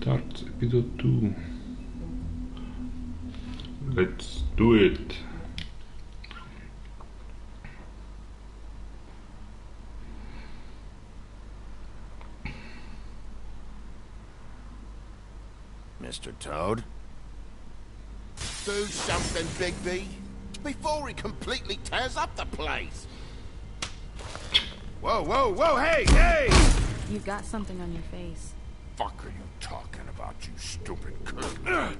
Starts episode 2. Let's do it. Mr. Toad? Do something, Bigby, before he completely tears up the place. Whoa, whoa, whoa, hey, hey! You've got something on your face. Fuck are you talking about, you stupid cunt?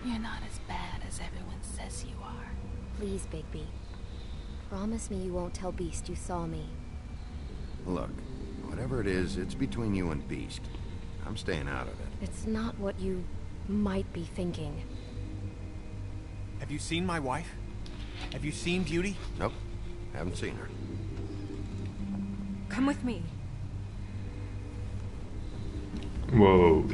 You're not as bad as everyone says you are. Please, Bigby. Promise me you won't tell Beast you saw me. Look, whatever it is, it's between you and Beast. I'm staying out of it. It's not what you might be thinking. Have you seen my wife? Have you seen Beauty? Nope, haven't seen her. Come with me. Whoa.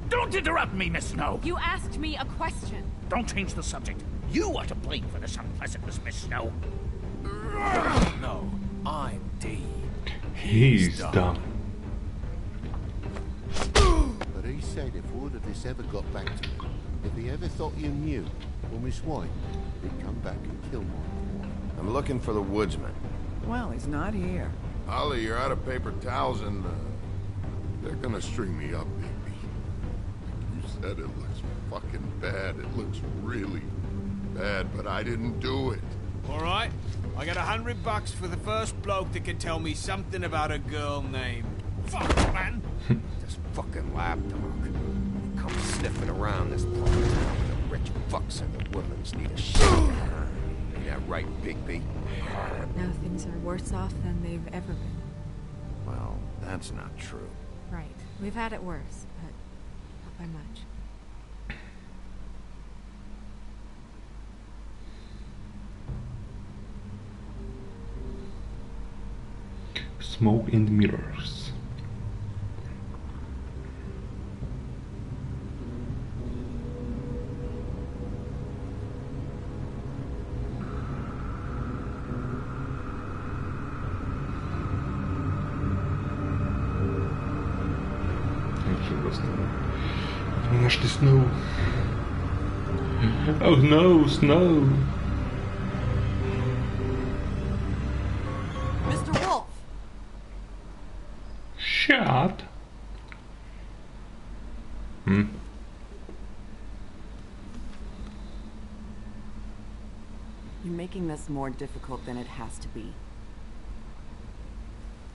Don't interrupt me, Miss Snow! You asked me a question. Don't change the subject. You are to blame for this unpleasantness, Miss Snow. No, I'm D. He's done. But he said if all of this ever got back to him, if he ever thought you knew, or Miss White, he'd come back and kill more. I'm looking for the woodsman. Well, he's not here. Ollie, you're out of paper towels and, they're gonna string me up, baby. You said it looks fucking bad. It looks really bad, but I didn't do it. All right, I got $100 for the first bloke that can tell me something about a girl named... Fuck, man! This fucking lapdog. He comes sniffing around this part of town. The rich fucks and the women's need a shit. Yeah, right, Bigby? Now things are worse off than they've ever been. Well, that's not true. Right. We've had it worse, but not by much. Smoke in the mirrors. We našli Snow. Oh no, Snow. Mr. Wolf! Shut. You're making this more difficult than it has to be.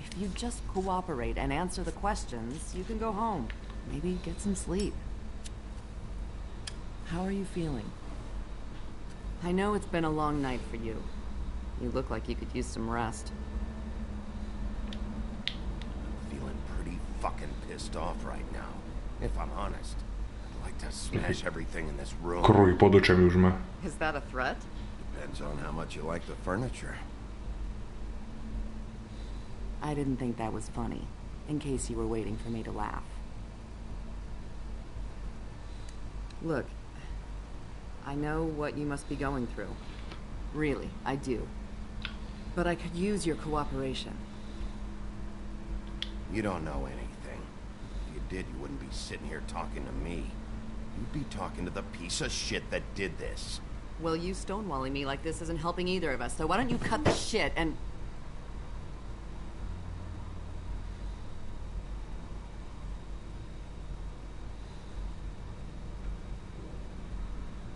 If you just cooperate and answer the questions, you can go home. Maybe get some sleep. How are you feeling? I know it's been a long night for you. You look like you could use some rest. Feeling pretty fucking pissed off right now. If I'm honest. I'd like to smash everything in this room. Kruj pod očami už má. Is that a threat? Depends on how much you like the furniture. I didn't think that was funny, in case you were waiting for me to laugh. Look, I know what you must be going through. Really, I do. But I could use your cooperation. You don't know anything. If you did, you wouldn't be sitting here talking to me. You'd be talking to the piece of shit that did this. Well, you stonewalling me like this isn't helping either of us, so why don't you cut the shit and...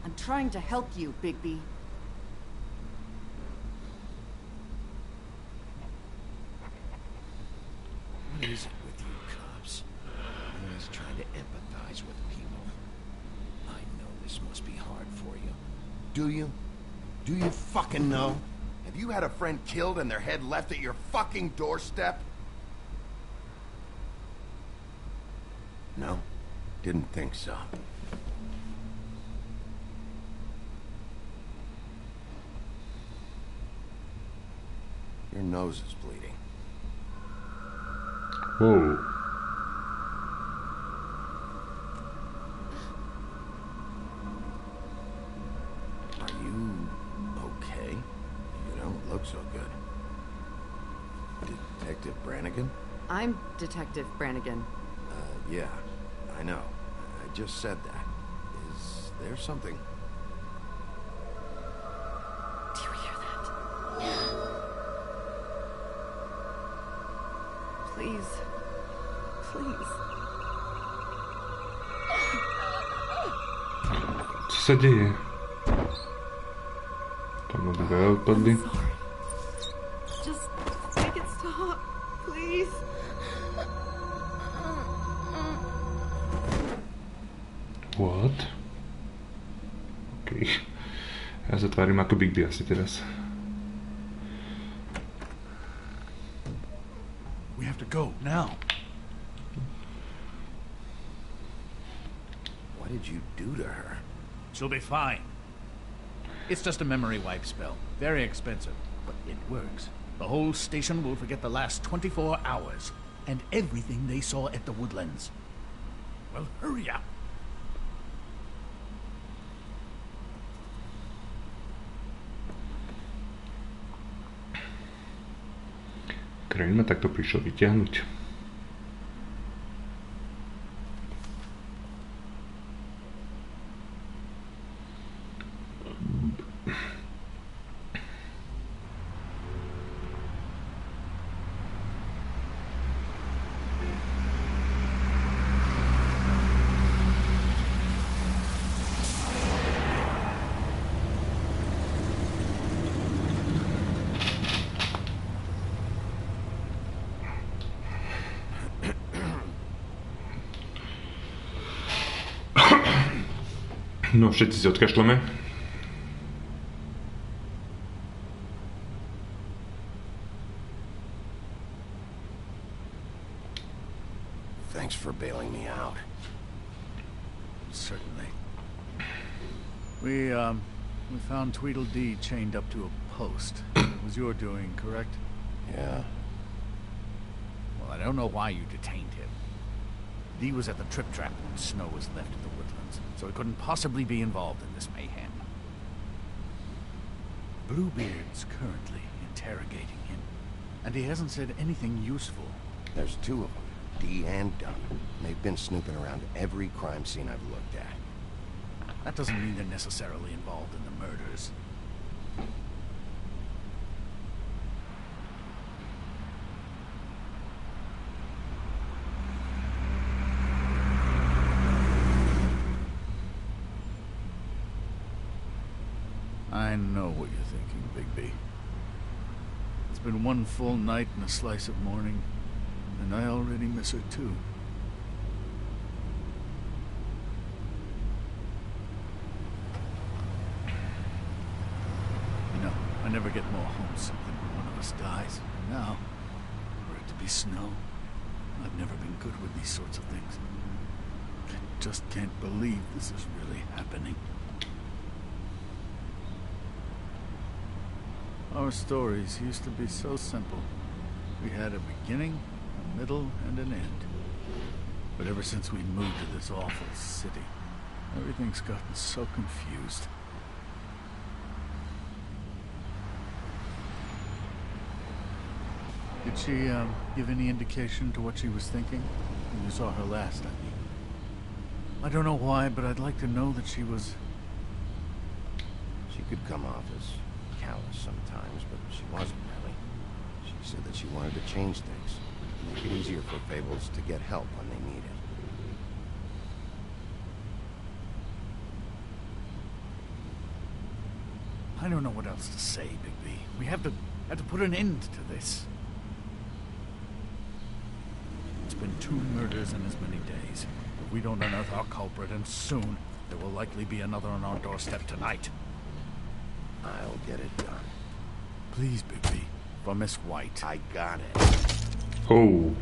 I'm trying to help you, Bigby. What is it with you cops? Always trying to empathize with people. I know this must be hard for you. Do you? Do you fucking know? Have you had a friend killed and their head left at your fucking doorstep? No? Didn't think so. Your nose is bleeding. Whoa. Are you okay? You don't look so good. Detective Brannigan? I'm Detective Brannigan. Yeah, I know. I just said that. Is there something? Do you hear that? Please. Please. Co sa deje? Tam dve odpadli. Just make it stop, please. What? OK. Ja sa tvárim ako Big B asi teraz. We have to go, now. What did you do to her? She'll be fine. It's just a memory wipe spell. Very expensive, but it works. The whole station will forget the last 24 hours and everything they saw at the Woodlands. Well, hurry up. Crane ma takto prišiel vyťahnuť. No, všetci si odkašľame. Thanks for bailing me out. Certainly. We found Tweedledee chained up to a post. It was your doing, correct? Yeah. Well, I don't know why you detained him. Dee was at the Trip Trap when Snow was left at the Woodlands, so he couldn't possibly be involved in this mayhem. Bluebeard's currently interrogating him, and he hasn't said anything useful. There's two of them, Dee and Dunn. They've been snooping around every crime scene I've looked at. That doesn't mean they're necessarily involved in the murders. I know what you're thinking, Bigby. It's been one full night and a slice of morning, and I already miss her too. You know, I never get more homesick than when one of us dies. And now, for it to be Snow, I've never been good with these sorts of things. I just can't believe this is really happening. Our stories used to be so simple. We had a beginning, a middle, and an end. But ever since we moved to this awful city, everything's gotten so confused. Did she, give any indication to what she was thinking? When you saw her last, I mean. I don't know why, but I'd like to know that she was... She could come off as callous sometimes, but she wasn't really. She said that she wanted to change things, make it easier for Fables to get help when they need it. I don't know what else to say, Bigby. We have to put an end to this. It's been 2 murders in as many days. If we don't unearth our culprit, and soon, there will likely be another on our doorstep tonight. I'll get it done. Please, Bigby. For Miss White. I got it. Oh.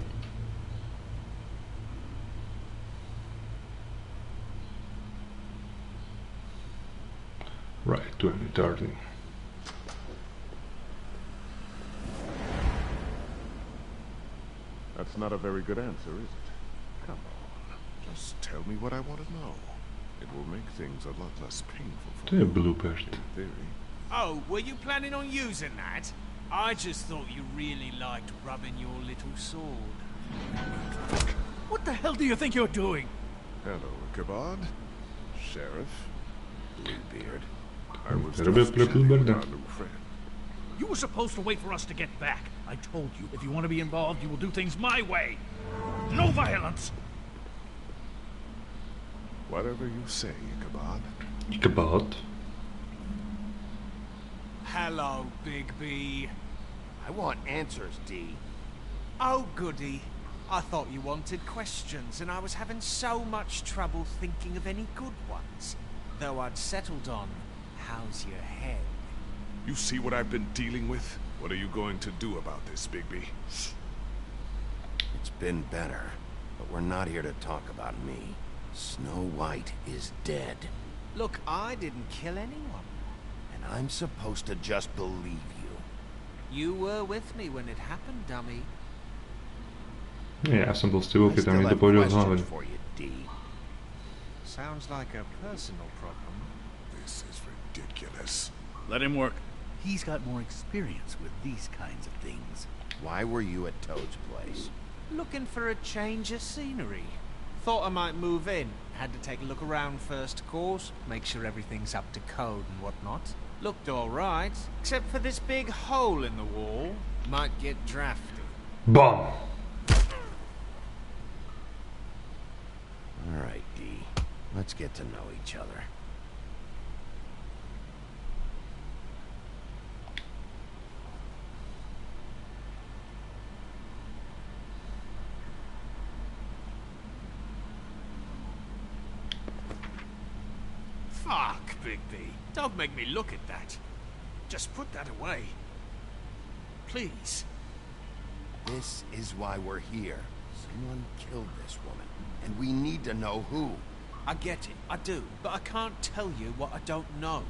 Right, 2030. That's not a very good answer, is it? Come on. Just tell me what I want to know. It will make things a lot less painful for To je Bluebird. in theory. Oh, were you planning on using that? I just thought you really liked rubbing your little sword. What the hell do you think you're doing? Hello, Ichabod. Sheriff. Bluebeard. I was Robię just chatting with Bluebearda. our new friend. You were supposed to wait for us to get back. I told you, if you want to be involved, you will do things my way. No violence! Whatever you say, Ichabod. Ichabod. Hello, Big B. I want answers, D. Oh, goody. I thought you wanted questions, and I was having so much trouble thinking of any good ones. Though I'd settled on, how's your head? You see what I've been dealing with? What are you going to do about this, Bigby? It's been better, but we're not here to talk about me. Snow White is dead, Look, I didn't kill anyone. and I'm supposed to just believe you. You were with me when it happened, dummy. Ja som bol s tebou, I keď tam still niekto have pôjde z questions hlavy. for you, D. Sounds like a personal problem. This is ridiculous. Let him work. He's got more experience with these kinds of things. Why were you at Toad's place? Looking for a change of scenery. Thought I might move in. Had to take a look around first, of course. Make sure everything's up to code and whatnot. Looked alright, except for this big hole in the wall. Might get drafty. BAM! All right, D. Let's get to know each other. Fuck, Big B. Don't make me look at that. Just put that away. Please. This is why we're here. Someone killed this woman, and we need to know who. I get it, I do, but I can't tell you what I don't know.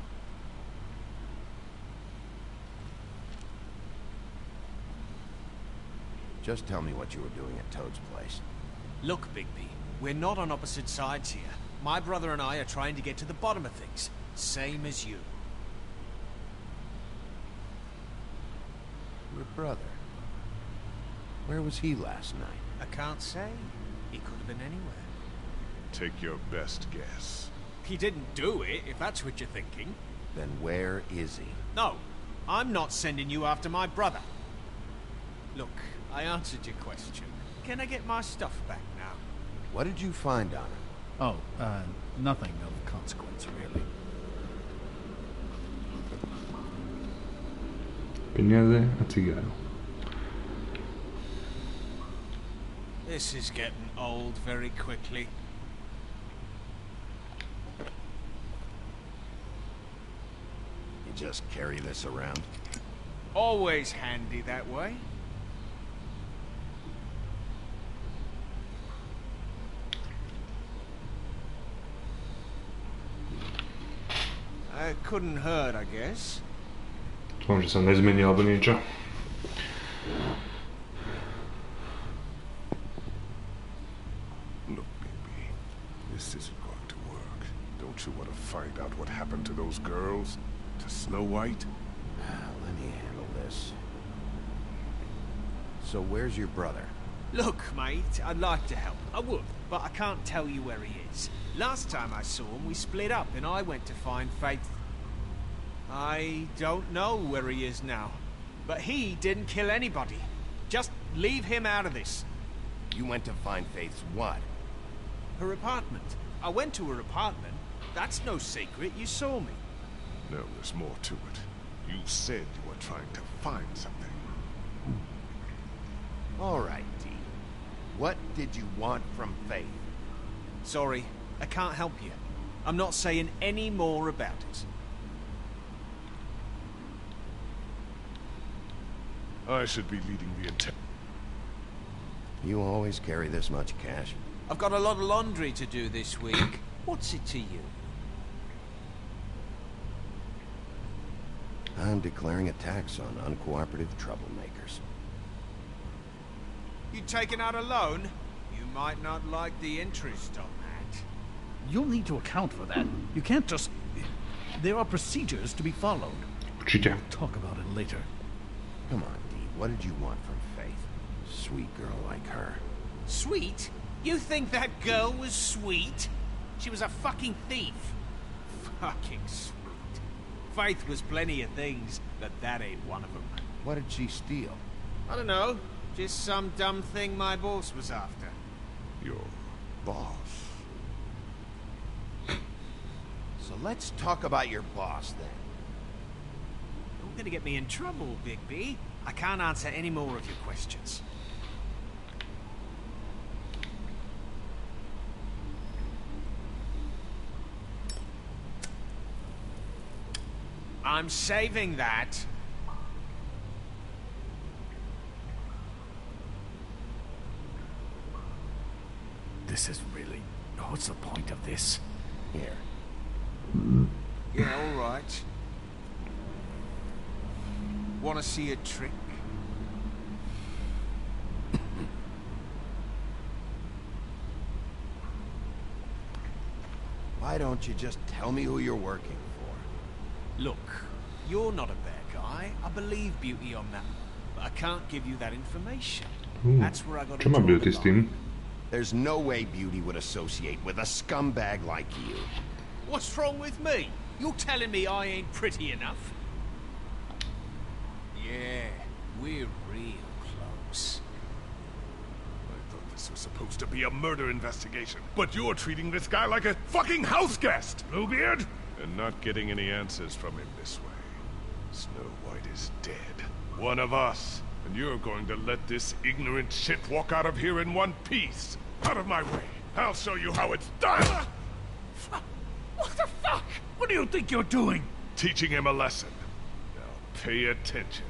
Just tell me what you were doing at Toad's place. Look, Bigby, we're not on opposite sides here. My brother and I are trying to get to the bottom of things. Same as you. Your brother. Where was he last night? I can't say. He could have been anywhere. Take your best guess. He didn't do it, if that's what you're thinking. Then where is he? No, I'm not sending you after my brother. Look, I answered your question. Can I get my stuff back now? What did you find on him? Oh, nothing of consequence, really. Peniaze a cigáro. This is getting old very quickly. You just carry this around? Always handy that way. Couldn't hurt, I guess. Dúfam, že sa nezmení alebo niečo. Look, baby, this isn't going to work. Don't you want to find out what happened to those girls? To Snow White? Let me handle this. So where's your brother? Look, mate, I'd like to help. I would, but I can't tell you where he is. Last time I saw him, we split up and I went to find Faith. I don't know where he is now, but he didn't kill anybody. Just leave him out of this. You went to find Faith's what? Her apartment. I went to her apartment. That's no secret. You saw me. No, there's more to it. You said you were trying to find something. All right, D. What did you want from Faith? Sorry, I can't help you. I'm not saying any more about it. I should be leading the intent. You always carry this much cash? I've got a lot of laundry to do this week. What's it to you? I'm declaring a tax on uncooperative troublemakers. You taking out a loan? You might not like the interest on that. You'll need to account for that. You can't just... There are procedures to be followed. Určite. Talk about it later. Come on, Dee. What did you want from Faith? Sweet girl like her. Sweet? You think that girl was sweet? She was a fucking thief. Fucking sweet. Faith was plenty of things, but that ain't one of them. What did she steal? I don't know. Just some dumb thing my boss was after. Your boss? So let's talk about your boss, then. You're gonna get me in trouble, Bigby. I can't answer any more of your questions. I'm saving that. This is really... What's the point of this? Here. Yeah, all right. Want to see a trick? Why don't you just tell me who you're working for? Look, you're not a bad guy. I believe Beauty on that. But I can't give you that information. That's where I got to Come on, draw the Beauty line. Steam. There's no way Beauty would associate with a scumbag like you. What's wrong with me? You're telling me I ain't pretty enough? Yeah, we're real close. I thought this was supposed to be a murder investigation, but you're treating this guy like a fucking house guest, Bluebeard! And not getting any answers from him this way. Snow White is dead. One of us. And you're going to let this ignorant shit walk out of here in one piece. Out of my way. I'll show you how it's done! What the fuck? What do you think you're doing? Teaching him a lesson. Now pay attention.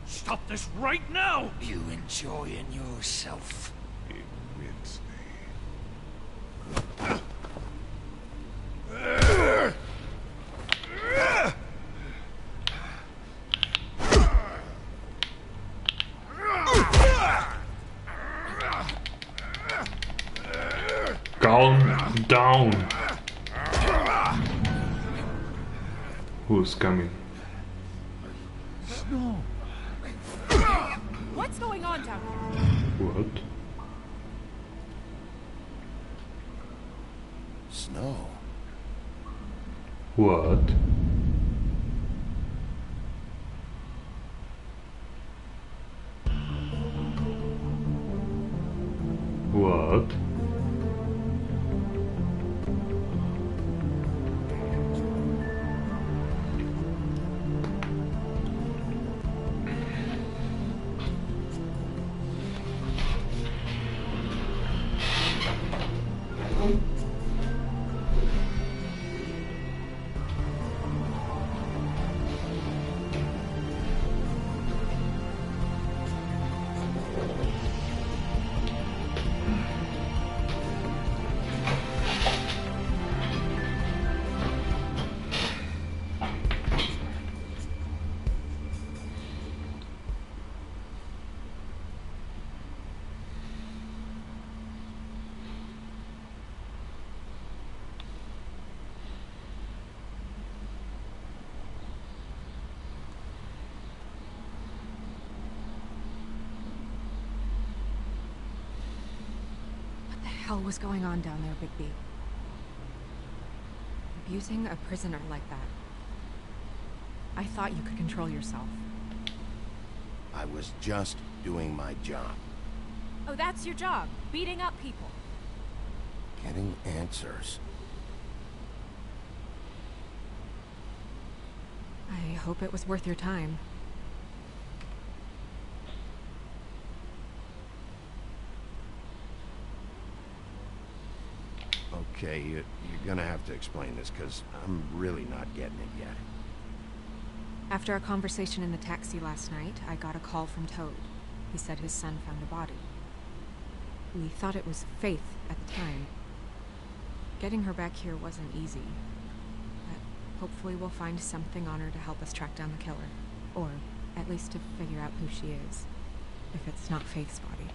Stop this right now! You enjoying yourself? It wins Calm down. Who's coming? No. What's going on down here? What? Snow. What? What? What the hell was going on down there, Bigby? Abusing a prisoner like that. I thought you could control yourself. I was just doing my job. Oh, that's your job, beating up people. Getting answers. I hope it was worth your time. Okay, you're gonna have to explain this, because I'm really not getting it yet. After our conversation in the taxi last night, I got a call from Toad. He said his son found a body. We thought it was Faith at the time. Getting her back here wasn't easy. But hopefully we'll find something on her to help us track down the killer. Or at least to figure out who she is. If it's not Faith's body.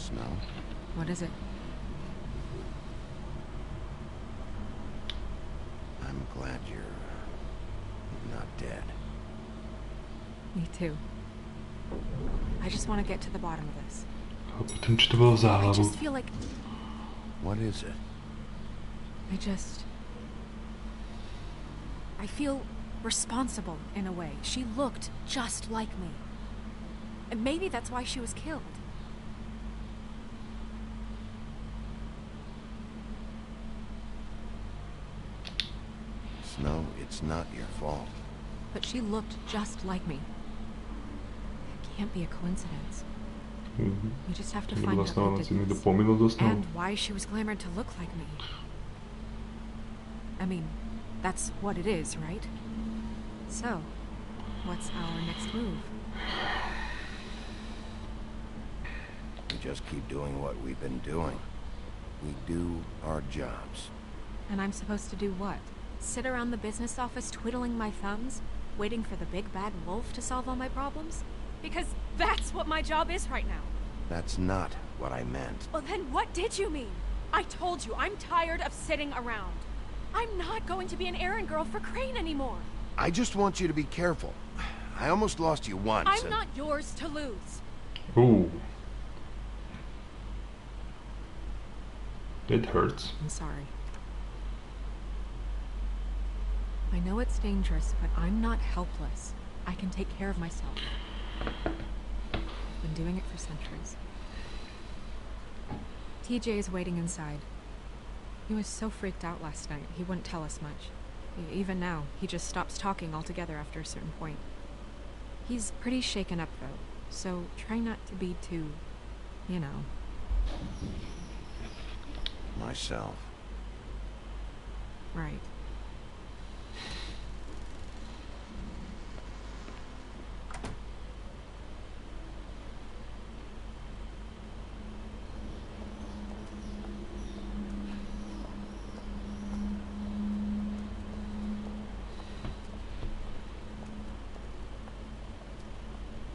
Snow. What is it? I'm glad you're not dead. Me too. I just want to get to the bottom of this. Potom, či to bylo v I záhlavu. just feel like What is it? I feel responsible in a way. She looked just like me. And maybe that's why she was killed. Snow, it's not your fault. But she looked just like me. It can't be a coincidence. We just have to To find vlastně out ona who si did někdo this. pominul do snu. And why she was glamored to look like me. I mean, that's what it is, right? So, what's our next move? We just keep doing what we've been doing. We do our jobs. And I'm supposed to do what? Sit around the business office twiddling my thumbs, waiting for the big bad wolf to solve all my problems? Because that's what my job is right now. That's not what I meant. Well, then what did you mean? I told you, I'm tired of sitting around. I'm not going to be an errand girl for Crane anymore. I just want you to be careful. I almost lost you once. I'm not yours to lose. Ooh. It hurts. I'm sorry. I know it's dangerous, but I'm not helpless. I can take care of myself. I've been doing it for centuries. TJ is waiting inside. He was so freaked out last night, he wouldn't tell us much. Even now, he just stops talking altogether after a certain point. He's pretty shaken up, though, so try not to be too, you know. Myself. Right.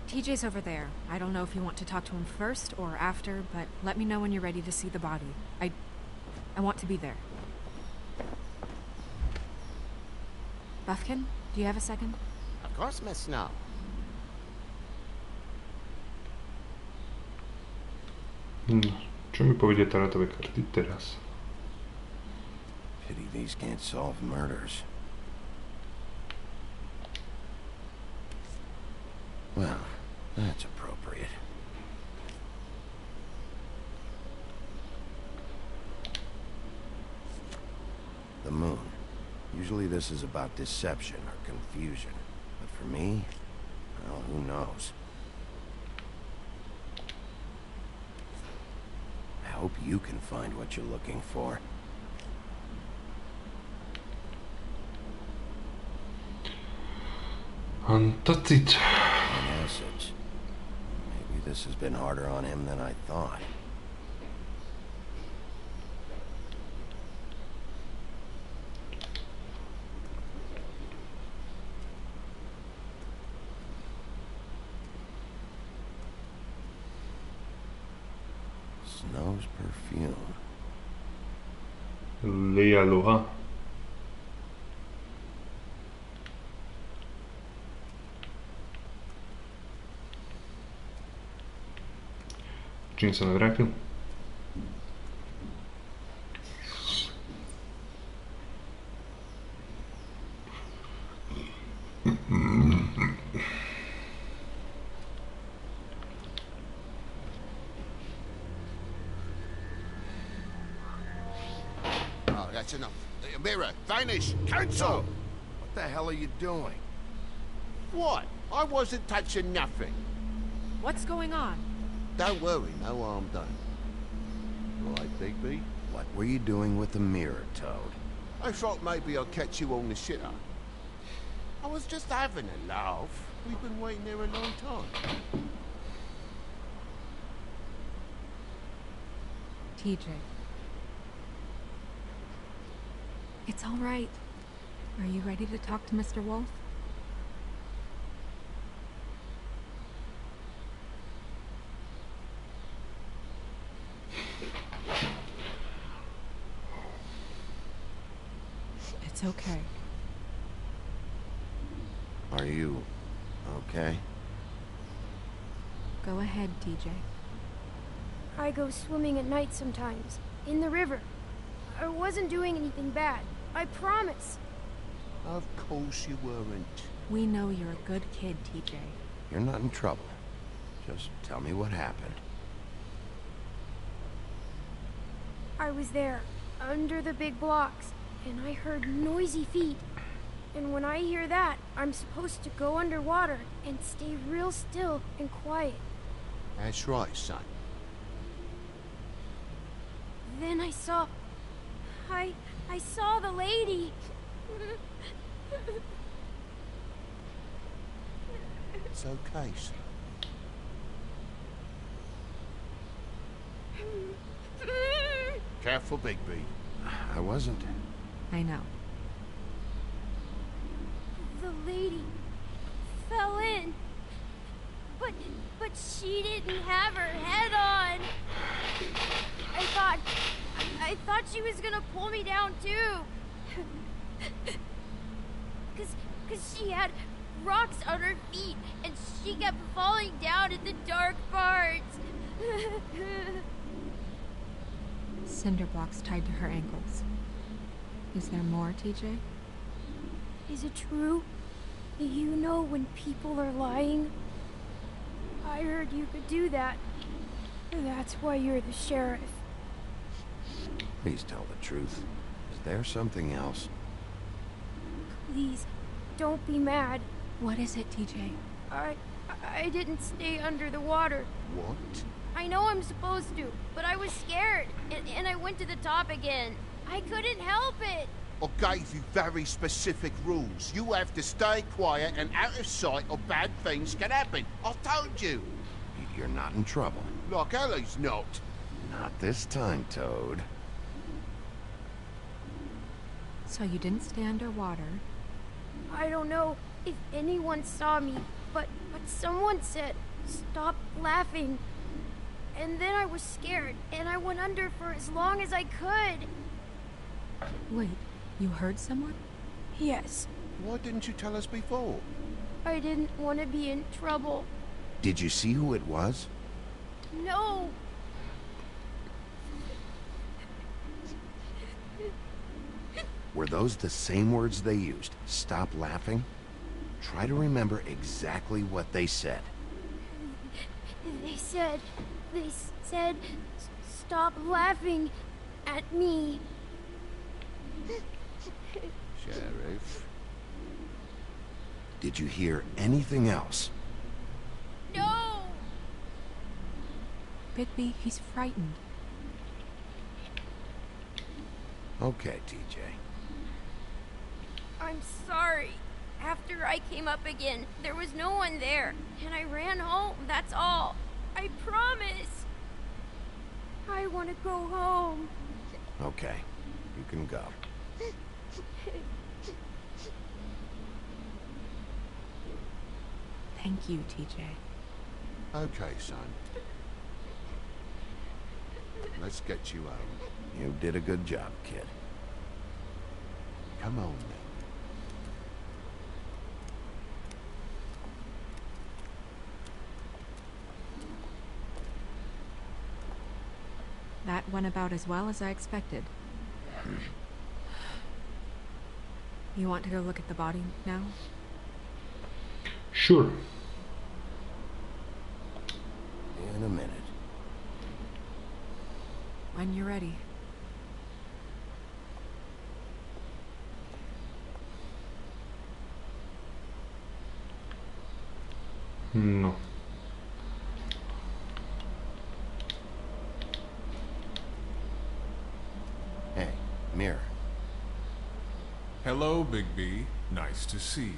TJ's over there. I don't know if you want to talk to him first or after, but let me know when you're ready to see the body. I want to be there. Buffkin, do you have a second? Of course, Miss Snow. Čo mi povedia tarotové karty teraz? Pity these can't solve murders. Well, that's appropriate. The moon. Usually this is about deception or confusion. But for me, well, who knows? I hope you can find what you're looking for. Antacid. An acid. Maybe this has been harder on him than I thought. Snow's perfume. Aloha. Čím sa navrátil? Oh, that's enough. Mirror, vanish, cancel! What the hell are you doing? What? I wasn't touching nothing. What's going on? Don't worry, no harm done. Right, Bigby? What were you doing with the mirror, Toad? I thought maybe I'd catch you on the shitter. I was just having a laugh. We've been waiting there a long time. TJ. It's all right. Are you ready to talk to Mr. Wolf? It's okay. Are you okay? Go ahead, TJ. I go swimming at night sometimes, in the river. I wasn't doing anything bad. I promise. Of course you weren't. We know you're a good kid, TJ. You're not in trouble. Just tell me what happened. I was there, under the big blocks, and I heard noisy feet. And when I hear that, I'm supposed to go underwater and stay real still and quiet. That's right, son. Then I saw the lady. It's okay, son. Careful, Bigby. I wasn't. I know. The lady fell in. But she didn't have her head on. I thought she was gonna pull me down too. Cause she had rocks on her feet and she kept falling down in the dark parts. Cinder blocks tied to her ankles. Is there more, TJ? Is it true? Do you know when people are lying? I heard you could do that. That's why you're the sheriff. Please tell the truth. Is there something else? Please, don't be mad. What is it, TJ? I didn't stay under the water. What? I know I'm supposed to, but I was scared, and I went to the top again. I couldn't help it. I gave you very specific rules. You have to stay quiet and out of sight or bad things can happen. I told you. You're not in trouble. Like Ellie's not. Not this time, Toad. So you didn't stay underwater? I don't know if anyone saw me, but someone said, "Stop laughing." And then I was scared, and I went under for as long as I could. Wait, you heard someone? Yes. Why didn't you tell us before? I didn't want to be in trouble. Did you see who it was? No. Were those the same words they used? Stop laughing? Try to remember exactly what they said. They said, stop laughing at me. Sheriff. Did you hear anything else? No! Bigby, he's frightened. Okay, TJ. I'm sorry. After I came up again, there was no one there, and I ran home, that's all. I promise. I want to go home. Okay, you can go. Thank you, TJ. Okay, son. Let's get you home. You did a good job, kid. Come on, then. That went about as well as I expected. You want to go look at the body now? Sure. In a minute. When you're ready. No. Hey, Mirror. Hello, Bigby. Nice to see you.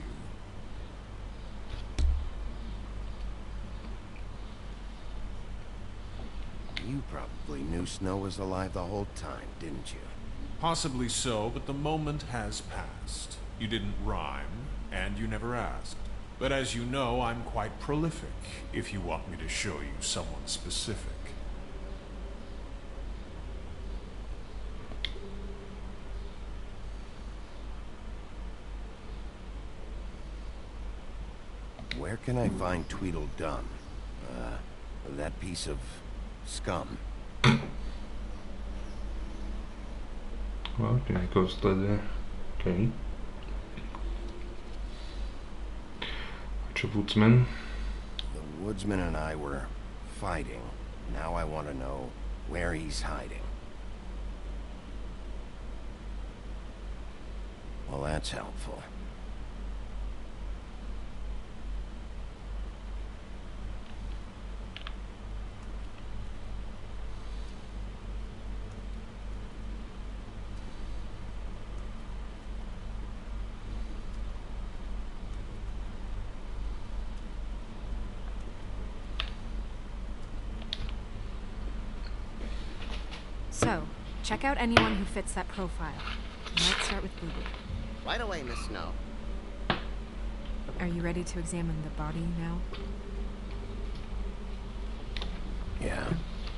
You probably knew Snow was alive the whole time, didn't you? Possibly so, but the moment has passed. You didn't rhyme, and you never asked. But as you know, I'm quite prolific, if you want me to show you someone specific. can I find Tweedledum? That piece of scum. No, ty někoho sleduje. OK. A čo Woodsman? The woodsman and I were fighting. Now I want to know where he's hiding. Well, that's helpful. So, check out anyone who fits that profile. Let's start with Boo-Boo. Right away, Miss Snow. Are you ready to examine the body now? Yeah.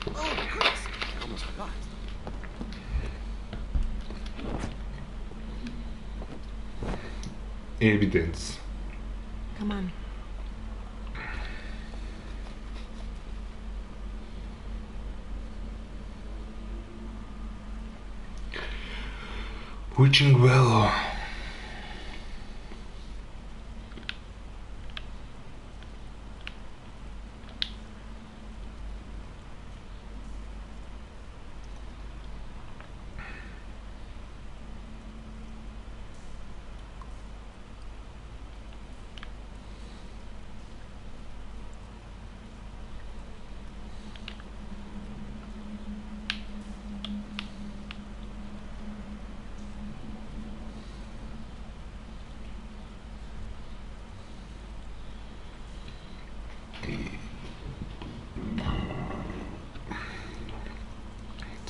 Oh, Chris! I almost forgot. Evidence. Come on. Witching Well.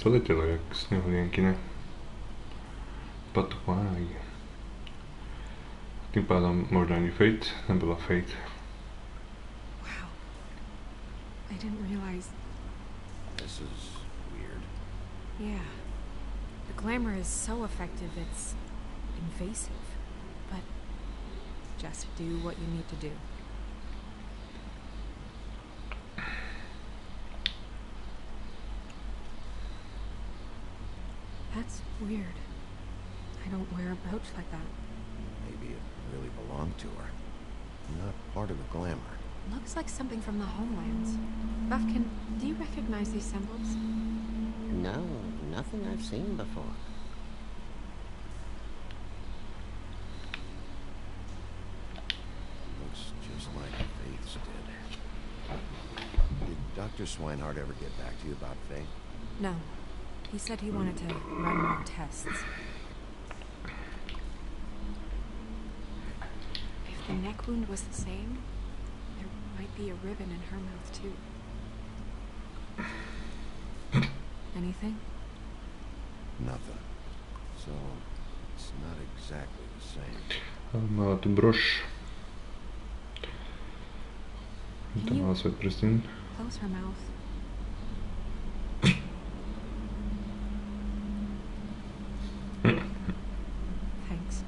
Celé telo jak snehulienky, ne? Patupáj. Tým pádom možno ani Fate nebyla Fate. Wow. I didn't realize... This is weird. Yeah. The glamour is so effective, it's invasive. But just do what you need to do. That's weird. I don't wear a brooch like that. Maybe it really belonged to her. Not part of the glamour. Looks like something from the homelands. Buffkin, do you recognize these symbols? No, nothing I've seen before. Looks just like Faith's did. Did Dr. Swinehart ever get back to you about Faith? No. He said he wanted to run more tests. If the neck wound was the same, there might be a ribbon in her mouth too. Anything? Nothing. So, it's not exactly the same. Mala tu brož. Tam mala svět prstin. Close her mouth. Thanks.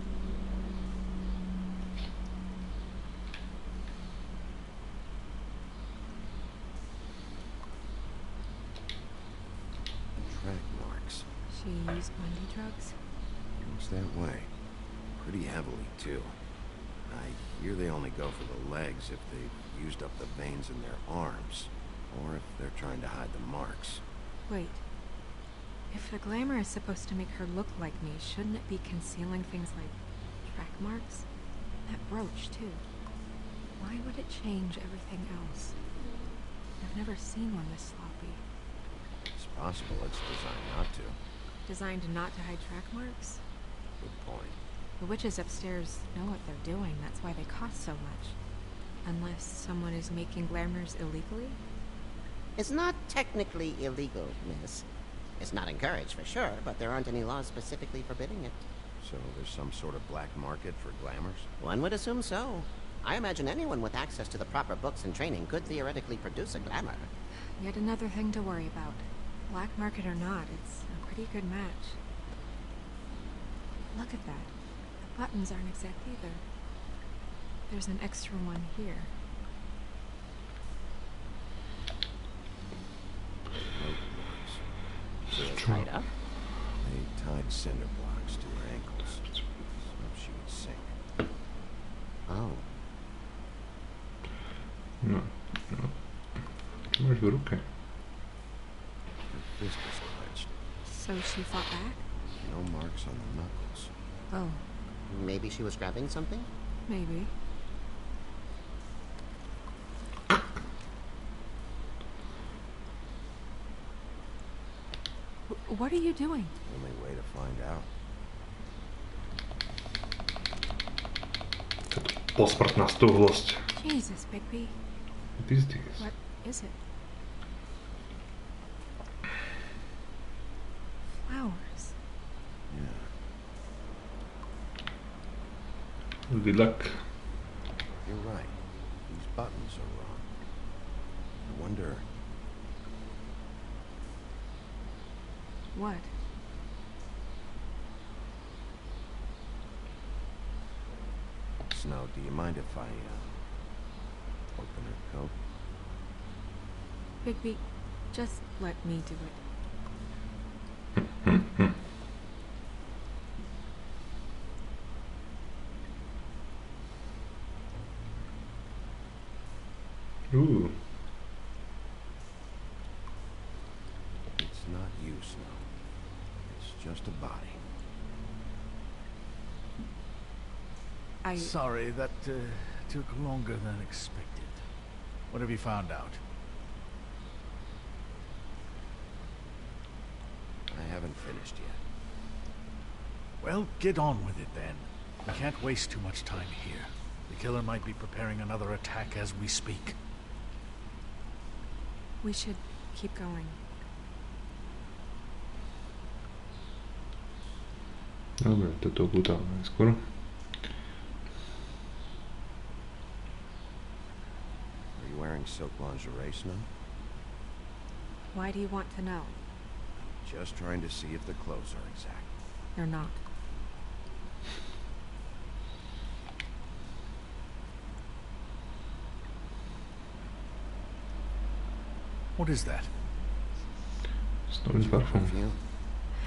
Track marks. She used Monday drugs? Looks that way. Pretty heavily, too. I hear they only go for the legs if they've used up the veins in their arms, or if they're trying to hide the marks. Wait. If the glamour is supposed to make her look like me, shouldn't it be concealing things like track marks? That brooch, too. Why would it change everything else? I've never seen one this sloppy. It's possible it's designed not to. Designed not to hide track marks? Good point. The witches upstairs know what they're doing, that's why they cost so much. Unless someone is making glamours illegally? It's not technically illegal, miss. It's not encouraged for sure, but there aren't any laws specifically forbidding it. So there's some sort of black market for glamours? One would assume so. I imagine anyone with access to the proper books and training could theoretically produce a glamour. Yet another thing to worry about. Black market or not, it's a pretty good match. Look at that. The buttons aren't exact either. There's an extra one here. big cinder blocks to her ankles, so she would sink. Oh. No. Co máš v ruke? Her fist is clenched. So she fought back? No marks on the knuckles. Oh. Maybe she was grabbing something? Maybe. What are you doing? Only way to find out. Posmrtná stuhlosť. Jesus, Bigby. What is this? What is it? Flowers. Yeah. Good luck. You're right. These buttons are wrong. I wonder... What? Snow, do you mind if I, open her coat? Bigby, just let me do it. Ooh. It's not you, Snow. It's just a body. Sorry, that took longer than expected. What have you found out? I haven't finished yet. Well, get on with it then. We can't waste too much time here. The killer might be preparing another attack as we speak. We should keep going. Dobre, toto obútam najskôr. Are you wearing silk lingerie, Snow? Why do you want to know? Just trying to see if the clothes are exact. They're not. What is that? Stolen parfum. Perfume?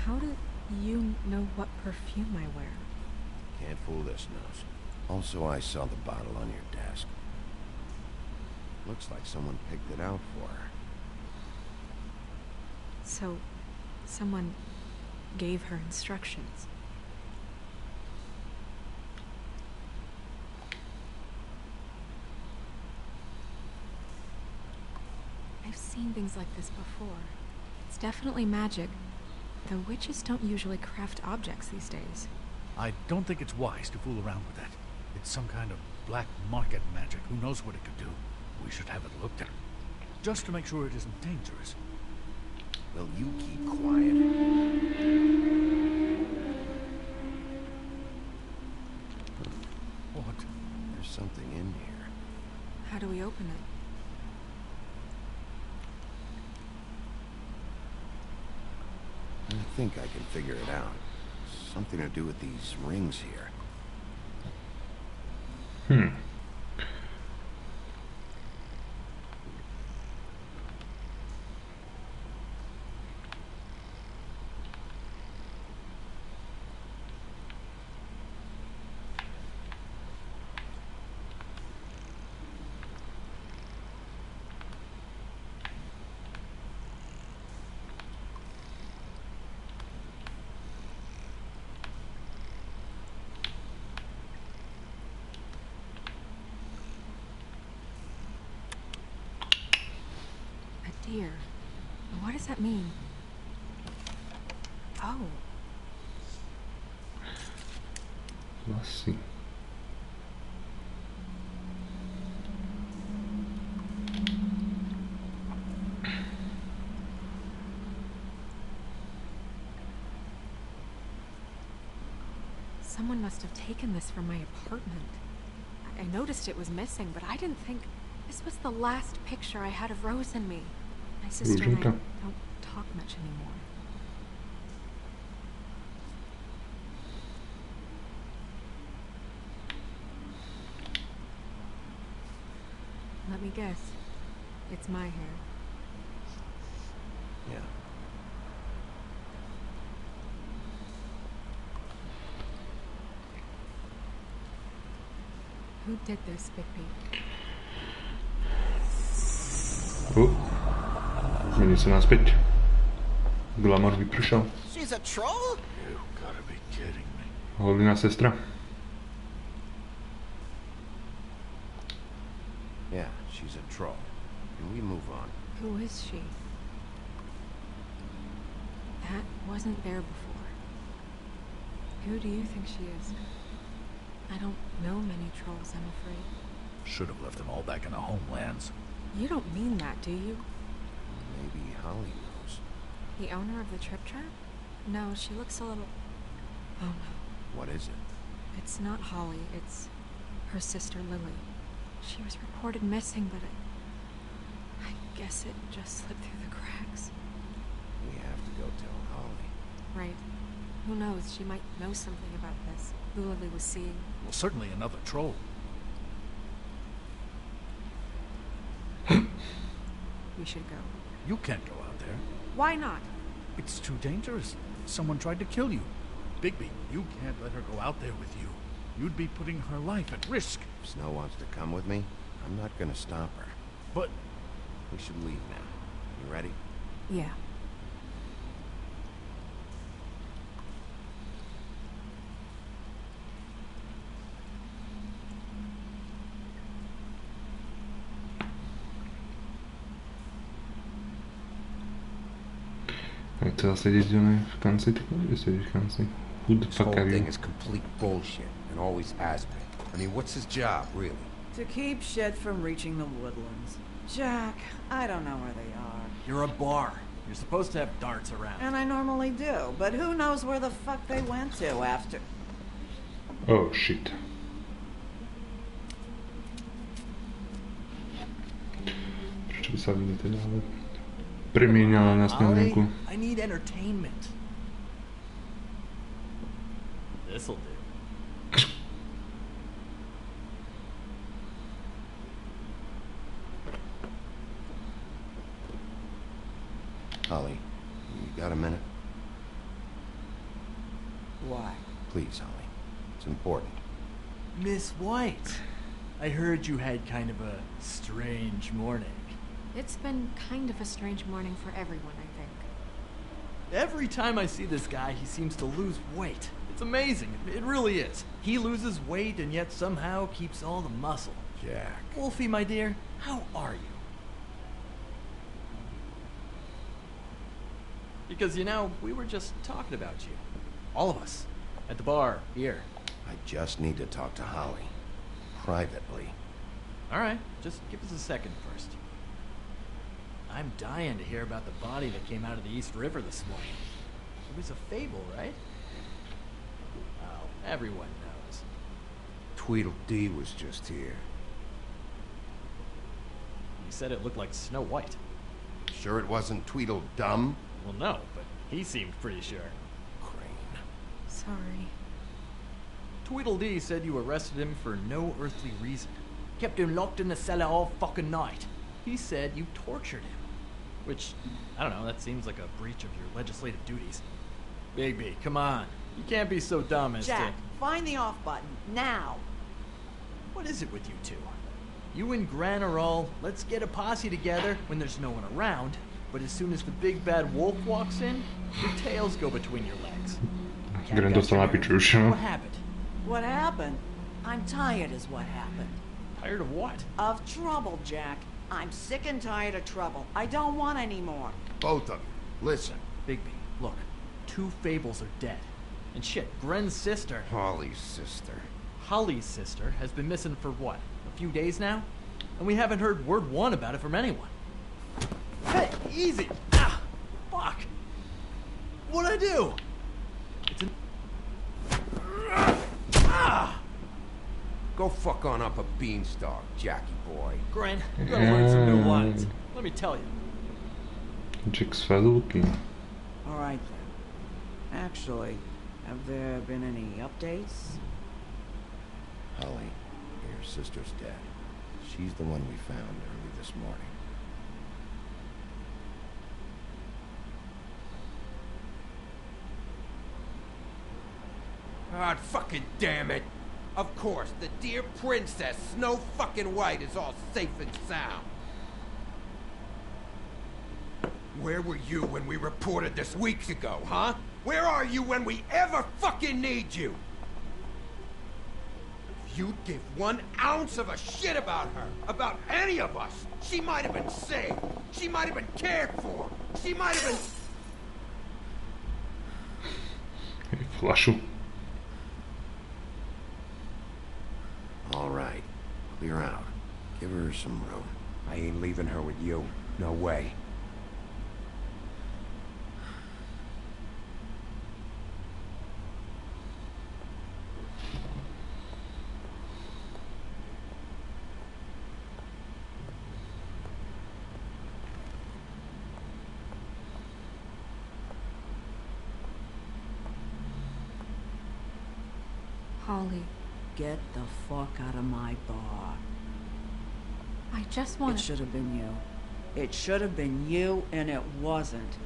How do you know what perfume I wear? Can't fool this nose. Also, I saw the bottle on your desk. Looks like someone picked it out for her. So, someone gave her instructions. I've seen things like this before. It's definitely magic, though witches don't usually craft objects these days. I don't think it's wise to fool around with that. It's some kind of black market magic. Who knows what it could do? We should have it looked at. Just to make sure it isn't dangerous. Will you keep quiet? What? There's something in here. How do we open it? I think I can figure it out. Something to do with these rings here. Deer. What does that mean? Oh. Vlasy. Someone must have taken this from my apartment. I noticed it was missing, but I didn't think this was the last picture I had of Rose and me. My sister and I don't talk much anymore. Let me guess. It's my hair. Yeah. Who did this, Bigby? Mení sa naspäť. Glamour vypršal. She's a troll? You gotta be kidding me. Holina sestra. Yeah, she's a troll. Can we move on? Who is she? That wasn't there before. Who do you think she is? I don't know many trolls, I'm afraid. Should have left them all back in the homelands. You don't mean that, do you? Maybe Holly knows. The owner of the trip trap? No, she looks a little... Oh no. What is it? It's not Holly, it's her sister Lily. She was reported missing, but I guess it just slipped through the cracks. We have to go tell Holly. Right. Who knows, she might know something about this. Who Lily was seeing. Well, certainly another troll. We should go. You can't go out there. Why not? It's too dangerous. Someone tried to kill you. Bigby, you can't let her go out there with you. You'd be putting her life at risk. If Snow wants to come with me, I'm not gonna stop her. But We should leave now. You ready? Yeah. Chcela sedieť v kanci, tak nebude sedieť v kanci. This whole thing is complete bullshit, and always has been. I mean, what's his job, really? To keep shit from reaching the woodlands. Jack, I don't know where they are. You're a bar. You're supposed to have darts around. And I normally do, but who knows where the fuck they went to after... Oh, shit. Prečo by sa Vinny teda ale premieniala na snehovku? I need entertainment. This'll do. Holly, you got a minute? Why? Please, Holly. It's important. Miss White, I heard you had kind of a strange morning. It's been kind of a strange morning for everyone, I think. Every time I see this guy, he seems to lose weight. It's amazing. It really is. He loses weight and yet somehow keeps all the muscle. Jack. Wolfie, my dear, how are you? Because, you know, we were just talking about you. All of us. At the bar, here. I just need to talk to Holly. Privately. Alright, just give us a second first. I'm dying to hear about the body that came out of the East River this morning. It was a fable, right? Well, everyone knows. Tweedledee was just here. You said it looked like Snow White. Sure it wasn't Tweedledum? Well, no, but he seemed pretty sure. Crane. Sorry. Tweedledee said you arrested him for no earthly reason. Kept him locked in the cellar all fucking night. He said you tortured him. Which, I don't know, that seems like a breach of your legislative duties. Bigby, come on. You can't be so dumb as Jack, to... find the off button, now. What is it with you two? You and Gran are all, let's get a posse together when there's no one around, but as soon as the big bad wolf walks in, your tails go between your legs. Gran dostal na piču už, no. What happened? What happened? I'm tired is what happened. Tired of what? Of trouble, Jack. I'm sick and tired of trouble. I don't want any more. Both of you. Listen. Bigby, look. 2 fables are dead. And shit, Gren's sister... Holly's sister. Holly's sister has been missing for what? A few days now? And we haven't heard word one about it from anyone. Hey, easy! Ah! Fuck! What'd I do? It's an... Ah! Go fuck on up a beanstalk, Jackie boy. Gren, you gotta learn some new lines. Let me tell you. Jack z fazulky. All right, then. Actually, have there been any updates? Holly, your sister's dead. She's the one we found early this morning. God fucking damn it! Of course, the dear Princess Snow fucking White is all safe and sound. Where were you when we reported this weeks ago, huh? Where are you when we ever fucking need you? If you'd give 1 ounce of a shit about her, about any of us, she might have been saved. She might have been cared for. She might have been... Flašu. All right. Clear out. Give her some room. I ain't leaving her with you. No way. Holly, Get the fuck out of my bar. I just want It should have been you. It should have been you, and it wasn't.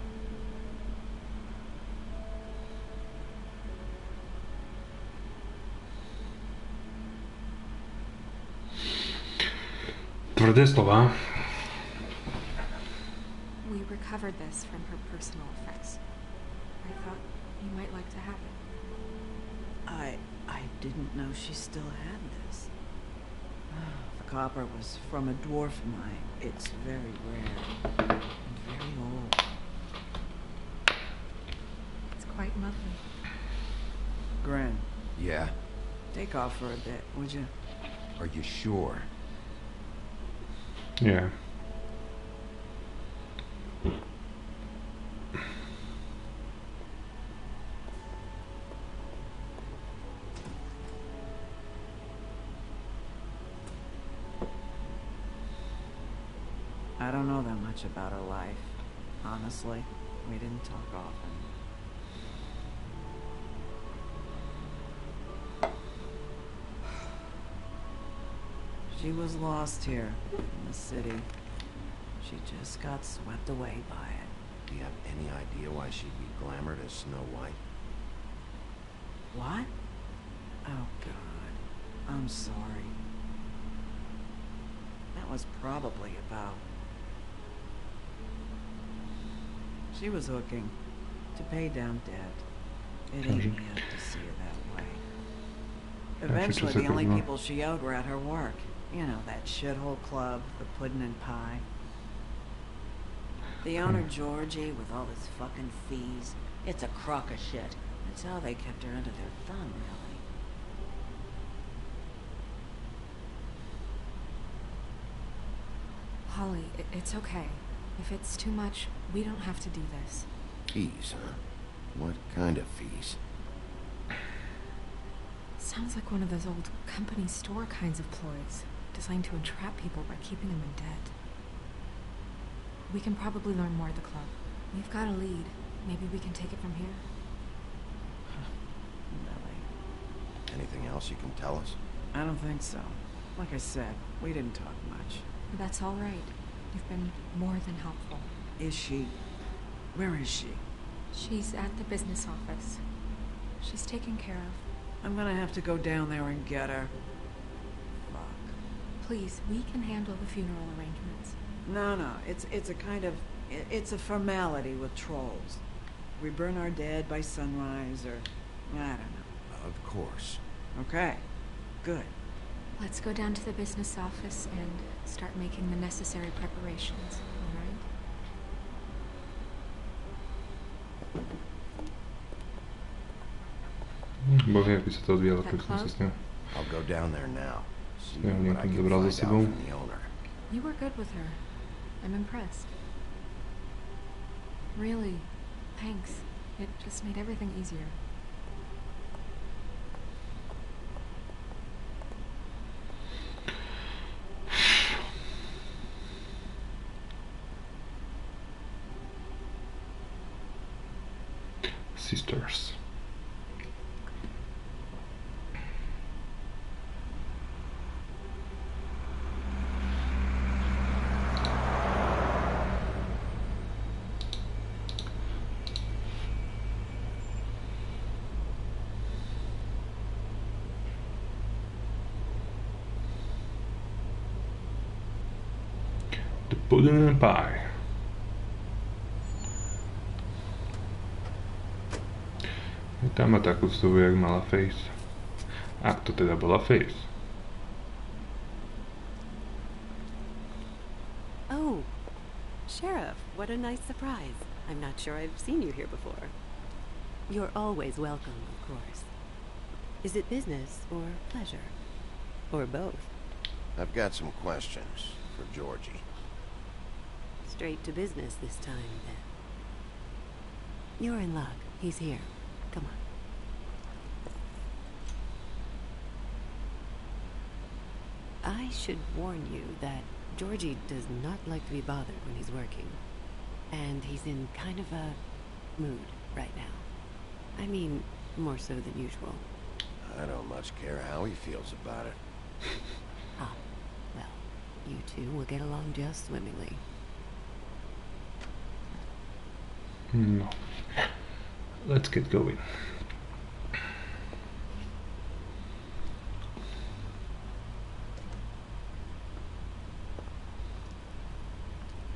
Tvrdé slova. We recovered this from her personal effects. I thought you might like to have it. I didn't know she still had this. The copper was from a dwarf mine. It's very rare and very old. It's quite lovely. Gren, Yeah? take off for a bit, would you? Are you sure? Yeah. I don't know that much about her life. Honestly, we didn't talk often. She was lost here in the city. She just got swept away by it. Do you have any idea why she'd be glamored as Snow White? What? Oh, God. I'm sorry. That was probably about... She was hooking to pay down debt. It ain't me up to see her that way. Eventually, the only people she owed were at her work. You know, that shithole club, the Puddin' and Pie. The owner, Georgie, with all his fucking fees. It's a crock of shit. That's how they kept her under their thumb, really. Holly, it's okay. If it's too much, we don't have to do this. Fees, huh? What kind of fees? Sounds like one of those old company store kinds of ploys, designed to entrap people by keeping them in debt. We can probably learn more at the club. We've got a lead. Maybe we can take it from here. Really? Anything else you can tell us? I don't think so. Like I said, we didn't talk much. That's all right. You've been more than helpful. Is she... Where is she? She's at the business office. She's taken care of. I'm gonna have to go down there and get her. Fuck. Please, we can handle the funeral arrangements. No, it's a kind of... It's a formality with trolls. We burn our dead by sunrise, or... I don't know. Of course. Okay. Good. Let's go down to the business office and start making the necessary preparations, all right? Boh vie, jak by sa to odvíjalo, keby som sa s ňou I'll go down there now. See Ja what I niekam can zabral za find out sebou. from the owner. You were good with her. I'm impressed. Really, thanks. It just made everything easier. Sisters. pudding and pie. Tam má takú stovu, jak mala Face. Ak to teda bola Face. Oh, Sheriff, what a nice surprise. I'm not sure I've seen you here before. You're always welcome, of course. Is it business or pleasure? Or both? I've got some questions for Georgie. Straight to business this time, then. You're in luck. He's here. Come on. I should warn you that Georgie does not like to be bothered when he's working. And he's in kind of a mood right now. I mean, more so than usual. I don't much care how he feels about it. Ah, well, you two will get along just swimmingly. No. Let's get going.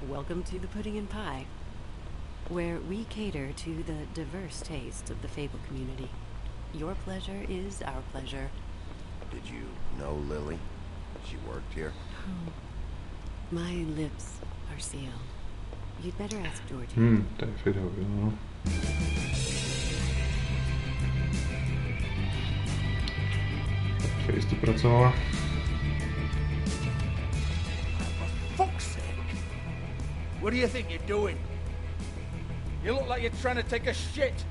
Welcome to the Pudding and Pie, where we cater to the diverse tastes of the Fable community. Your pleasure is our pleasure. Did you know Lily? She worked here? Oh, my lips are sealed. You'd better ask Georgie. To je fidowy, no. Face tu pracovala. For fuck's sake! What do you think you're doing? You look like you're trying to take a shit.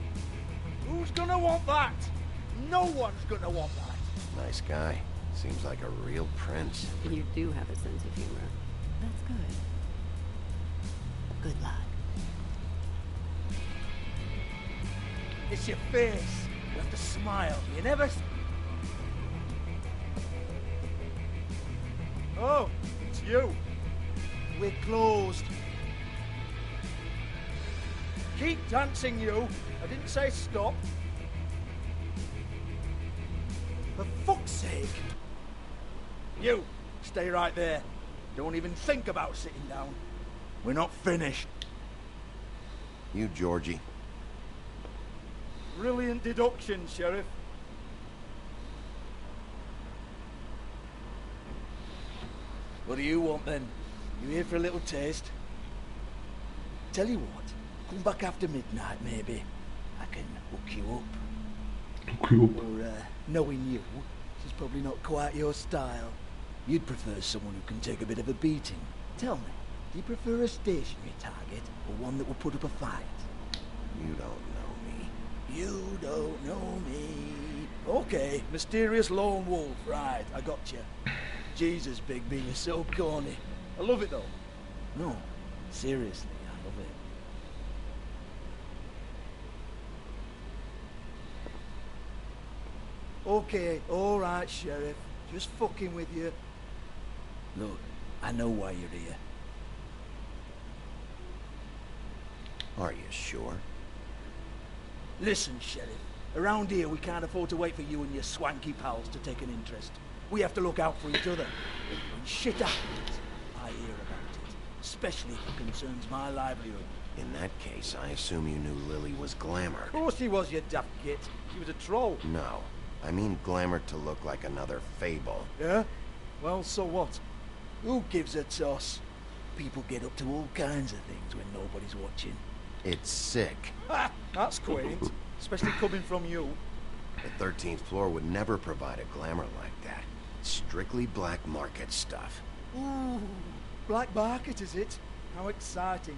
Who's gonna want that? No one's gonna want that. Nice guy. Seems like a real prince. You do have a sense of humor. That's good. Good luck. It's your face. You have to smile. You never... Oh, it's you. We're closed. Keep dancing, you. I didn't say stop. For fuck's sake. You, stay right there. Don't even think about sitting down. We're not finished. You, Georgie. Brilliant deduction, Sheriff. What do you want, then? You here for a little taste? Tell you what, come back after midnight, maybe. I can hook you up. Hook you up? Or, knowing you, this is probably not quite your style. You'd prefer someone who can take a bit of a beating. Tell me, do you prefer a stationary target, or one that will put up a fight? You don't know me. You don't know me. Okay, mysterious lone wolf, right, I got you. Jesus, Big B, you're so corny. I love it, though. No, seriously, I love it. Okay, all right, Sheriff. Just fucking with you. Look, I know why you're here. Are you sure? Listen, Sheriff. Around here, we can't afford to wait for you and your swanky pals to take an interest. We have to look out for each other. When shit happens, I hear about it. Especially if it concerns my livelihood. In that case, I assume you knew Lily was glamored. Of course she was, you daft git. She was a troll. No. I mean glamored to look like another Fable. Yeah? Well, so what? Who gives a toss? People get up to all kinds of things when nobody's watching. It's sick. Ha! That's quaint. Especially coming from you. The 13th floor would never provide a glamour like that. Strictly black market stuff. Ooh, black market, is it? How exciting.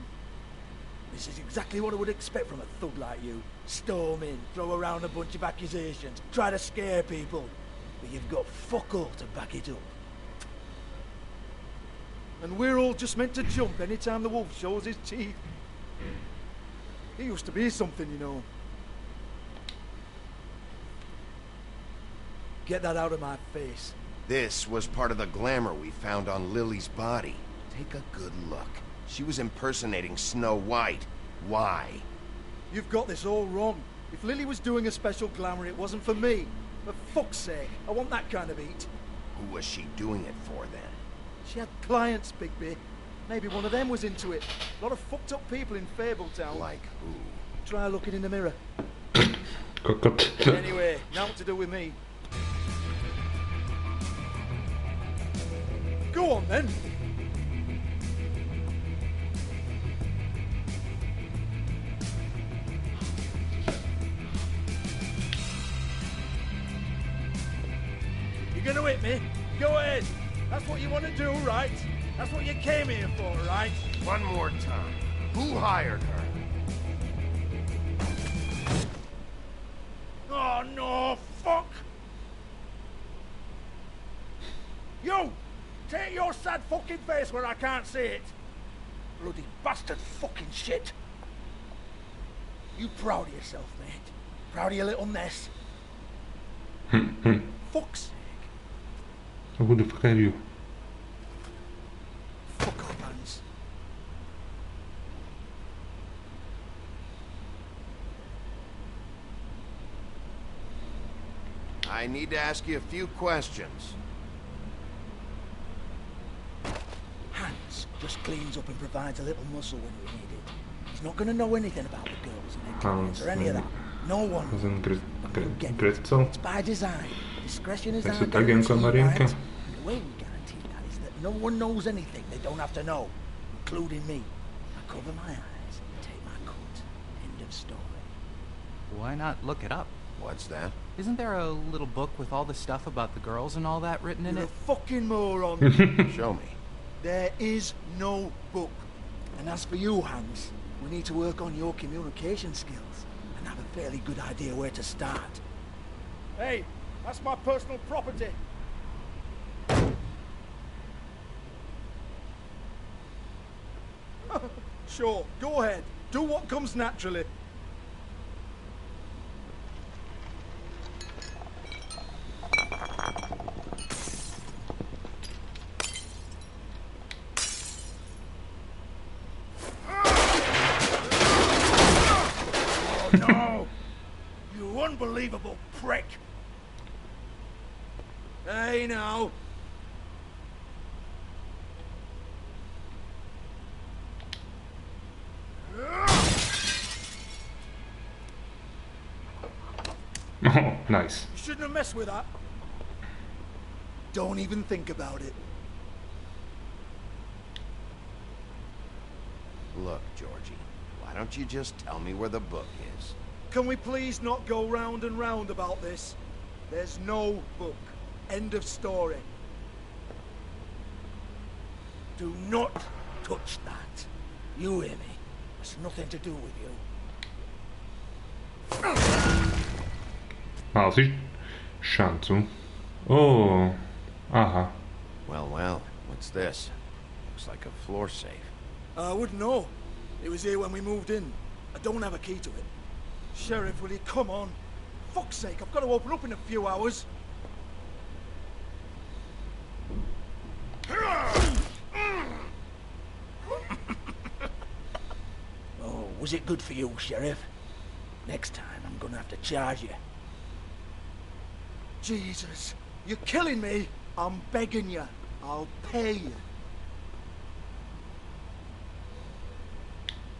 This is exactly what I would expect from a thug like you. Storm in, throw around a bunch of accusations, try to scare people. But you've got fuck all to back it up. And we're all just meant to jump any time the wolf shows his teeth. He used to be something, you know. Get that out of my face. This was part of the glamour we found on Lily's body. Take a good look. She was impersonating Snow White. Why? You've got this all wrong. If Lily was doing a special glamour, it wasn't for me. For fuck's sake, I want that kind of heat. Who was she doing it for, then? She had clients, Bigby. Maybe one of them was into it. A lot of fucked up people in Fabletown. Like who? Try looking in the mirror. Kokot. Anyway, now what to do with me? Go on then. You're gonna hit me? Go ahead. That's what you want to do, right? That's what you came here for, right? One more time. Who hired her? Oh no, fuck! You! Take your sad fucking face where I can't see it! Bloody bastard fucking shit! You proud of yourself, mate? Proud of your little mess? Fuck's sake. Who the fuck are you? Fuck off, Hans. I need to ask you a few questions. Hans just cleans up and provides a little muscle when we need it. He's not gonna know anything about the girls and their clients or any of that. No one. It's by design. Discretion is our guarantee, right? And the way we guarantee that is that no one knows anything they don't have to know, including me. I cover my eyes and take my cut. End of story. Why not look it up? What's that? Isn't there a little book with all the stuff about the girls and all that written in You're it? a fucking moron. Show me. There is no book. And as for you, Hans, we need to work on your communication skills and have a fairly good idea where to start. Hey, that's my personal property. Sure, go ahead. Do what comes naturally. Oh no! You unbelievable prick! Hey now! Oh, nice. You shouldn't have messed with that. Don't even think about it. Look, Georgie, why don't you just tell me where the book is? Can we please not go round and round about this? There's no book. End of story. Do not touch that. You hear me? It's nothing to do with you. Mal si šancu. Oh, aha. Well, what's this? Looks like a floor safe. I wouldn't know. It was here when we moved in. I don't have a key to it. Sheriff, will you come on? Fuck's sake, I've got to open up in a few hours. Oh, was it good for you, Sheriff? Next time I'm gonna have to charge you. Jesus, you're killing me. I'm begging you. I'll pay you.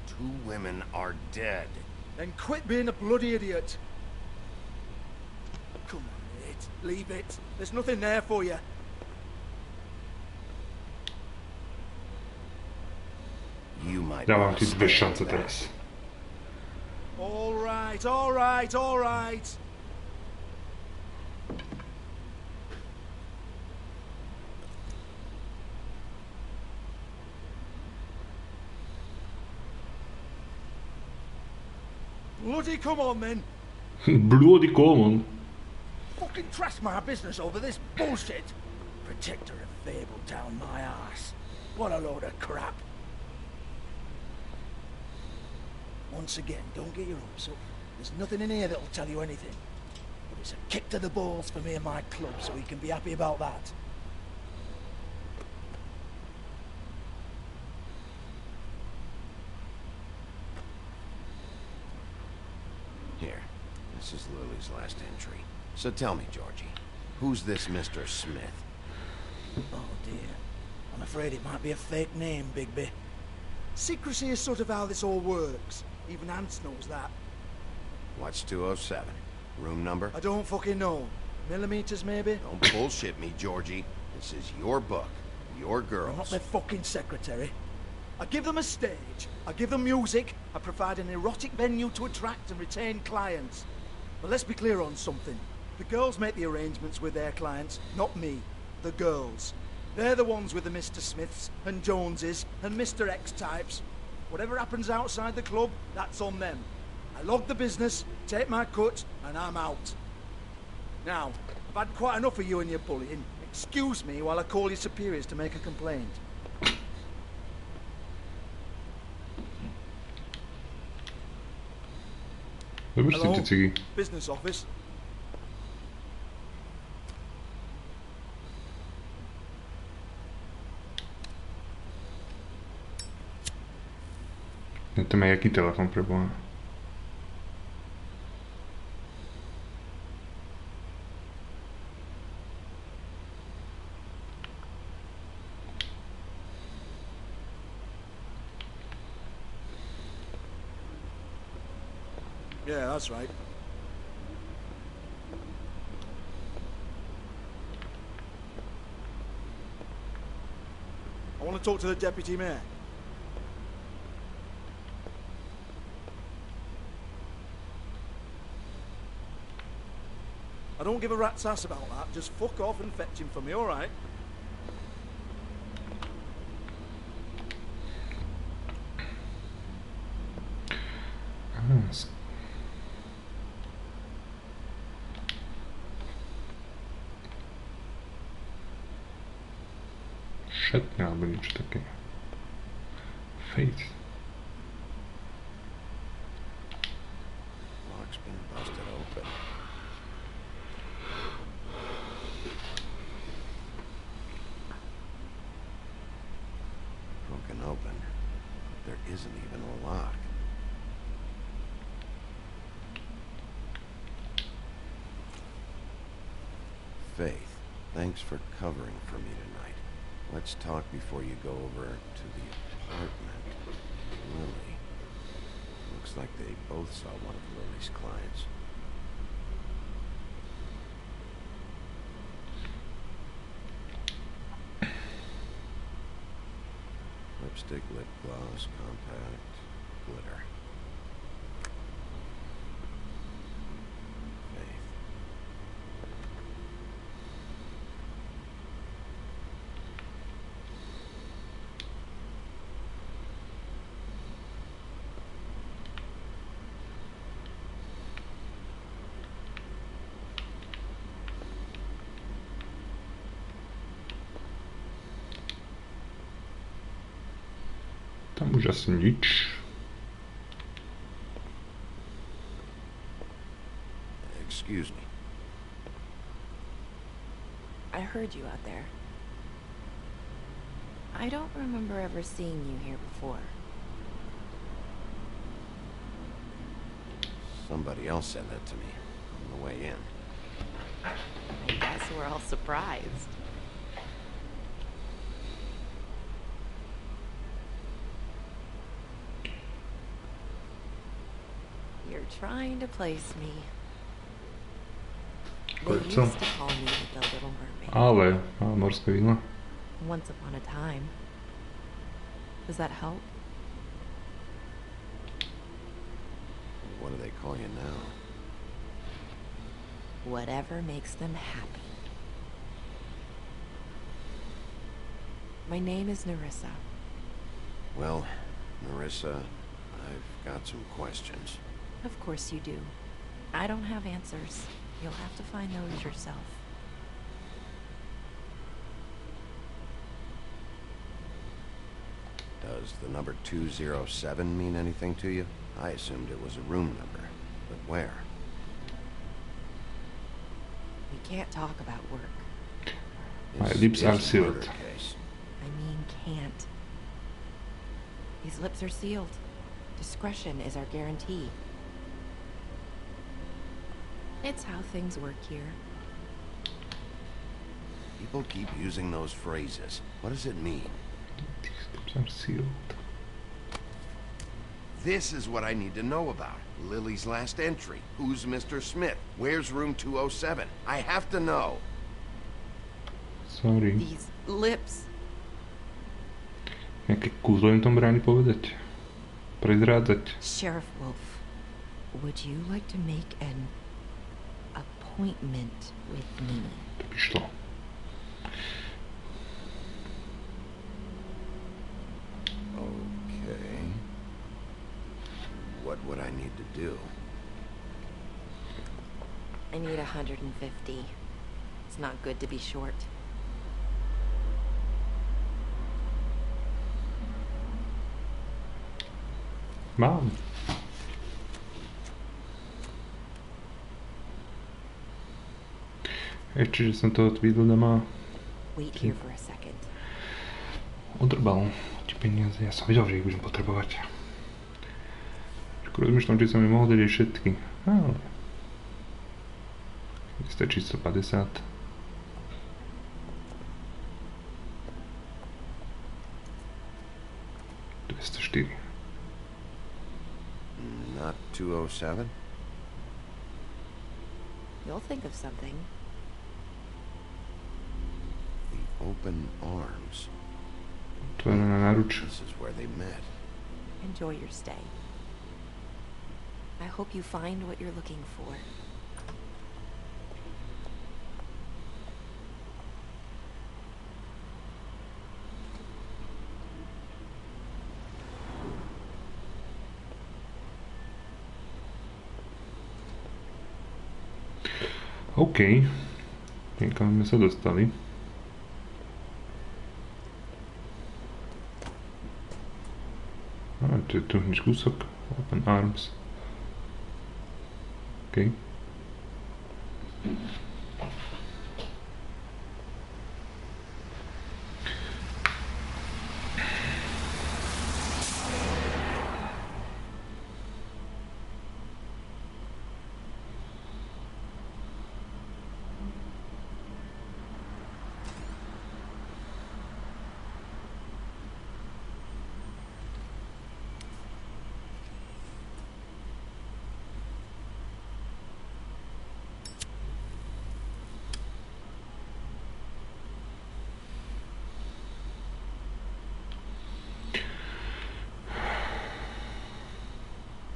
2 women are dead. Then quit being a bloody idiot. Come on, mate. Leave it. There's nothing there for you. You might. Dałam ci 2 szanse teraz. All right. Bloody come on, then. Bloody common. Fucking trash my business over this bullshit. Protector of Fabletown, my ass. What a load of crap. Once again, don't get your hopes up. There's nothing in here that'll tell you anything. But it's a kick to the balls for me and my club, so we can be happy about that. Here, this is Lily's last entry. So tell me, Georgie, who's this Mr. Smith? Oh dear. I'm afraid it might be a fake name, Bigby. Secrecy is sort of how this all works. Even Hans knows that. What's 207? Room number? I don't fucking know. Millimeters, maybe? Don't bullshit me, Georgie. This is your book. Your girls. I'm not their fucking secretary. I give them a stage. I give them music. I provide an erotic venue to attract and retain clients. But let's be clear on something. The girls make the arrangements with their clients, not me. The girls. They're the ones with the Mr. Smiths and Joneses and Mr. X types. Whatever happens outside the club, that's on them. I log the business, take my cut, and I'm out. Now, I've had quite enough of you and your bullying. Excuse me while I call your superiors to make a complaint. Hello? Business office. To má jaký telefon pre Boha? Yeah, that's right. I want to talk to the deputy mayor. I don't give a rat's ass about that. Just fuck off and fetch him for me, all right? Šetne alebo niečo také. Face. Lock's been busted open. Broken open. There isn't even a lock. Faith, thanks for covering for me tonight. Let's talk before you go over to the apartment. Lily. Looks like they both saw one of Lily's clients. Lipstick, lip gloss, compact, glitter. Faith. Tam už asi nič. Excuse me. I heard you out there. I don't remember ever seeing you here before. Somebody else said that to me on the way in. I guess we're all surprised. You're trying to place me. They used to call me the Little Mermaid. Ale morské víno. Once upon a time. Does that help? What do they call you now? Whatever makes them happy. My name is Nerissa. Well, Nerissa, I've got some questions. Of course you do. I don't have answers. You'll have to find those yourself. Does the number 207 mean anything to you? I assumed it was a room number, but where? We can't talk about work. My lips are sealed. I mean can't. These lips are sealed. Discretion is our guarantee. It's how things work here. People keep using those phrases. What does it mean? These lips are sealed. This is what I need to know about. Lily's last entry. Who's Mr. Smith? Where's room 207? I have to know. Sorry. These lips. Nejaké kúzlo im tom bráni povedať? Prezrádzať? Sheriff Wolf, would you like to make an appointment with me? To by šlo. Okay. What would I need to do? I need 150. It's not good to be short. Mám. Ešte, že som toho Tweedledama odrbal tie peniaze. Ja som vedel, že ich budem potrebovať. Rozmýšľam, či som mi mohol dať aj všetky. Ale stačí 150. Not 207? You'll think of something. The open arms. Otvorená náruč. This is where they met. Enjoy your stay. I hope you find what you're looking for. OK. Niekam sme sa dostali. To je tu hneď kúsok. Open arms. OK.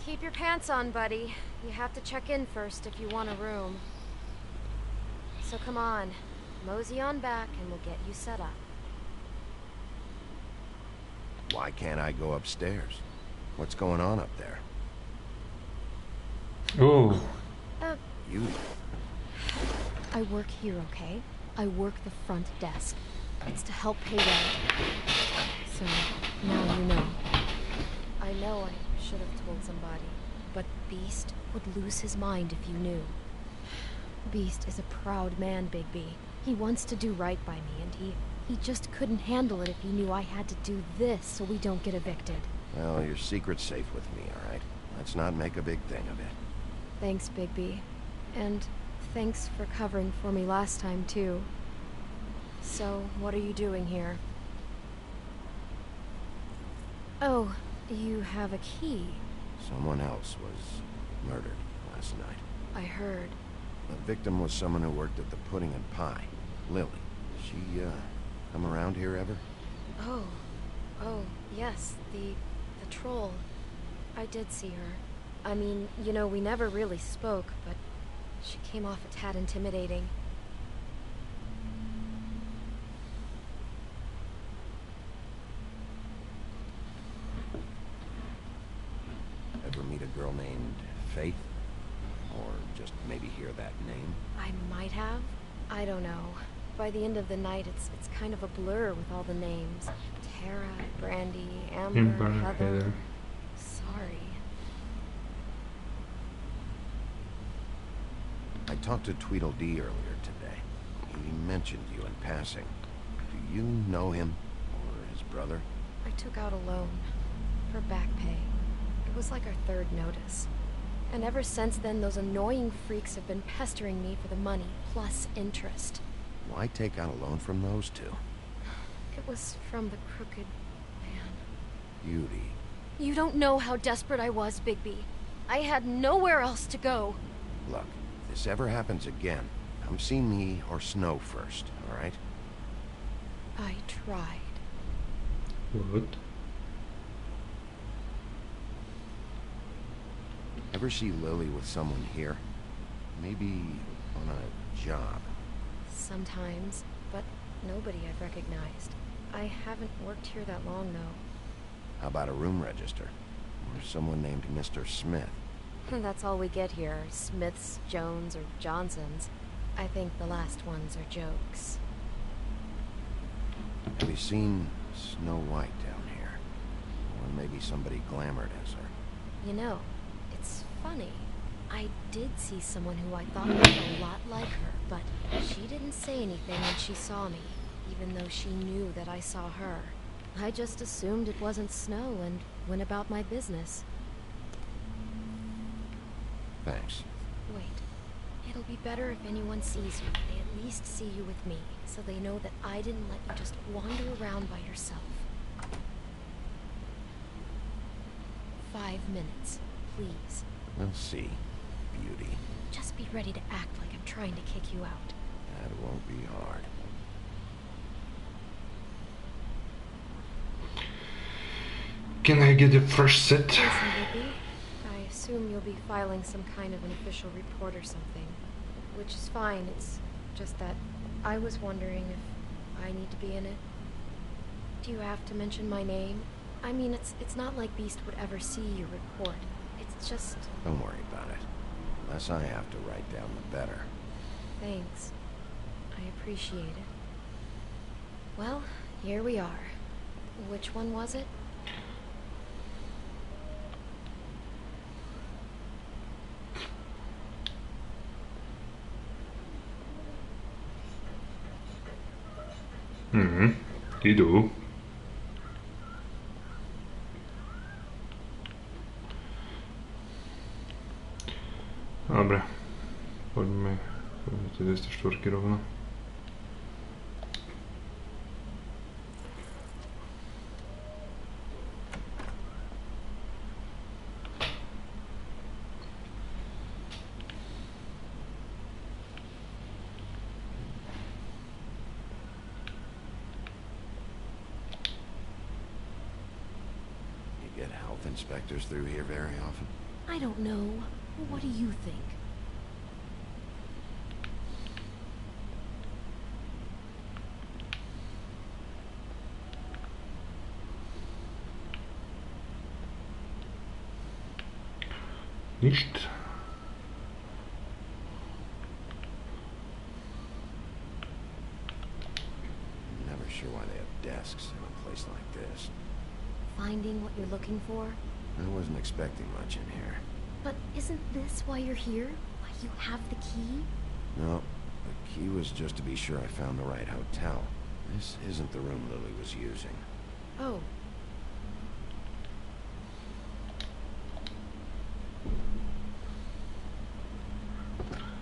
Keep your pants on, buddy. You have to check in first if you want a room. So come on, mosey on back and we'll get you set up. Why can't I go upstairs? What's going on up there? Oh. You. I work here, okay? I work the front desk. It's to help pay rent. So, now you know. I know I should have told somebody, but Beast would lose his mind if you knew. Beast is a proud man, Bigby. He wants to do right by me, and he just couldn't handle it if he knew I had to do this so we don't get evicted. Well, your secret's safe with me, all right? Let's not make a big thing of it. Thanks, Bigby. And thanks for covering for me last time, too. So, what are you doing here? Oh, you have a key. Someone else was murdered last night. I heard. The victim was someone who worked at the Pudding and Pie. Lily. She, come around here ever? Oh, yes, the troll. I did see her. I mean, you know, we never really spoke, but she came off a tad intimidating. Ever meet a girl named Faith? Or just maybe hear that name? I might have. I don't know. By the end of the night, it's kind of a blur with all the names. Tara, Brandy, Amber, Heather. Sorry. I talked to Tweedledee earlier today. He mentioned you in passing. Do you know him? Or his brother? I took out a loan. For back pay. It was like our third notice. And ever since then, those annoying freaks have been pestering me for the money, plus interest. Why take out a loan from those two? It was from the crooked man. Beauty. You don't know how desperate I was, Bigby. I had nowhere else to go. Look, if this ever happens again, come see me or Snow first, all right? I tried. What? Ever see Lily with someone here? Maybe on a job. Sometimes, but nobody I've recognized. I haven't worked here that long, though. How about a room register? Or someone named Mr. Smith? That's all we get here. Smiths, Jones, or Johnsons. I think the last ones are jokes. Have you seen Snow White down here? Or maybe somebody glamored as her? You know, it's funny. I did see someone who I thought looked a lot like her, but she didn't say anything when she saw me, even though she knew that I saw her. I just assumed it wasn't Snow and went about my business. Thanks. Wait. It'll be better if anyone sees you. They at least see you with me, so they know that I didn't let you just wander around by yourself. 5 minutes, please. We'll see, Beauty. Just be ready to act like I'm trying to kick you out. That won't be hard. Can I get the first set? Listen, Bigby, I assume you'll be filing some kind of an official report or something. Which is fine, it's just that I was wondering if I need to be in it. Do you have to mention my name? I mean, it's not like Beast would ever see your report. It's just... Don't worry about it. Less I have to write down, the better. Thanks. I appreciate it. Well, here we are. Which one was it? You do. Dobre. Poďme tie 204 rovno. Inspectors through here very often? I don't know. What do you think? Nicht. Never sure why they have desks in a place like this. Finding what you're looking for? I wasn't expecting much in here. But isn't this why you're here? Why you have the key? No, the key was just to be sure I found the right hotel. This isn't the room Lily was using. Oh.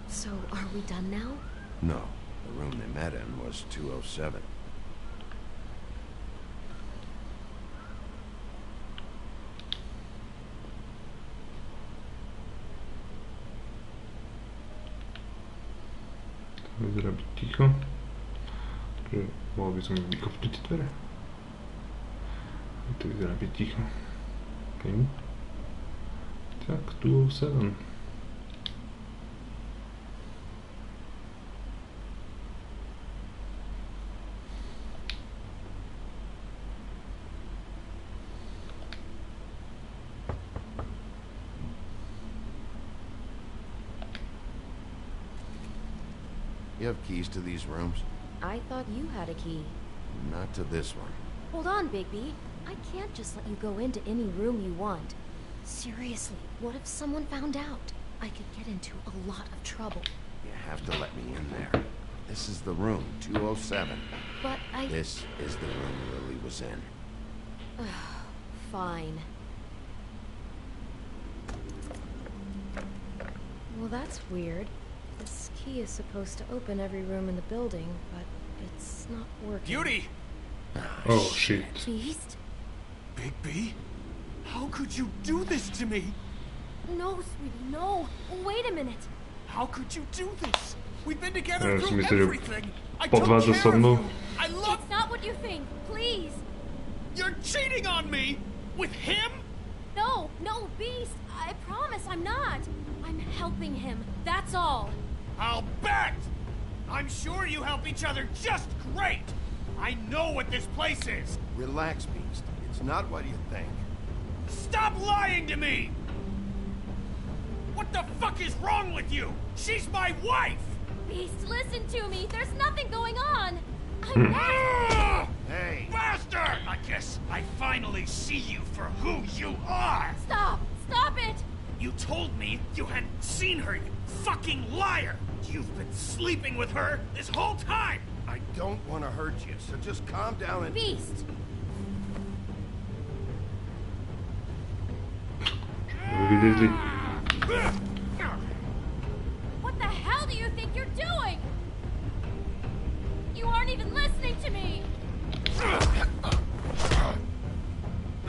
So, are we done now? No, the room they met in was 207. Vyzerá byť ticho. Takže mohol by som vykopnúť tie dvere. To vyzerá byť ticho. OK. Tak, 207. You have keys to these rooms? I thought you had a key. Not to this one. Hold on, Bigby. I can't just let you go into any room you want. Seriously, what if someone found out? I could get into a lot of trouble. You have to let me in there. This is the room, 207. But This is the room Lily was in. Fine. Well, that's weird. This key is supposed to open every room in the building, but it's not working. Beauty! Oh shit. Beast? Big B? How could you do this to me? No, sweetie, no. Wait a minute. How could you do this? We've been together through Myslím si, že everything. I took podvádza care so of mnou. you. I love... It's not what you think. Please. You're cheating on me! With him? No, no, Beast. I promise I'm not. I'm helping him. That's all. I'll bet! I'm sure you help each other just great! I know what this place is! Relax, Beast. It's not what you think. Stop lying to me! What the fuck is wrong with you? She's my wife! Beast, listen to me. There's nothing going on. I'm not... Hey! Bastard! I guess I finally see you for who you are! Stop! Stop it! You told me you hadn't seen her, you fucking liar! You've been sleeping with her this whole time! I don't want to hurt you, so just calm down and... Beast! What the hell do you think you're doing? You aren't even listening to me!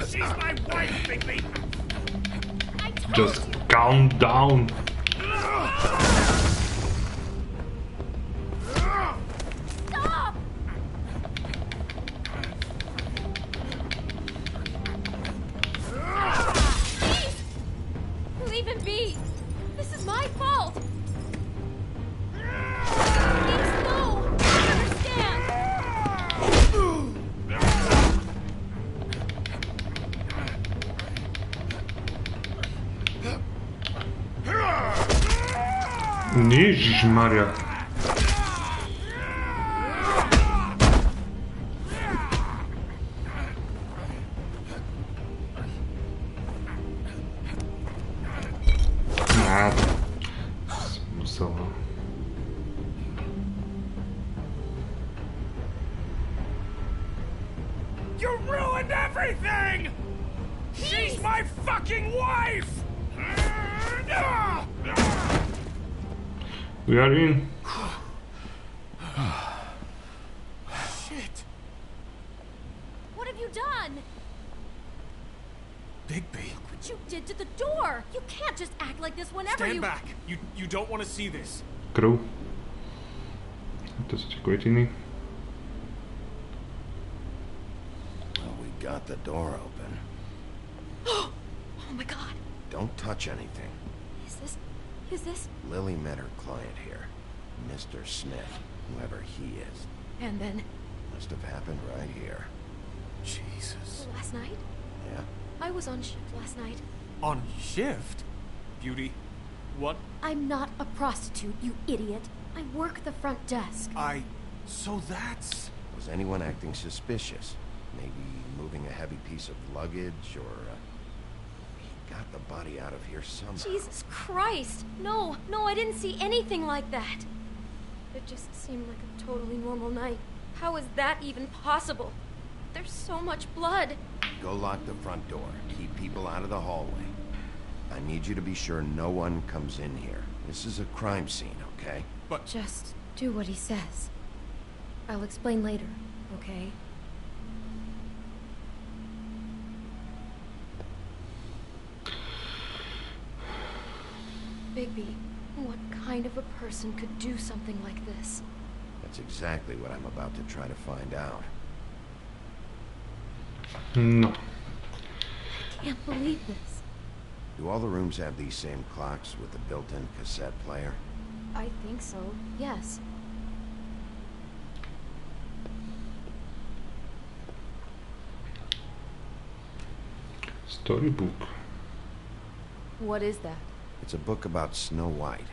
She's my wife, Bigby! Just calm down. Stop! Beast! Leave him be! This is my fault! Beast, no! I understand! Ježišmarja. Musel. You ruined everything! She's my fucking wife! We are in. Shit! What have you done? Bigby. Look what you did to the door! You can't just act like this whenever Stand you... back. You don't want to see this. Krv. To sú tie kvetiny. Well, we got the door open. Oh my god. Don't touch anything. Is this... Lily met her client here. Mr. Smith, whoever he is. And then... Must have happened right here. Jesus. Last night? Yeah? I was on shift last night. On shift? Beauty, what? I'm not a prostitute, you idiot. I work the front desk. So that's... Was anyone acting suspicious? Maybe moving a heavy piece of luggage, or... He got the body out of here somehow. Jesus Christ! No, I didn't see anything like that. It just seemed like a totally normal night. How is that even possible? There's so much blood. Go lock the front door. Keep people out of the hallway. I need you to be sure no one comes in here. This is a crime scene, okay? But... Just do what he says. I'll explain later, okay? Bigby, what kind of a person could do something like this? That's exactly what I'm about to try to find out. No. I can't believe this. Do all the rooms have these same clocks with the built-in cassette player? I think so, yes. Storybook. What is that? It's a book about Snow White.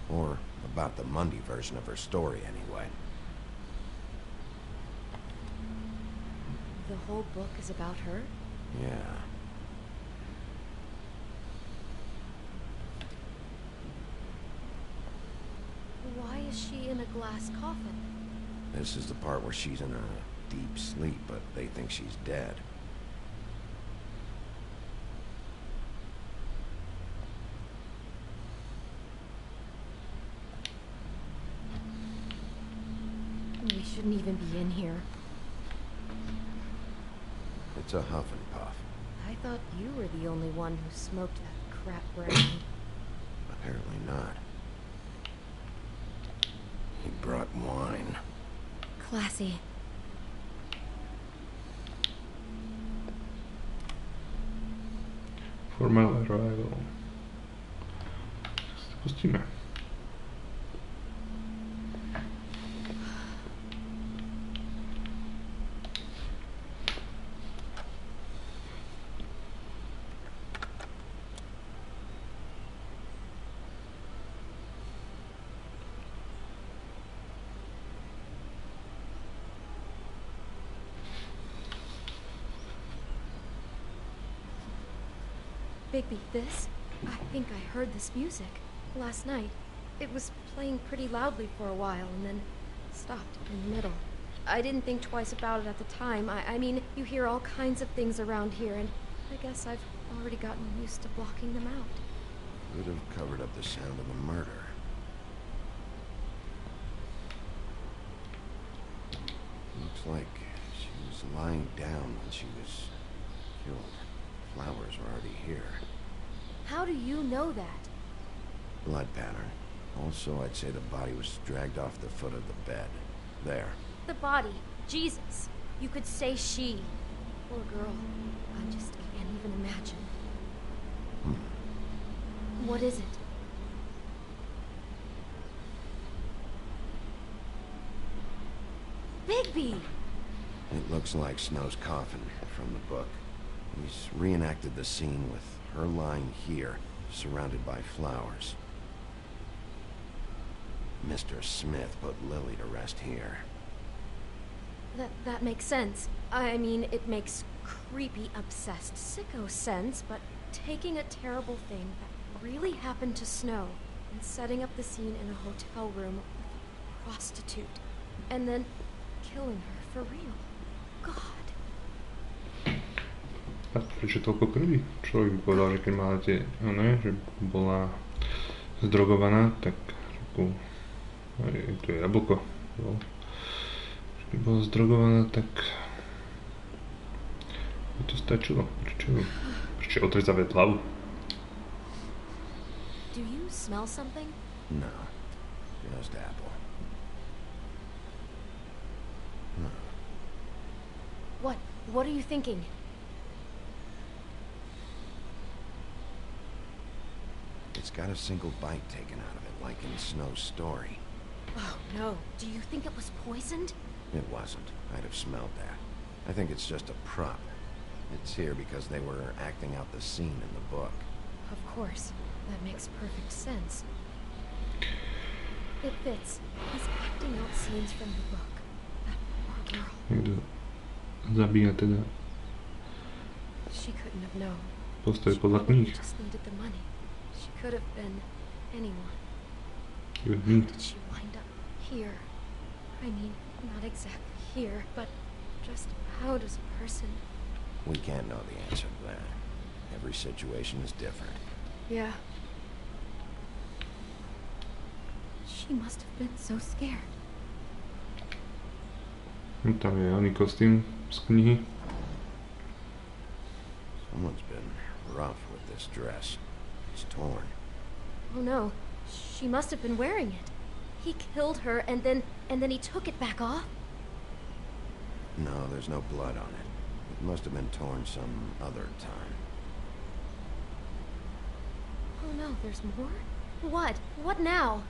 Or about the Monday version of her story, anyway. The whole book is about her? Yeah. Why is she in a glass coffin? This is the part where she's in a deep sleep, but they think she's dead. shouldn't even be in here. It's a huff and puff. I thought you were the only one who smoked that crap brand. Apparently not. He brought wine. Classy. Formal arrival. Pustíme. Bigby, this? I think I heard this music last night. It was playing pretty loudly for a while and then stopped in the middle. I didn't think twice about it at the time. I mean, you hear all kinds of things around here, and I guess I've already gotten used to blocking them out. Would have covered up the sound of the murder. Looks like she was lying down when she was killed. Flowers were already here. How do you know that? Blood pattern. Also, I'd say the body was dragged off the foot of the bed. There. The body. Jesus. You could say she. Poor girl. I just can't even imagine. What is it? Bigby! It looks like Snow's coffin from the book. He's reenacted the scene with her lying here, surrounded by flowers. Mr. Smith put Lily to rest here. That makes sense. I mean, it makes creepy, obsessed, sicko sense, but taking a terrible thing that really happened to Snow and setting up the scene in a hotel room with a prostitute, and then killing her for real. God. A prečo toľko krvi? Človek by povedal, že keď mala tie, že bola zdrogovaná, tak tu je jablko. Keď bola zdrogovaná, tak by to stačilo. Prečo otrezávať hlavu? Do you smell something? No, just apple. No. What are you thinking? It's got a single bite taken out of it, like in Snow's story. Oh, no. Do you think it was poisoned? It wasn't. I'd have smelled that. I think it's just a prop. It's here because they were acting out the scene in the book. Of course. That makes perfect sense. It fits. He's acting out scenes from the book. That poor girl. Niekto zabíja teda. She couldn't have known. Postoj podľa kníh. She just needed the money. She could have been anyone. Even How me. did she wind up here? I mean, not exactly here, but just how does a person... We can't know the answer to that. Every situation is different. Yeah. She must have been so scared. Tam je oný kostým z knihy. Someone's been rough with this dress. It's torn. Oh no, she must have been wearing it. He killed her and then he took it back off? No, there's no blood on it. It must have been torn some other time. Oh no, there's more? What? What now?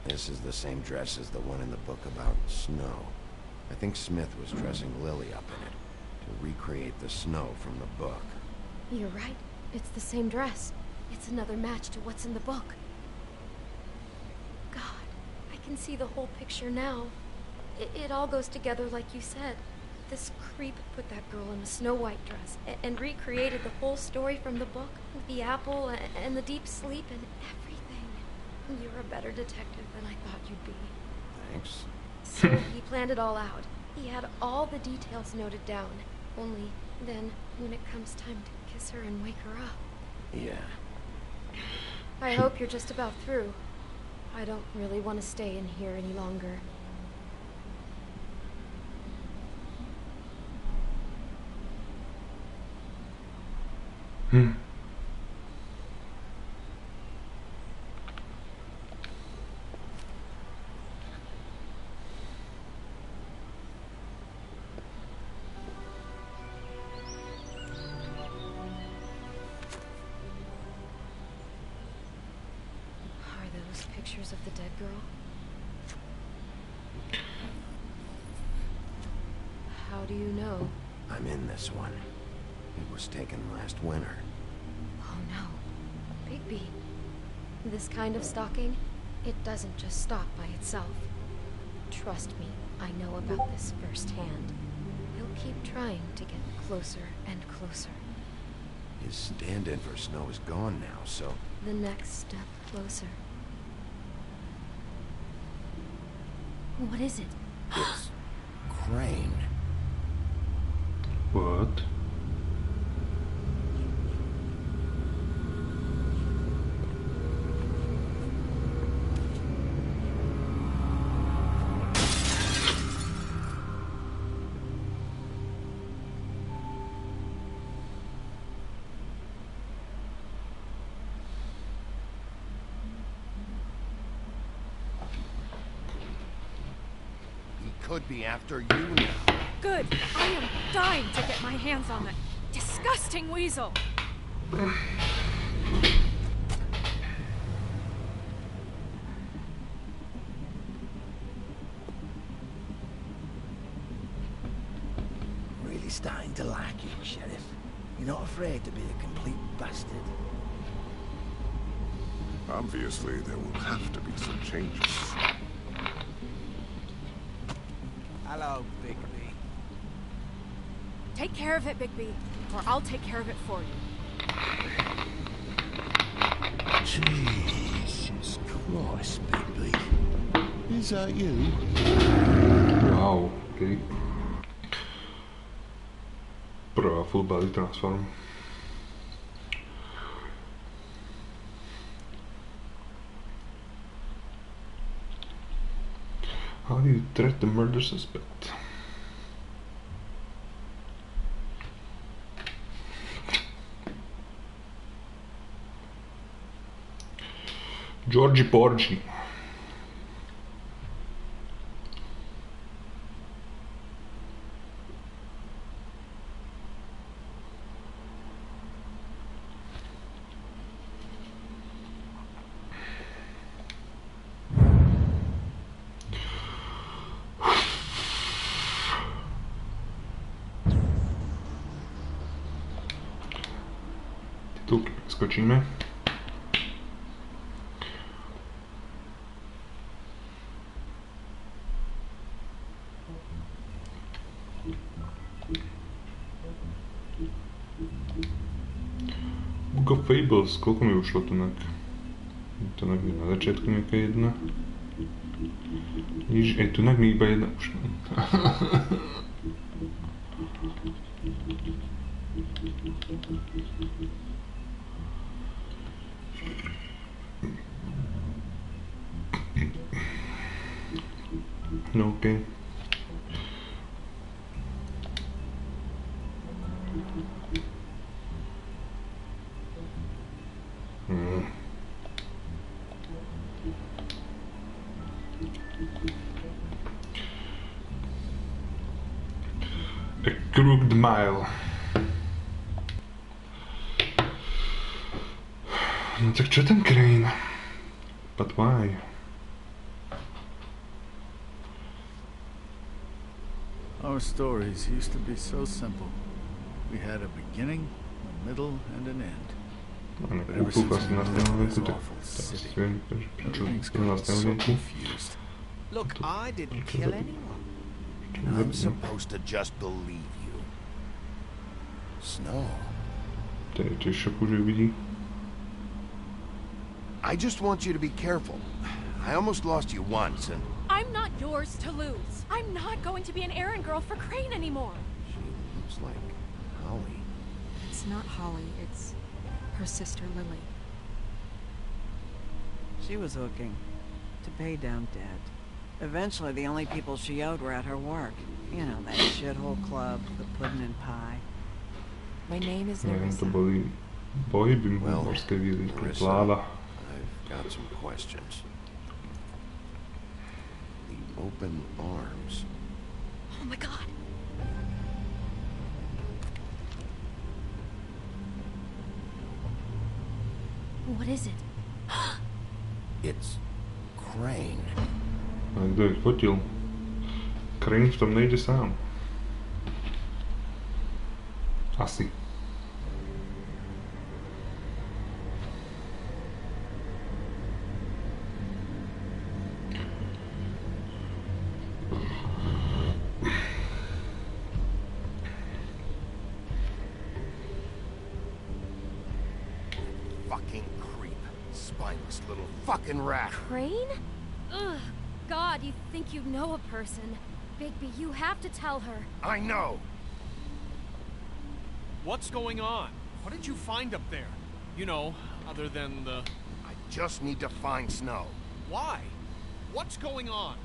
This is the same dress as the one in the book about Snow. I think Smith was dressing Lily up in it to recreate the Snow from the book. You're right. It's the same dress. It's another match to what's in the book. God, I can see the whole picture now. It all goes together like you said. This creep put that girl in a Snow White dress and recreated the whole story from the book with the apple and the deep sleep and everything. You're a better detective than I thought you'd be. Thanks. So he planned it all out. He had all the details noted down. Only then, when it comes time to kiss her and wake her up. Yeah. I hope you're just about through. I don't really want to stay in here any longer. Pictures of the dead girl? How do you know? I'm in this one. It was taken last winter. Oh no. Bigby. This kind of stalking, it doesn't just stop by itself. Trust me, I know about this firsthand. He'll keep trying to get closer and closer. His stand-in for Snow is gone now, so... The next step closer. What is it? It's... Crane. What? Could be after you now. Good. I am dying to get my hands on that disgusting weasel. Really starting to like you, Sheriff. You're not afraid to be a complete bastard. Obviously, there will have to be some changes. Hello, Bigby. Take care of it, Bigby, or I'll take care of it for you. Jesus Christ, Bigby. Is that you? Wow, okay. Prvá full body transform. How do you treat the murder suspect? Georgie Porgy. Titulky skočíme. Book of Fables, koľko mi ušlo tunak? Tunak mi na začiatku nejaká jedna. Nič, tunak mi iba jedna ušla. No, okej. A crooked mile. No tak čo ten Crane? But why? Our stories used to be so simple. We had a beginning, a middle, and an end. But ever since we moved to this awful city, everything's gotten so confused. Look, I didn't kill anyone. I'm supposed to just believe you. Snow. I just want you to be careful. I almost lost you once, and... I'm not yours to lose. I'm not going to be an errand girl for Crane anymore. She looks like Holly. It's not Holly, it's her sister Lily. She was hooking. to pay down debt. Eventually, the only people she owed were at her work. You know, that shithole club, the pudding and pie. My name is Neviem, to Nerissa. boli pohyby morské víly, pláva. I've got some questions. The open arms. Oh my god. What is it? It's Crane. A kto ich fotil? Crane v tom nejde sám. Asi. Fucking creep. Spineless little fucking rat. Crane? Ugh. God, you think you know a person. Bigby, you have to tell her. I know. What's going on? What did you find up there? You know, other than the... I just need to find Snow. Why? What's going on?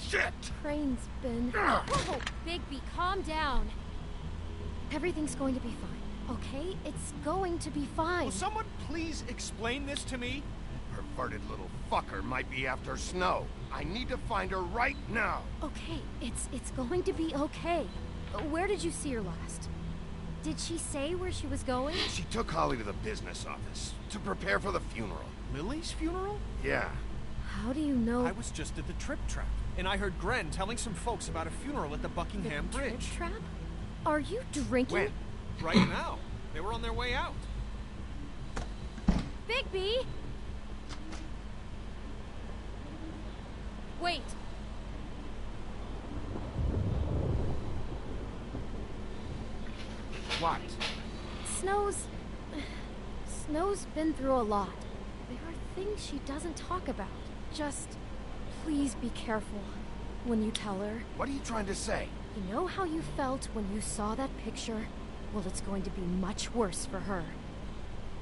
Shit! Crane's been... Whoa, Bigby, calm down. Everything's going to be fine, okay? It's going to be fine. Will someone please explain this to me? Perverted little fucker might be after Snow. I need to find her right now. Okay, it's going to be okay. Where did you see her last? Did she say where she was going? She took Holly to the business office to prepare for the funeral. Lily's funeral? Yeah. How do you know? I was just at the Trip Trap, and I heard Gren telling some folks about a funeral at the Buckingham The Bridge. Trip Trap? Are you drinking? When? Right now. They were on their way out. Bigby! Wait. What? Snow's been through a lot. There are things she doesn't talk about. Just, please be careful when you tell her. What are you trying to say? You know how you felt when you saw that picture? Well, it's going to be much worse for her.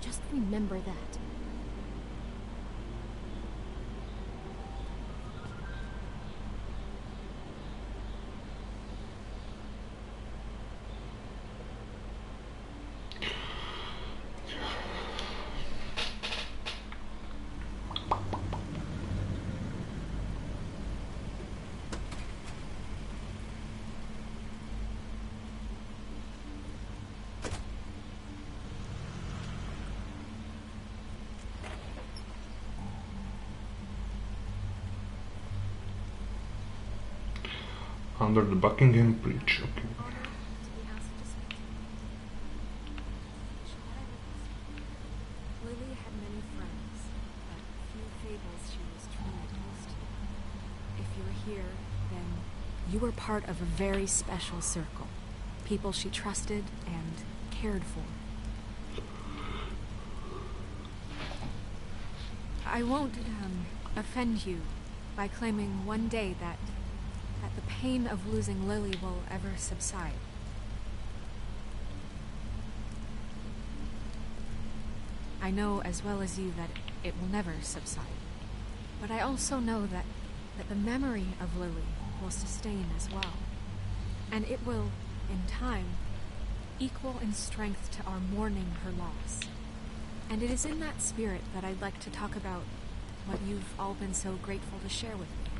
Just remember that. Under the Buckingham Bridge, okay. Lily had many friends, but few fables she was truly close to. If you were here, then you were part of a very special circle. People she trusted and cared for. I won't offend you by claiming one day that the pain of losing Lily will ever subside. I know as well as you that it will never subside. But I also know that the memory of Lily will sustain as well. And it will, in time, equal in strength to our mourning her loss. And it is in that spirit that I'd like to talk about what you've all been so grateful to share with me.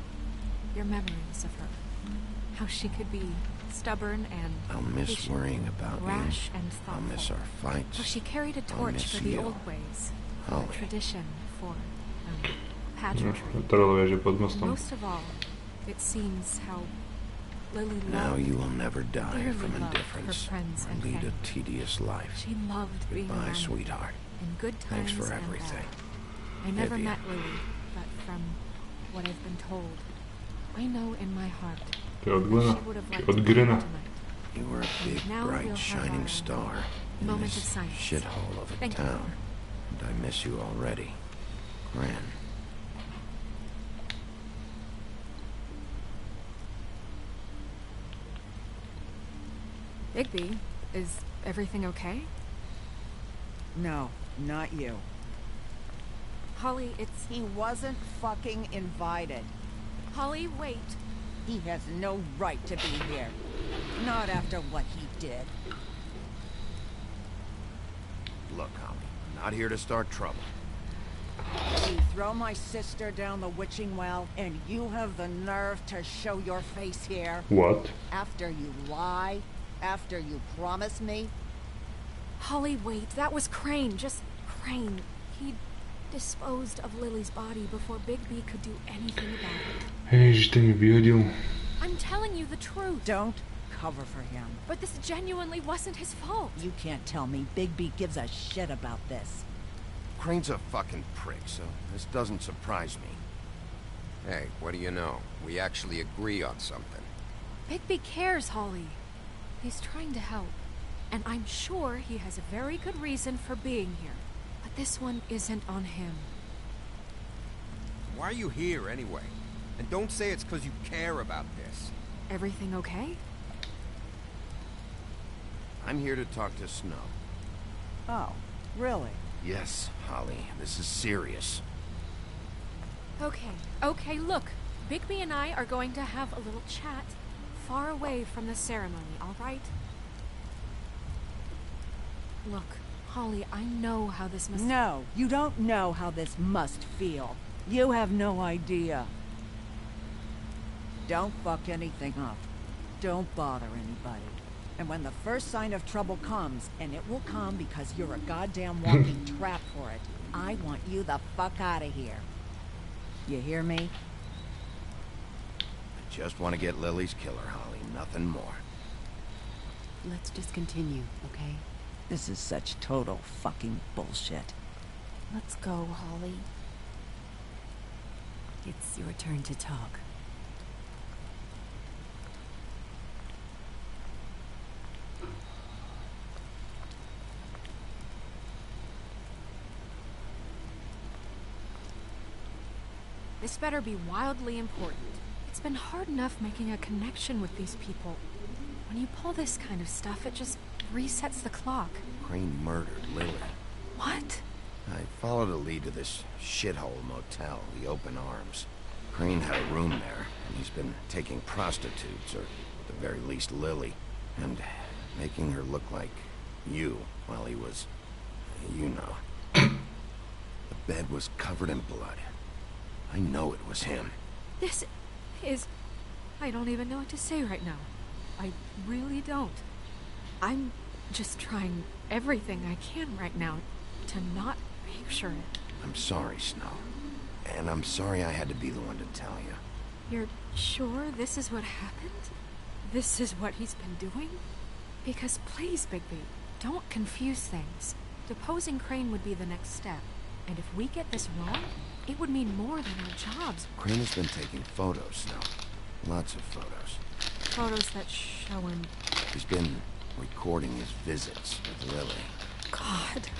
Your memories of her. How she could be stubborn and I'll miss patient, worrying about rash you. and thoughtful. I'll miss our fights. How she carried a torch for the you. old ways. Holly. A tradition for pageantry. Most of all, it seems how Lily Now loved, you will never die dearly from loved indifference her friends or and lead family. a tedious life. She loved being Goodbye, around sweetheart. in good times Thanks for and everything. bad. I never met Lily, but from what I've been told, I know in my heart To je od Glena, she would have či liked od to be here Grena. tonight. You were a big, Now we'll bright, have shining our star in moment this of silence. shithole of a Thank you. town. And I miss you already. Gran. Bigby, is everything okay? No, not you. Holly, it's... He wasn't fucking invited. Holly, wait. He has no right to be here. Not after what he did. Look, Holly, I'm not here to start trouble. You throw my sister down the witching well, and you have the nerve to show your face here? What? After you lie? After you promise me? Holly, wait. That was Crane. Just Crane. He disposed of Lily's body before Bigby could do anything about it. Ježiš, ten mi vyhodil. I'm telling you the truth. Don't cover for him. But this genuinely wasn't his fault. You can't tell me Bigby gives a shit about this. Crane's a fucking prick, so this doesn't surprise me. Hey, what do you know? We actually agree on something. Bigby cares, Holly. He's trying to help. And I'm sure he has a very good reason for being here. But this one isn't on him. Why are you here, anyway? And don't say it's because you care about this. Everything okay? I'm here to talk to Snow. Oh, really? Yes, Holly, this is serious. Okay, look. Bigby and I are going to have a little chat far away from the ceremony, all right? Look, Holly, I know how this must... No, you don't know how this must feel. You have no idea. Don't fuck anything up. Don't bother anybody. And when the first sign of trouble comes, and it will come because you're a goddamn walking trap for it, I want you the fuck out of here. You hear me? I just want to get Lily's killer, Holly. Nothing more. Let's just continue, okay? This is such total fucking bullshit. Let's go, Holly. It's your turn to talk. This better be wildly important. It's been hard enough making a connection with these people. When you pull this kind of stuff, it just resets the clock. Crane murdered Lily. What? I followed a lead to this shithole motel, the Open Arms. Crane had a room there, and he's been taking prostitutes, or at the very least Lily, and making her look like you while he was... you know. The bed was covered in blood. I know it was him. This is... I don't even know what to say right now. I really don't. I'm just trying everything I can right now to not picture it. I'm sorry, Snow. And I'm sorry I had to be the one to tell you. You're sure this is what happened? This is what he's been doing? Because please, Bigby, don't confuse things. Deposing Crane would be the next step. And if we get this wrong, it would mean more than our jobs. Crane has been taking photos, Snow. Lots of photos. Photos that show him... He's been recording his visits with Lily. God.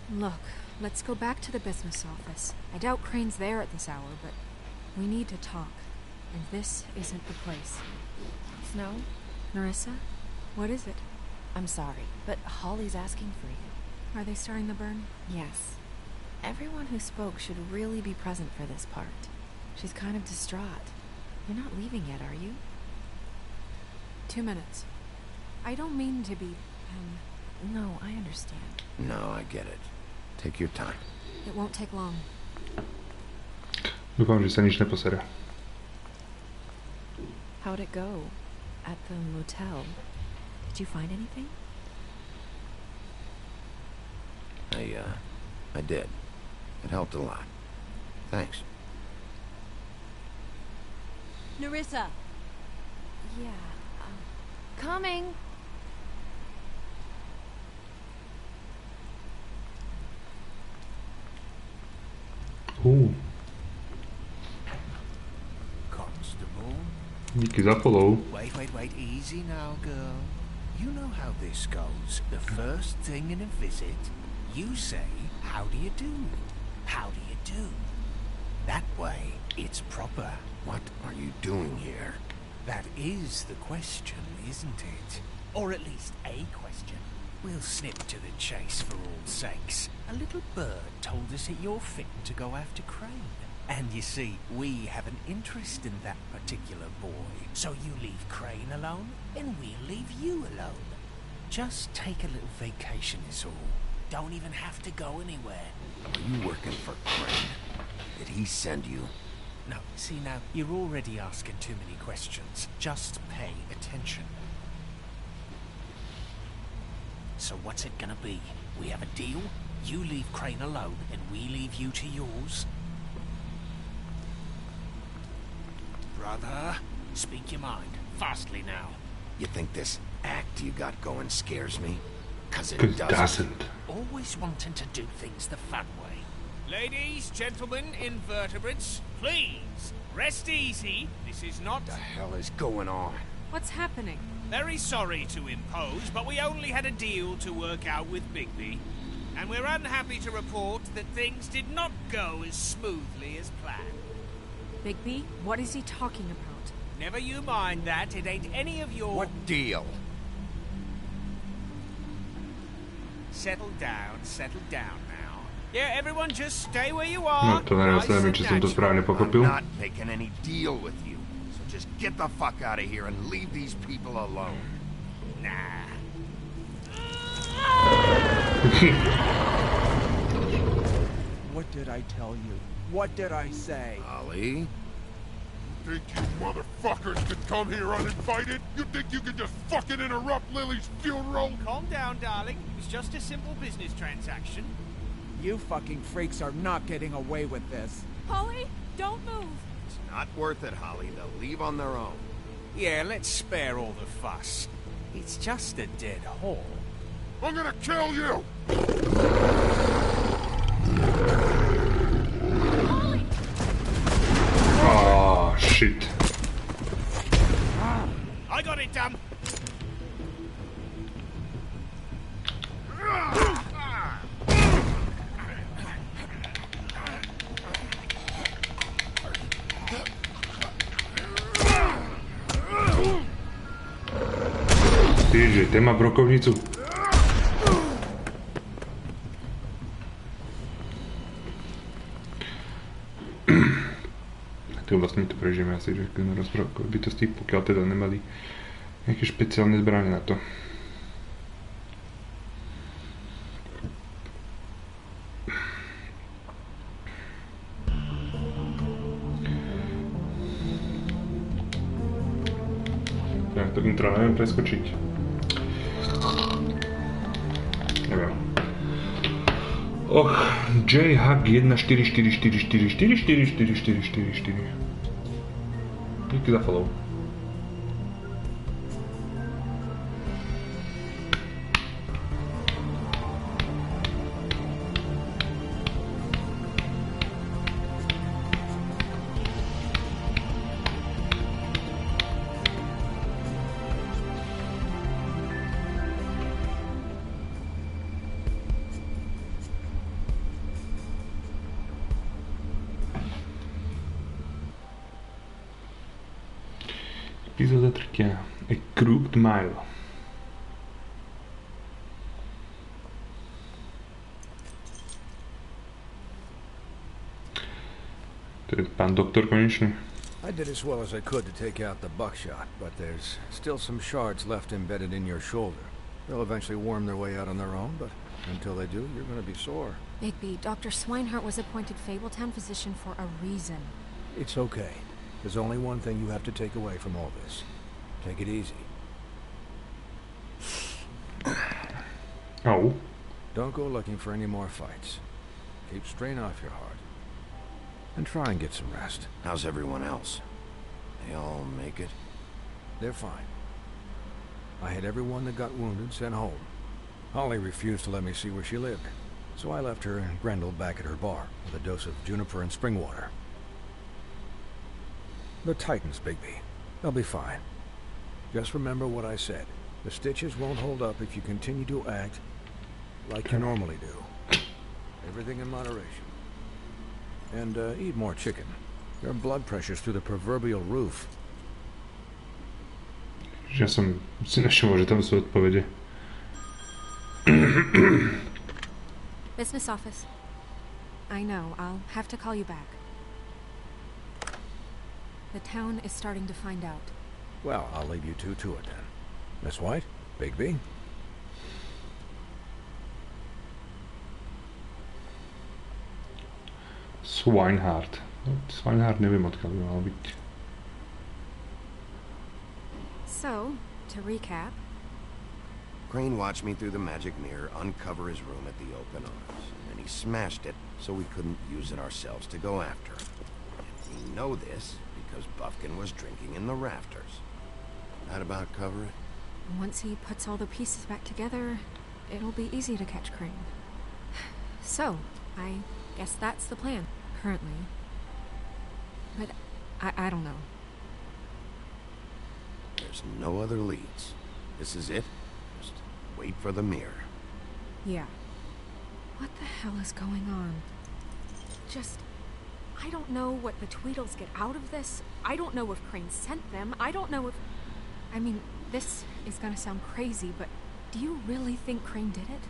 Look, let's go back to the business office. I doubt Crane's there at this hour, but we need to talk. And this isn't the place. Snow? Nerissa? What is it? I'm sorry, but Holly's asking for you. Are they starting the burn? Yes. Everyone who spoke should really be present for this part. She's kind of distraught. You're not leaving yet, are you? 2 minutes. I don't mean to be... No, I understand. No, I get it. Take your time. It won't take long. Dúfam, že sa nič neposere. How'd it go? At the motel? Did you find anything? I did. It helped a lot. Thanks. Nerissa! Yeah, coming! Constable. Díky za follow. Wait, easy now, girl. You know how this goes. The first thing in a visit, you say, how do you do? How do you do? That way, it's proper. What are you doing here? That is the question, isn't it? Or at least a question. We'll snip to the chase for all sakes. A little bird told us that you're fit to go after Crane. And you see, we have an interest in that particular boy. So you leave Crane alone, and we'll leave you alone. Just take a little vacation is all. Don't even have to go anywhere. Are you working for Crane? Did he send you? No, see now, you're already asking too many questions. Just pay attention. So what's it gonna be? We have a deal? You leave Crane alone, and we leave you to yours? Brother, speak your mind. Fastly now. You think this act you got going scares me? 'Cause it It doesn't. doesn't. Always wanting to do things the fun way. Ladies, gentlemen, invertebrates, please, rest easy. This is not... What the hell is going on? What's happening? Very sorry to impose, but we only had a deal to work out with Bigby. And we're unhappy to report that things did not go as smoothly as planned. Bigby, what is he talking about? Never you mind that, it ain't any of your... What deal? Settle down now. Yeah, everyone just stay where you are. No, to naraz neviem, či som to správne pochopil. I'm not making any deal with you. So just get the fuck out of here and leave these people alone. Nah. What did I tell you? What did I say? Ollie? Think you motherfuckers could come here uninvited? You think you could just fucking interrupt Lily's funeral? Calm down, darling. It was just a simple business transaction. You fucking freaks are not getting away with this. Holly, don't move. It's not worth it, Holly. They'll leave on their own. Yeah, let's spare all the fuss. It's just a dead hole. I'm gonna kill you! Oh, shit. I got it done. Tyže, ten má brokovnicu. Tak vlastne to prežijeme asi, že keď rozprávkové bytosti, pokiaľ teda nemali nejaké špeciálne zbrane na to. Ja to intro neviem preskočiť. Neviem. Och, J-Hack 14444444444. Díky za follow. Epizóda 3. A Crooked Mile. To je pán doktor konečne. I did as well as I could to take out the buckshot, but there's still some shards left embedded in your shoulder. They'll eventually worm their way out on their own, but until they do, you're going to be sore. Bigby, Dr. Swinehart was appointed Fabletown physician for a reason. It's okay. There's only one thing you have to take away from all this. Take it easy. Oh. Don't go looking for any more fights. Keep strain off your heart. And try and get some rest. How's everyone else? They all make it? They're fine. I had everyone that got wounded sent home. Holly refused to let me see where she lived, so I left her and Grendel back at her bar with a dose of juniper and spring water. The Titans, Bigby. They'll be fine. Just remember what I said. The stitches won't hold up if you continue to act like you normally do. Everything in moderation. And eat more chicken. Your blood pressure's through the proverbial roof. Ja som si našiel, že tam sú odpovede. Business office. I know, I'll have to call you back. The town is starting to find out. Well, I'll leave you two to it then. Miss White? Bigby? Swinehart. Swinehart neviem, odkiaľ by mal byť. So, to recap... Crane watched me through the magic mirror uncover his room at the open arms, and he smashed it so we couldn't use it ourselves to go after him. And we know this because Buffkin was drinking in the rafters. That about cover it? Once he puts all the pieces back together, it'll be easy to catch Crane. So, I guess that's the plan, currently. But I don't know. There's no other leads. This is it. Just wait for the mirror. Yeah. What the hell is going on? I don't know what the Tweedles get out of this. I don't know if Crane sent them. I don't know if... I mean, this is gonna sound crazy, but do you really think Crane did it?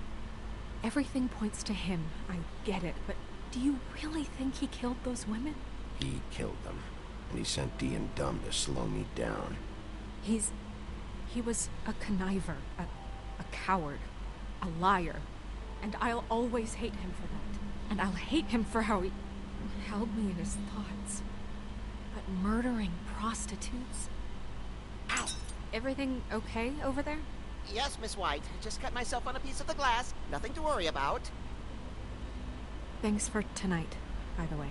Everything points to him. I get it, but do you really think he killed those women? He killed them, and he sent Dee and Dumb to slow me down. He was a conniver, a coward, a liar, and I'll always hate him for that. And I'll hate him for how he held me in his thoughts. But murdering prostitutes? Ow! Everything okay over there? Yes, Miss White. Just cut myself on a piece of the glass. Nothing to worry about. Thanks for tonight, by the way.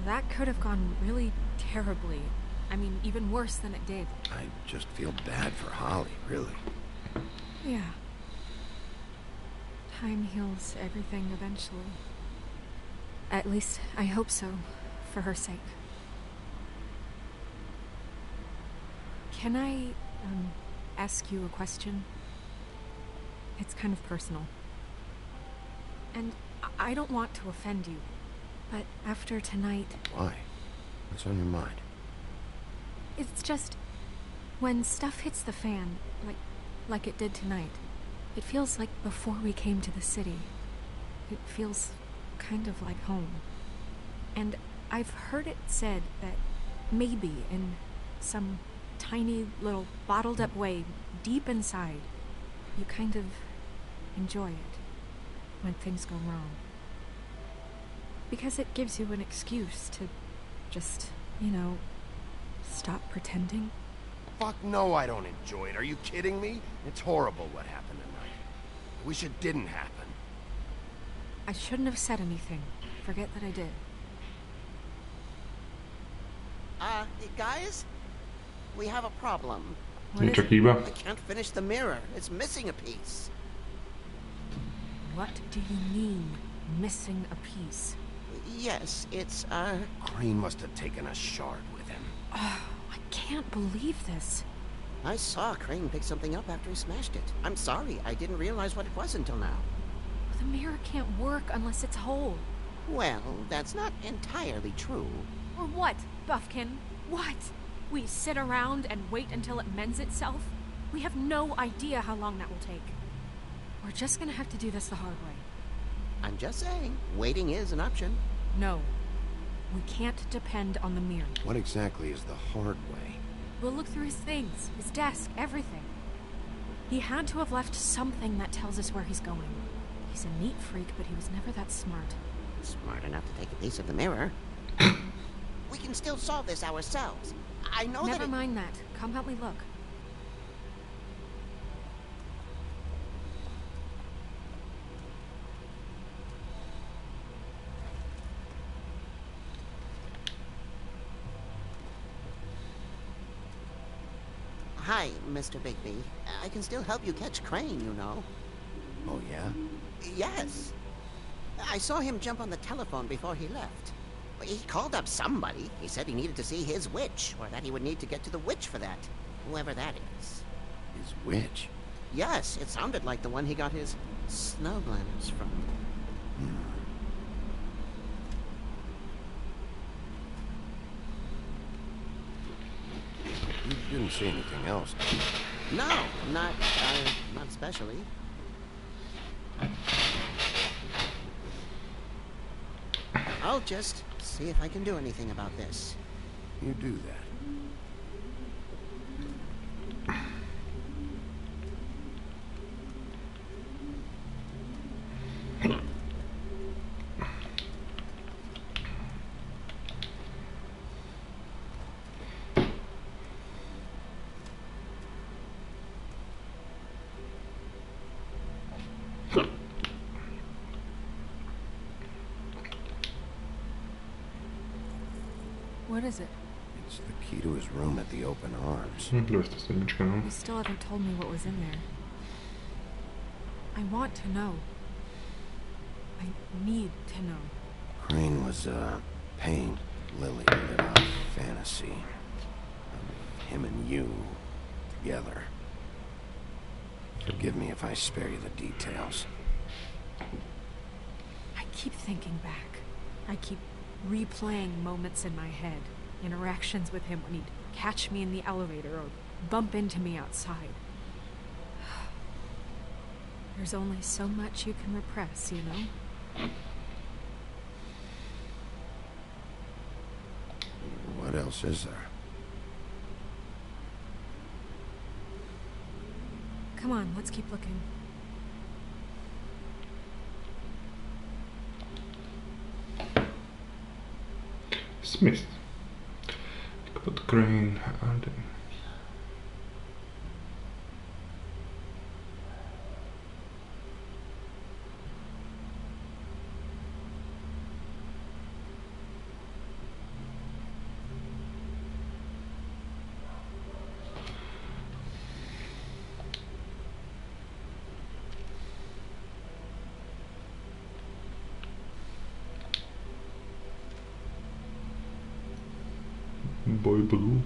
That could have gone really terribly. I mean, even worse than it did. I just feel bad for Holly, really. Yeah. Time heals everything eventually. At least, I hope so, for her sake. Can I, ask you a question? It's kind of personal. And I don't want to offend you, but after tonight... Why? What's on your mind? It's just... when stuff hits the fan, like it did tonight, it feels like before we came to the city. It feels kind of like home. And I've heard it said that maybe in some tiny little bottled up way deep inside, you kind of enjoy it when things go wrong. Because it gives you an excuse to just, stop pretending. Fuck no, I don't enjoy it. Are you kidding me? It's horrible what happened tonight. I wish it didn't happen. I shouldn't have said anything. Forget that I did. Guys? We have a problem. What is it? I can't finish the mirror. It's missing a piece. What do you mean, missing a piece? Yes, it's, Crane must have taken a shard with him. Oh, I can't believe this. I saw Crane pick something up after he smashed it. I'm sorry, I didn't realize what it was until now. The mirror can't work unless it's whole. Well, that's not entirely true. Or what, Buffkin? What? We sit around and wait until it mends itself? We have no idea how long that will take. We're just gonna have to do this the hard way. I'm just saying, waiting is an option. No. We can't depend on the mirror. What exactly is the hard way? We'll look through his things, his desk, everything. He had to have left something that tells us where he's going. He's a neat freak, but he was never that smart. Smart enough to take a piece of the mirror. We can still solve this ourselves. I know Never mind that. Come help me look. Hi, Mr. Bigby. I can still help you catch Crane, you know. Oh, yeah? Yes. I saw him jump on the telephone before he left. He called up somebody. He said he needed to see his witch, or that he would need to get to the witch for that. Whoever that is. His witch? Yes, it sounded like the one he got his snow gliders from. You didn't see anything else, did you? No, not especially. I'll just see if I can do anything about this. You do that. What is it? It's the key to his room at the Open Arms. You still haven't told me what was in there. I want to know. I need to know. Crane was, paying Lily a little fantasy of him and you together. Forgive me if I spare you the details. I keep thinking back. I keep replaying moments in my head. Interactions with him when he'd catch me in the elevator or bump into me outside. There's only so much you can repress, you know? What else is there? Come on, let's keep looking. Smith. Put Crane and Boy Blue.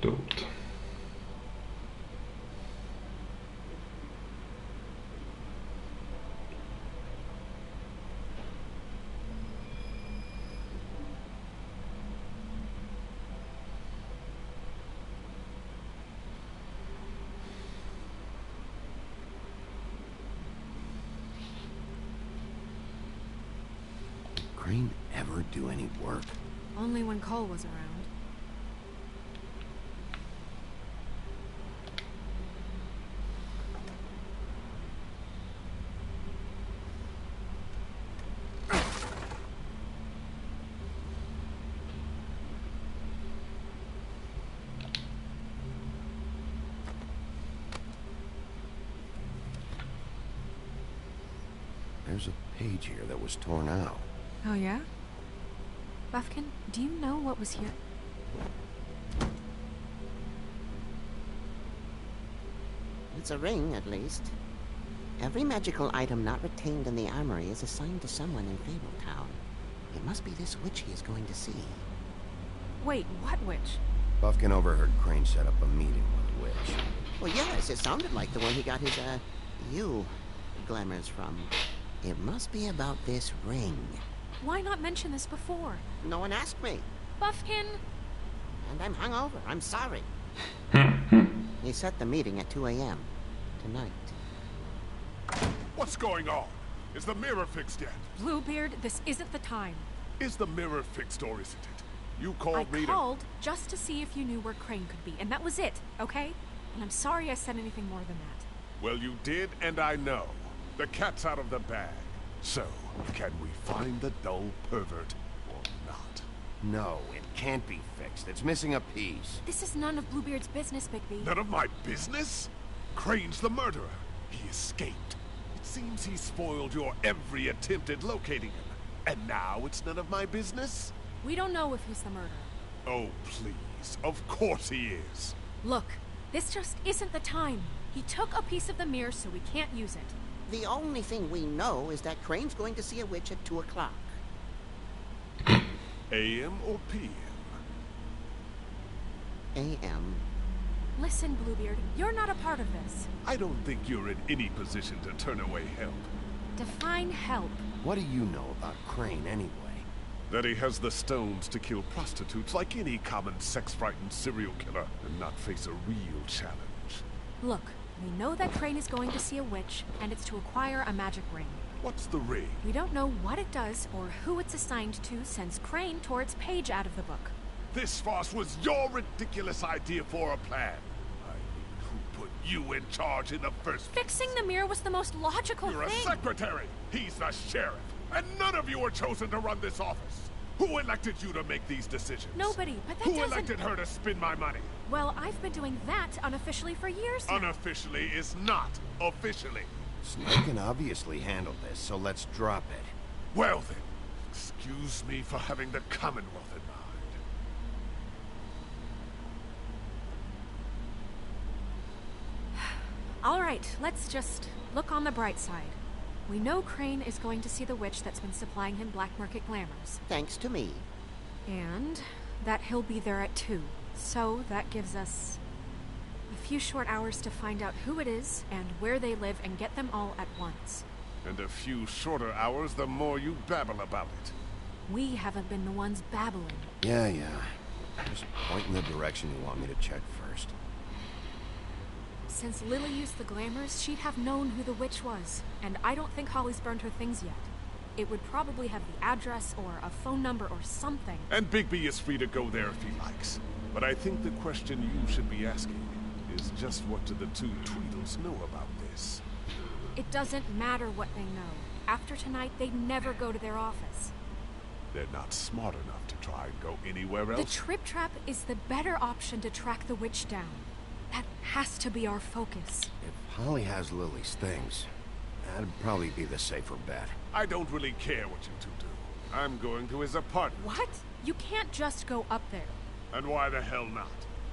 Dope. Crane ever do any work? Only when Cole was around. There's a page here that was torn out. Oh, yeah? Buffkin, do you know what was here? It's a ring, at least. Every magical item not retained in the armory is assigned to someone in Fabletown. It must be this witch he is going to see. Wait, what witch? Buffkin overheard Crane set up a meeting with Witch. Well, yes, it sounded like the one he got his, glamours from. It must be about this ring. Why not mention this before? No one asked me. Buffkin! And I'm hungover. I'm sorry. He set the meeting at 2 a.m. tonight. What's going on? Is the mirror fixed yet? Bluebeard, this isn't the time. Is the mirror fixed or isn't it? You called me I called just to see if you knew where Crane could be, and that was it, okay? And I'm sorry I said anything more than that. Well, you did, and I know. The cat's out of the bag. So, can we find the dull pervert or not? No, it can't be fixed. It's missing a piece. This is none of Bluebeard's business, Bigby. None of my business? Crane's the murderer. He escaped. It seems he spoiled your every attempt at locating him. And now it's none of my business? We don't know if he's the murderer. Oh, please. Of course he is. Look, this just isn't the time. He took a piece of the mirror, so we can't use it. The only thing we know is that Crane's going to see a witch at 2 o'clock. AM or PM? AM. Listen, Bluebeard, you're not a part of this. I don't think you're in any position to turn away help. Define help. What do you know about Crane, anyway? That he has the stones to kill prostitutes like any common sex-frightened serial killer and not face a real challenge. Look, we know that Crane is going to see a witch, and it's to acquire a magic ring. What's the ring? We don't know what it does or who it's assigned to since Crane tore its page out of the book. This farce was your ridiculous idea for a plan. I mean, who put you in charge in the first place? Fixing the mirror was the most logical You're thing. a secretary. He's the sheriff. And none of you were chosen to run this office. Who elected you to make these decisions? Nobody, but that Who doesn't... elected her to spend my money? Well, I've been doing that unofficially for years now. Unofficially is not officially. Snake can obviously handle this, so let's drop it. Well then, excuse me for having the Commonwealth in mind. All right, let's just look on the bright side. We know Crane is going to see the witch that's been supplying him black market glamours. Thanks to me. And that he'll be there at 2. So that gives us a few short hours to find out who it is and where they live and get them all at once. And a few shorter hours, the more you babble about it. We haven't been the ones babbling. Yeah. Just point in the direction you want me to check first. Since Lily used the glamours, she'd have known who the witch was. And I don't think Holly's burned her things yet. It would probably have the address or a phone number or something. And Bigby is free to go there if he likes. But I think the question you should be asking is just what do the two Tweedles know about this? It doesn't matter what they know. After tonight, they'd never go to their office. They're not smart enough to try and go anywhere else. The Trip Trap is the better option to track the witch down. That has to be our focus. If Holly has Lily's things, that'd probably be the safer bet. I don't really care what you two do. I'm going to his apartment. What? You can't just go up there. And why the hell not?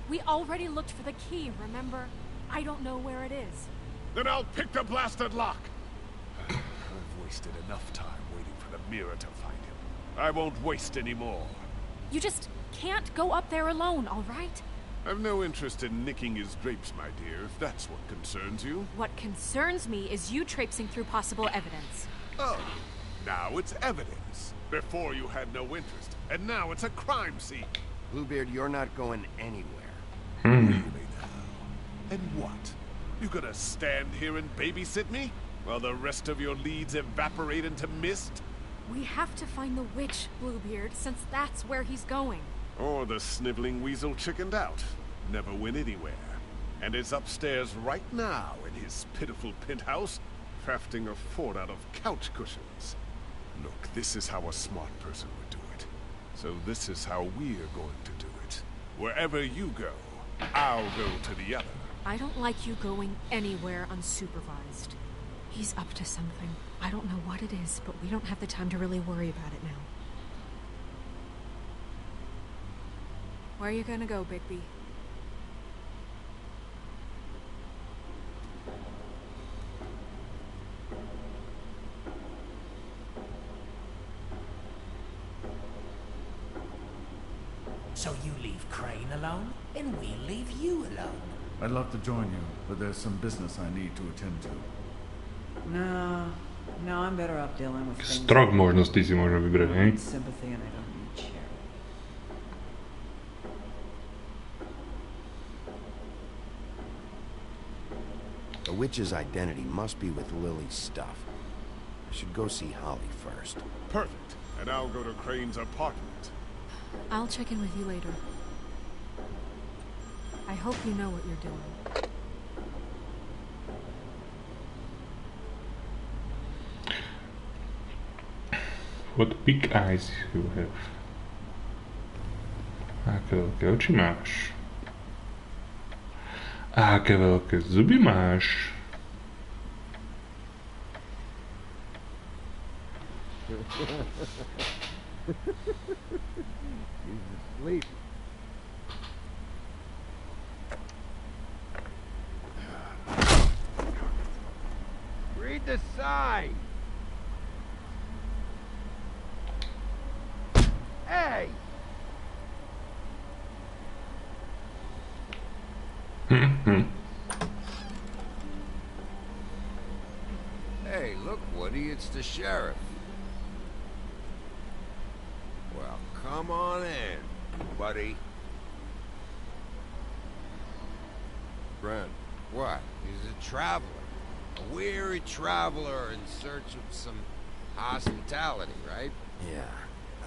We already looked for the key, remember? I don't know where it is. Then I'll pick the blasted lock. I've wasted enough time waiting for the mirror to find him. I won't waste any more. You just can't go up there alone, all right? I've no interest in nicking his drapes, my dear, if that's what concerns you. What concerns me is you traipsing through possible evidence. Oh, now it's evidence. Before you had no interest, and now it's a crime scene. Bluebeard, you're not going anywhere. Really now? And what? You gonna stand here and babysit me? While the rest of your leads evaporate into mist? We have to find the witch, Bluebeard, since that's where he's going. Or the sniveling weasel chickened out. Never went anywhere. And is upstairs right now in his pitiful penthouse, crafting a fort out of couch cushions. Look, this is how a smart person would do it. So this is how we're going to do it. Wherever you go, I'll go to the other. I don't like you going anywhere unsupervised. He's up to something. I don't know what it is, but we don't have the time to really worry about it now. Where are you gonna go, Bigby? So you leave Crane alone, and we'll leave you alone. I'd love to join you, but there's some business I need to attend to. No, I'm better off dealing with things. Z troch možností si môžeme vybrať, hej? Sympathy and I don't need charity. The witch's identity must be with Lily's stuff. I should go see Holly first. Perfect. And I'll go to Crane's apartment. I'll check in with you later. I hope you know what you're doing. What big eyes you have. Aké veľké oči máš. Aké veľké zuby máš. He's asleep. Read read the sign. Hey! Hey, look, Woody, it's the sheriff. Well, come on in, buddy. Grant. What? He's a traveler. A weary traveler in search of some hospitality, right? Yeah.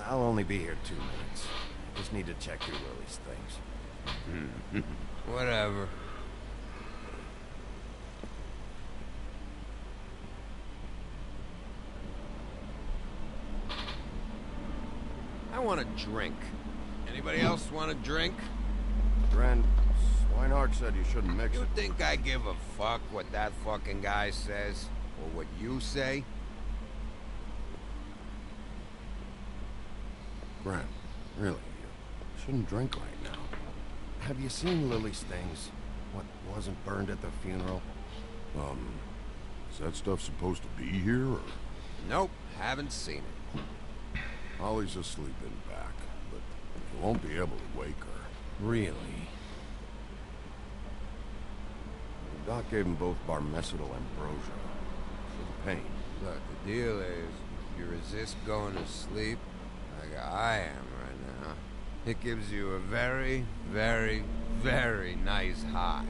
I'll only be here 2 minutes. Just need to check through Lily's things. Whatever. I want a drink. Anybody else want a drink? Grant, Swinehart said you shouldn't mix it. You think I give a fuck what that fucking guy says? Or what you say? Grant, really, you shouldn't drink right now. Have you seen Lily's things? What wasn't burned at the funeral? Is that stuff supposed to be here, or? Nope, haven't seen it. Holly's asleep in back, but you won't be able to wake her. Really? The doc gave them both barmecidal ambrosia for the pain. Look, the deal is, if you resist going to sleep, like I am right now, it gives you a very, very, very nice high.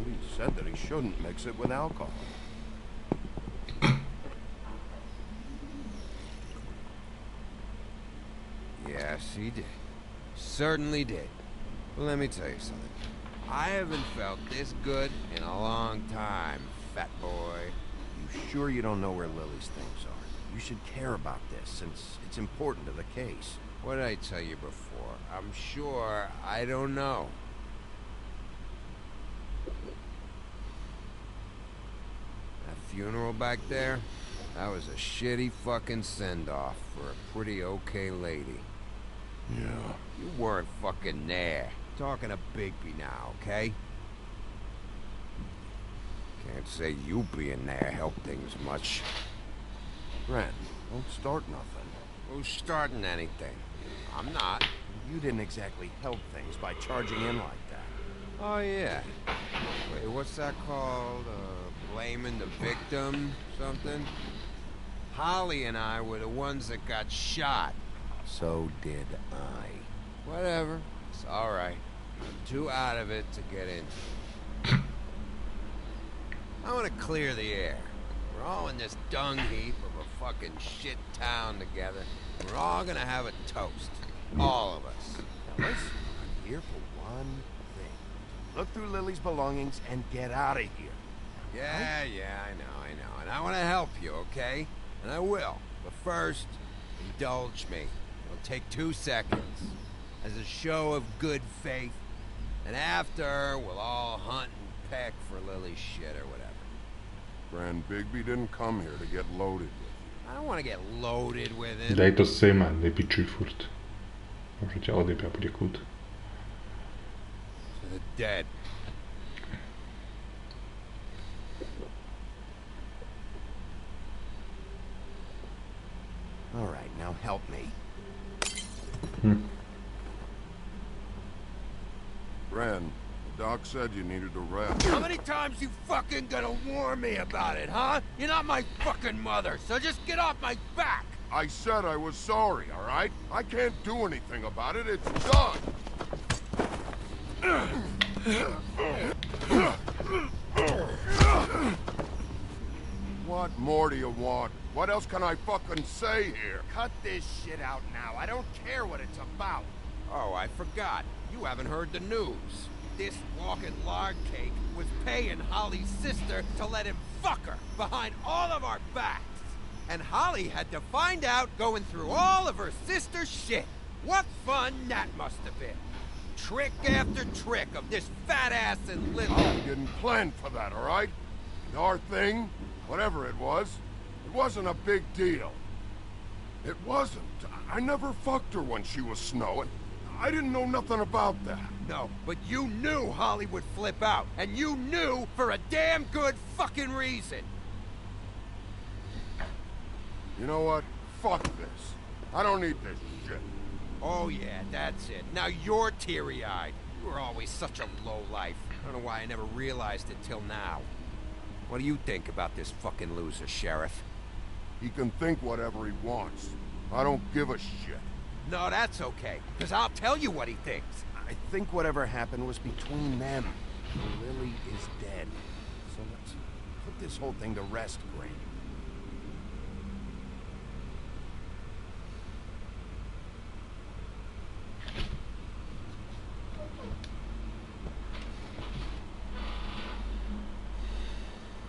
He said that he shouldn't mix it with alcohol. Yes, he did. Certainly did. But let me tell you something. I haven't felt this good in a long time, fat boy. You sure you don't know where Lily's things are? You should care about this, since it's important to the case. What did I tell you before? I'm sure I don't know. That funeral back there? That was a shitty fucking send-off for a pretty okay lady. Yeah. You weren't fucking there. Talking to Bigby now, okay? Can't say you being there helped things much. Grant, don't start nothing. Who's starting anything? I'm not. You didn't exactly help things by charging in like that. Oh, yeah. Wait, what's that called? Blaming the victim? Something? Holly and I were the ones that got shot. So did I. Whatever. It's alright. I'm too out of it to get into. I want to clear the air. We're all in this dung heap of a fucking shit town together. We're all gonna have a toast. All of us. Fellas, I'm here for one thing. Look through Lily's belongings and get out of here. Yeah, I know. And I want to help you, okay? And I will. But first, indulge me. It'll take 2 seconds. As a show of good faith. And after, we'll all hunt and peck for Lily's shit or whatever. Grand Bigby didn't come here to get loaded with you. I don't want to get loaded with him. Daj to sema, ne pičuj furt. Možda ťa odjebia, bude kút. To the dead. All right, now help me. Ren, the doc said you needed a rest. How many times you fucking gonna warn me about it, huh? You're not my fucking mother, so just get off my back! I said I was sorry, all right? I can't do anything about it. It's done. What more do you want? What else can I fucking say here? Cut this shit out now. I don't care what it's about. Oh, I forgot. You haven't heard the news. This walking lard cake was paying Holly's sister to let him fuck her behind all of our backs. And Holly had to find out going through all of her sister's shit. What fun that must have been. Trick after trick of this fat ass and little... I didn't plan for that, all right? Our thing, whatever it wasn't a big deal. It wasn't. I never fucked her when she was snowing. I didn't know nothing about that. No, but you knew Holly would flip out, and you knew for a damn good fucking reason. You know what? Fuck this. I don't need this shit. Oh yeah, that's it. Now you're teary-eyed. You were always such a lowlife. I don't know why I never realized it till now. What do you think about this fucking loser, Sheriff? He can think whatever he wants. I don't give a shit. No, that's okay, because I'll tell you what he thinks. I think whatever happened was between them. Lily is dead. So let's put this whole thing to rest, Crane.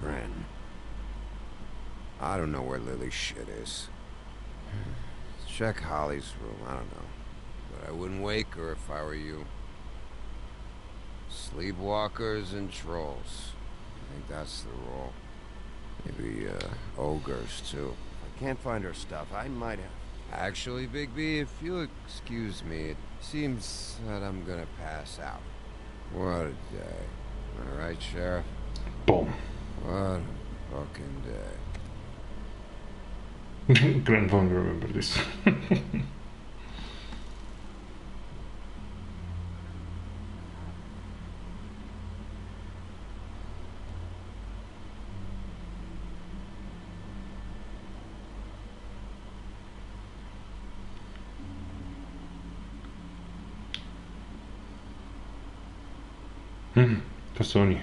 Ren. I don't know where Lily's shit is. Check Holly's room, I don't know. But I wouldn't wake her if I were you. Sleepwalkers and trolls. I think that's the rule. Maybe, ogres, too. If I can't find her stuff, I might have... Actually, Big B, if you'll excuse me, it seems that I'm gonna pass out. What a day. All right, Sheriff? Boom. What a fucking day. Glenn won't remember this. To Sony.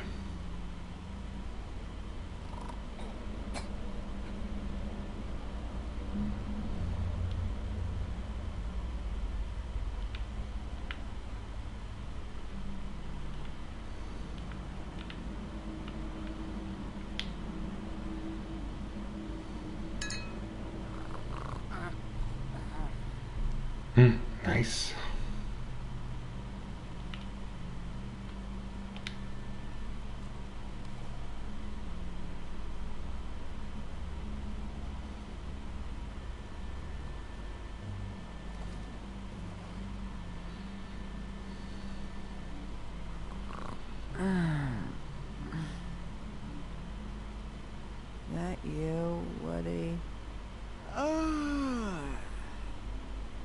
Nice. That you, Woody?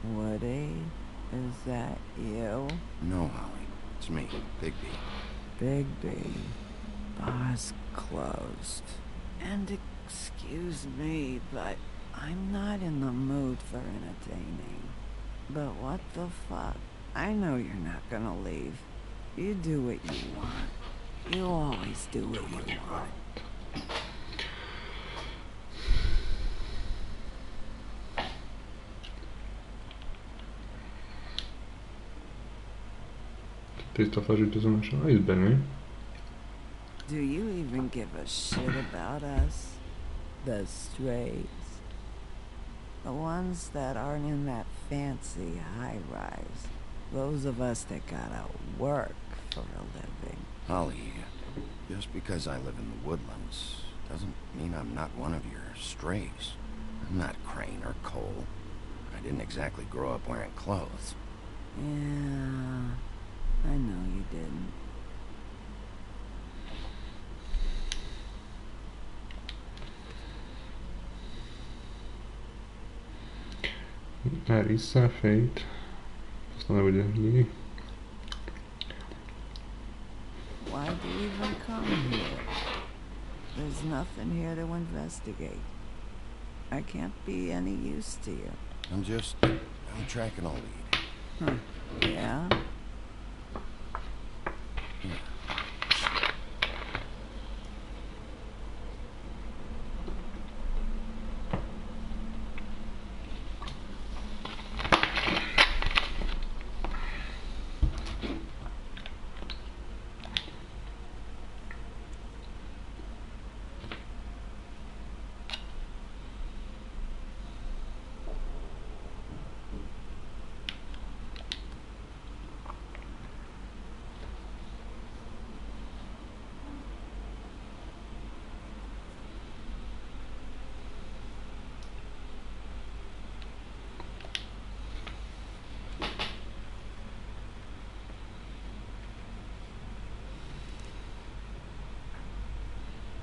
Woody, is that you? No, Holly. It's me, Big B. Big B. Bar's closed. And excuse me, but I'm not in the mood for entertaining. But what the fuck? I know you're not gonna leave. You do what you want. You always do what you want. Do you even give a shit about us? The strays? The ones that aren't in that fancy high-rise. Those of us that gotta work for a living. Holly, just because I live in the woodlands doesn't mean I'm not one of your strays. I'm not Crane or Cole. I didn't exactly grow up wearing clothes. Yeah, I know you didn't. Arisa, Fate. To nebude nikdy. Why do you even come here? There's nothing here to investigate. I can't be any use to you. I'm tracking a lead. Huh. Yeah?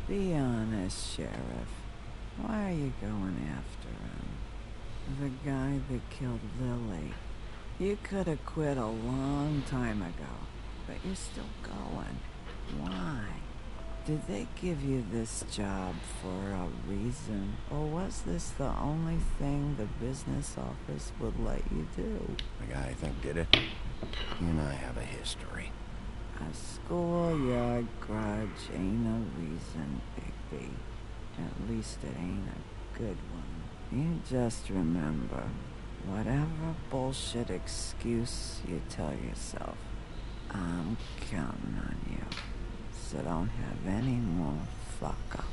Be honest, Sheriff. Why are you going after him? The guy that killed Lily. You could have quit a long time ago, but you're still going. Why? Did they give you this job for a reason? Or was this the only thing the business office would let you do? The guy I think did it. You and I have a history. A schoolyard grudge ain't a reason, Bigby. At least it ain't a good one. You just remember, whatever bullshit excuse you tell yourself, I'm counting on you. So don't have any more fuck-ups.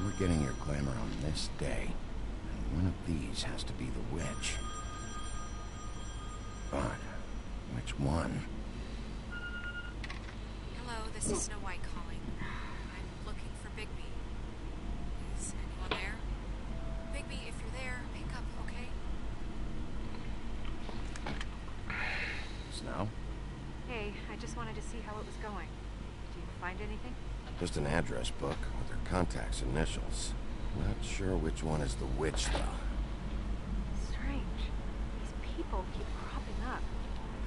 We're getting your glamour on this day, and one of these has to be the witch. But which one? Hello, this is Snow White calling. I'm looking for Bigby. Is anyone there? Bigby, if you're there, pick up, okay? Snow? Hey, I just wanted to see how it was going. Did you find anything? Just an address book with her contact's initials. Not sure which one is the witch, though. Strange. These people keep cropping up.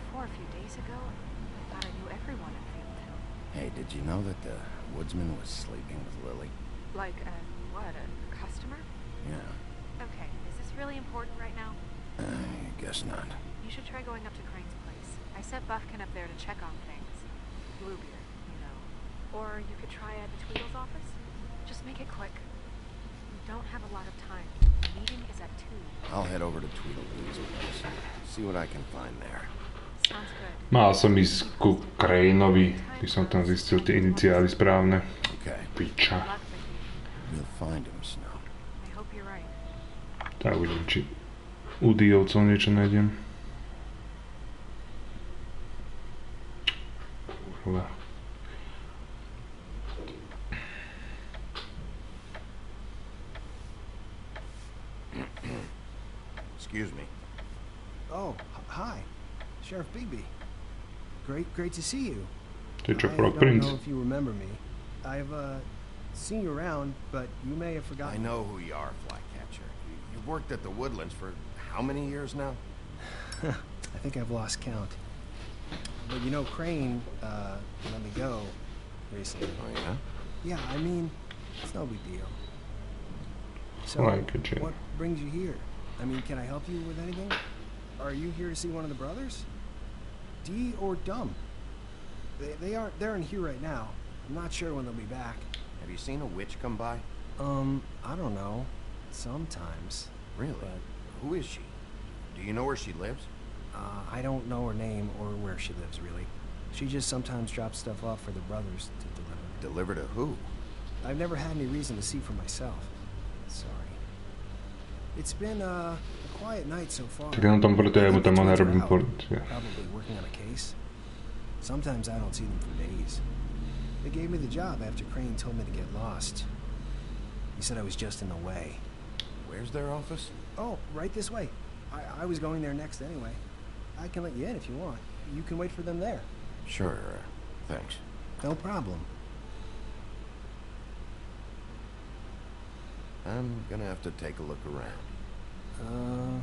Before, a few days ago, I thought I knew everyone in Fieldtown. Hey, did you know that the woodsman was sleeping with Lily? Like, what, a customer? Yeah. Okay, is this really important right now? I guess not. You should try going up to Crane's place. I sent Buffkin up there to check on things. Bluebeard, you know. Or you could try at the Tweedle's office. Just make it quick. We don't have a lot of time. The meeting is at 2. I'll head over to Tweedledee's place. See what I can find there. Sounds good. Mal som ísť ku Craneovi, by som tam zistil tie iniciály správne. Piča. We'll find him, Snow. I hope you're right. Tak uvidím, či u Diovcov niečo nájdem. Kurva. Excuse me. Oh, hi. Sheriff Bigby. Great to see you. Ty čo, I Frog don't Prince? know if you remember me. I've seen you around, but you may have forgotten. I know who you are, Flycatcher. You've worked at the Woodlands for how many years now? I think I've lost count. But you know, Crane let me go recently. Oh, yeah? Yeah, I mean, it's no big deal. So, Flycatcher. what brings you here? I mean, can I help you with anything? Are you here to see one of the brothers? D or Dumb? They're in here right now. I'm not sure when they'll be back. Have you seen a witch come by? I don't know. Sometimes. Really? But who is she? Do you know where she lives? I don't know her name or where she lives, really. She just sometimes drops stuff off for the brothers to deliver. Deliver to who? I've never had any reason to see for myself. Sorry. It's been a quiet night so far. Tak jenom tam preto ja mu tam nerobím policia. Probably working on a case. Sometimes I don't see them for days. They gave me the job after Crane told me to get lost. He said I was just in the way. Where's their office? Oh, right this way. I was going there next anyway. I can let you in if you want. You can wait for them there. Sure, thanks. No problem. I'm gonna have to take a look around.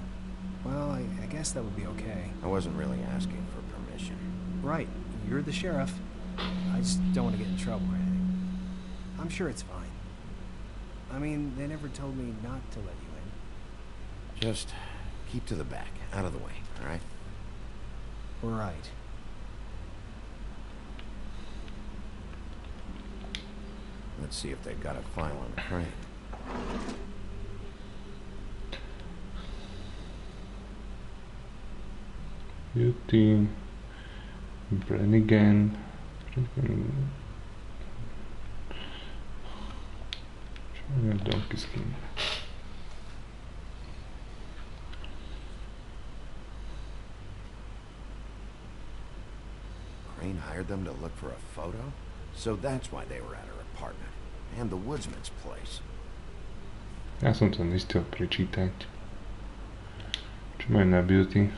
Well, I guess that would be okay. I wasn't really asking for permission. Right. You're the sheriff. I just don't want to get in trouble or anything. I'm sure it's fine. I mean, they never told me not to let you in. Just keep to the back, out of the way, all right? Right. Let's see if they've got a file on Crane. Beauty. Brannigan. Donkey skin. Crane hired them to look for a photo? So that's why they were at her apartment. And the woodsman's place. Ja som to nestiel prečítať. Majú na beauty.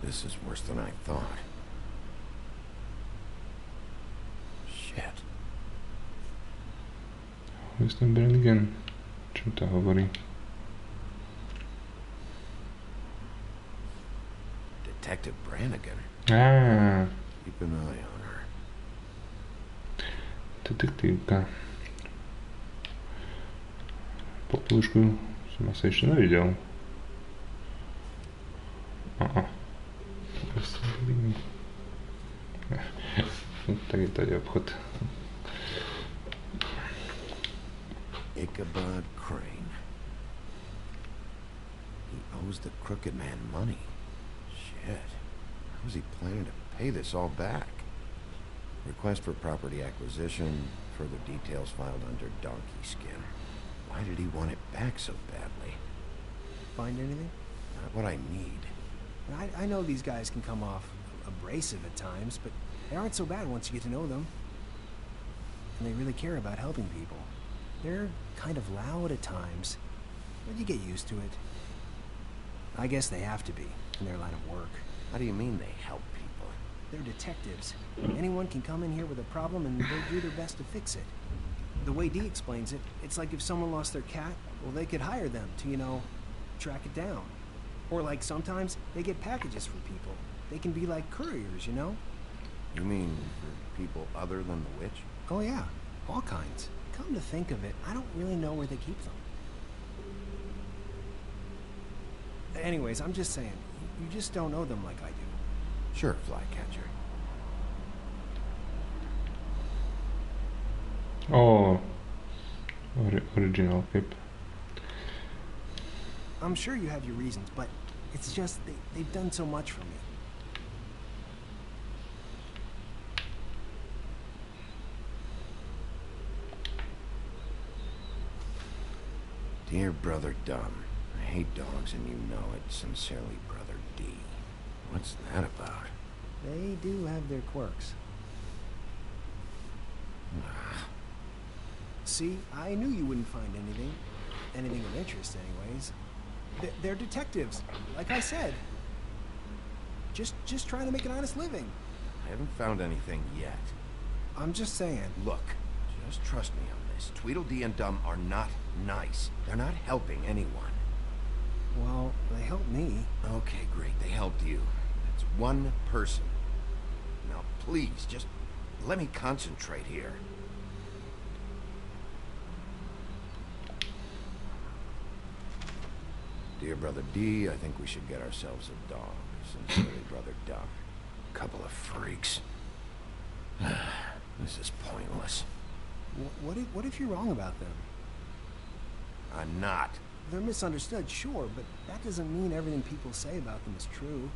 This is worse than I thought. Shit. Who's ten Brannigan? Čo to hovorí? Detective Brannigan. Keep an eye on her. Detektívka. Poplušku som asi ešte nevidel. Tak je tady obchod. Ichabod Crane. He owes the crooked man money. Shit. How was he planning to pay this all back? Request for property acquisition. Further details filed under donkey skin. Why did he want it back so badly? Find anything? Not what I need. I know these guys can come off abrasive at times, but they aren't so bad once you get to know them. And they really care about helping people. They're kind of loud at times, but you get used to it. I guess they have to be in their line of work. How do you mean they help people? They're detectives. Anyone can come in here with a problem and they'll do their best to fix it. The way Dee explains it, it's like if someone lost their cat, well, they could hire them to, you know, track it down. Or like sometimes they get packages for people. They can be like couriers, you know? You mean for people other than the witch? Oh yeah, all kinds. Come to think of it, I don't really know where they keep them. Anyways, I'm just saying, you just don't know them like I do. Sure, Flycatcher. Oh, original clip. I'm sure you have your reasons, but it's just they've done so much for me. Dear Brother Dumb, I hate dogs and you know it. Sincerely, Brother D. What's that about? They do have their quirks. See, I knew you wouldn't find anything of interest anyways. They're detectives, like I said. Just trying to make an honest living. I haven't found anything yet. I'm just saying. Look, just trust me on this. Tweedledee and Dumb are not nice. They're not helping anyone. Well, they helped me. Okay, great. They helped you. That's one person. Now, please, just let me concentrate here. Dear Brother D, I think we should get ourselves a dog. Sincerely, Brother Dumb. Couple of freaks. This is pointless. What if you're wrong about them? I'm not. They're misunderstood, sure, but that doesn't mean everything people say about them is true.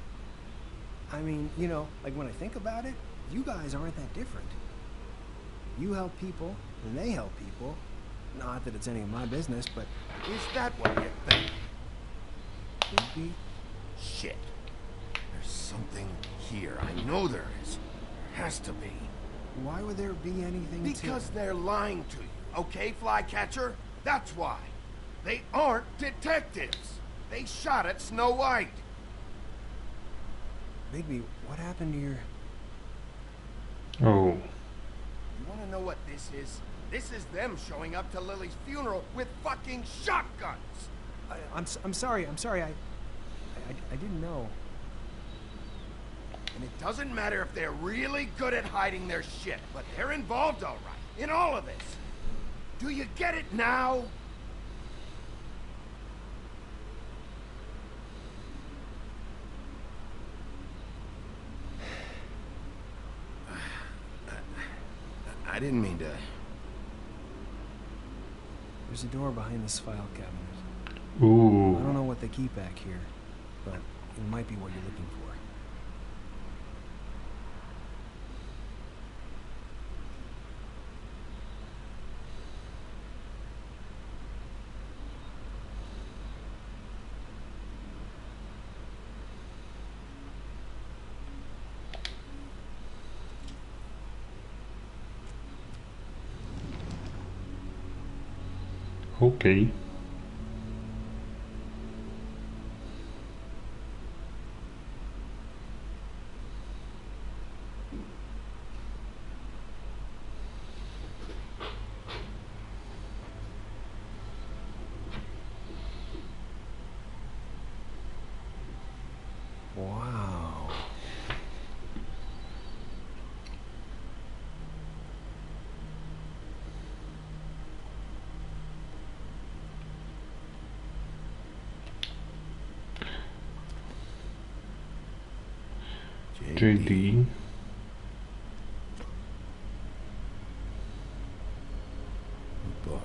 I mean, you know, like when I think about it, you guys aren't that different. You help people, and they help people. Not that it's any of my business, but... Is that what you think? Could be. Shit. There's something here. I know there is. There has to be. Why would there be anything Because they're lying to you, okay, Flycatcher? That's why. They aren't detectives. They shot at Snow White. Bigby, what happened to your... Oh. You want to know what this is? This is them showing up to Lily's funeral with fucking shotguns. I'm sorry. I didn't know. And it doesn't matter if they're really good at hiding their shit, but they're involved all right in all of this. Do you get it now? I didn't mean to... There's a door behind this file cabinet. Ooh. I don't know what they keep back here, but it might be what you're looking for. OK. Wow. JD. Book.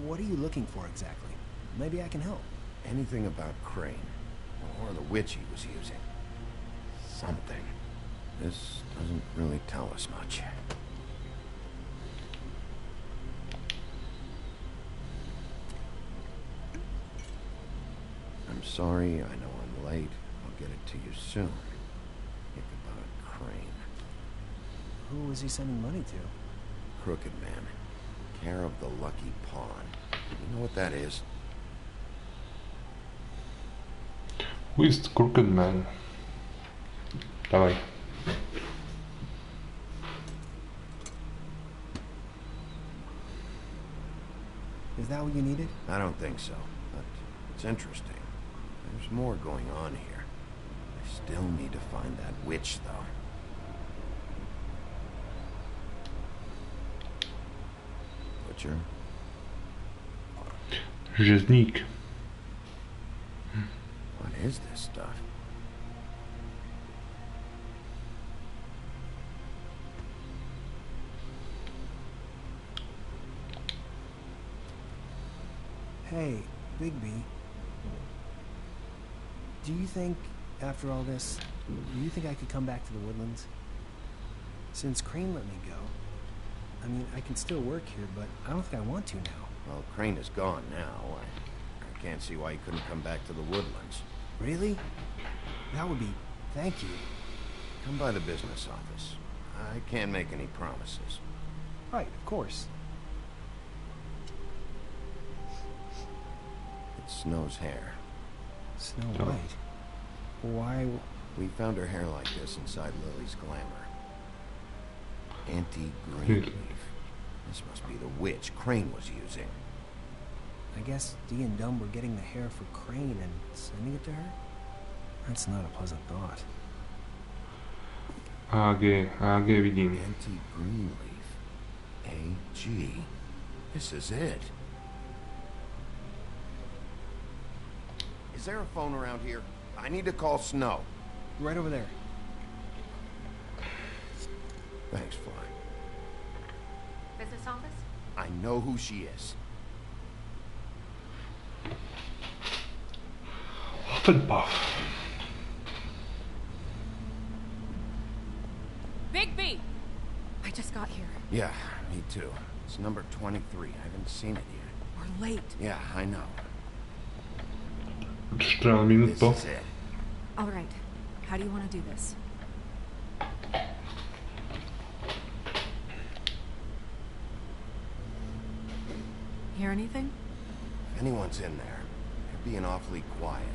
What are you looking for exactly? Maybe I can help. Anything about Crane, or the witch he was using. Something. This doesn't really tell us much. I'm sorry, I know I'm late. I'll get it to you soon. Think about Crane. Who was he sending money to? Crooked Man. Care of the Lucky Pawn. You know what that is? Who is Crooked Man? Dawaj. Is that what you needed? I don't think so, but it's interesting. There's more going on here. I still need to find that witch, though. Butcher. Rzeźnik. What is this stuff? Hey, Bigby. Do you think, after all this, do you think I could come back to the Woodlands? Since Crane let me go, I mean, I can still work here, but I don't think I want to now. Well, Crane is gone now. I can't see why he couldn't come back to the Woodlands. Really? That would be... Thank you. Come by the business office. I can't make any promises. Right, of course. It's Snow's hair. Snow White? Why... We found her hair like this inside Lily's glamour. Auntie Greenleaf. This must be the witch Crane was using. I guess Dee and Dumb were getting the hair for Crane and sending it to her? That's not a pleasant thought. AG vidím. Auntie Greenleaf. AG. This is it. Is there a phone around here? I need to call Snow. Right over there. Thanks, Fly. Business office? I know who she is. Hufflepuff. Bigby! I just got here. Yeah, me too. It's number 23. I haven't seen it yet. We're late. Yeah, I know. 14 minút po. This is it. All right. How do you want to do this? Hear anything? If anyone's in there, they're being awfully quiet.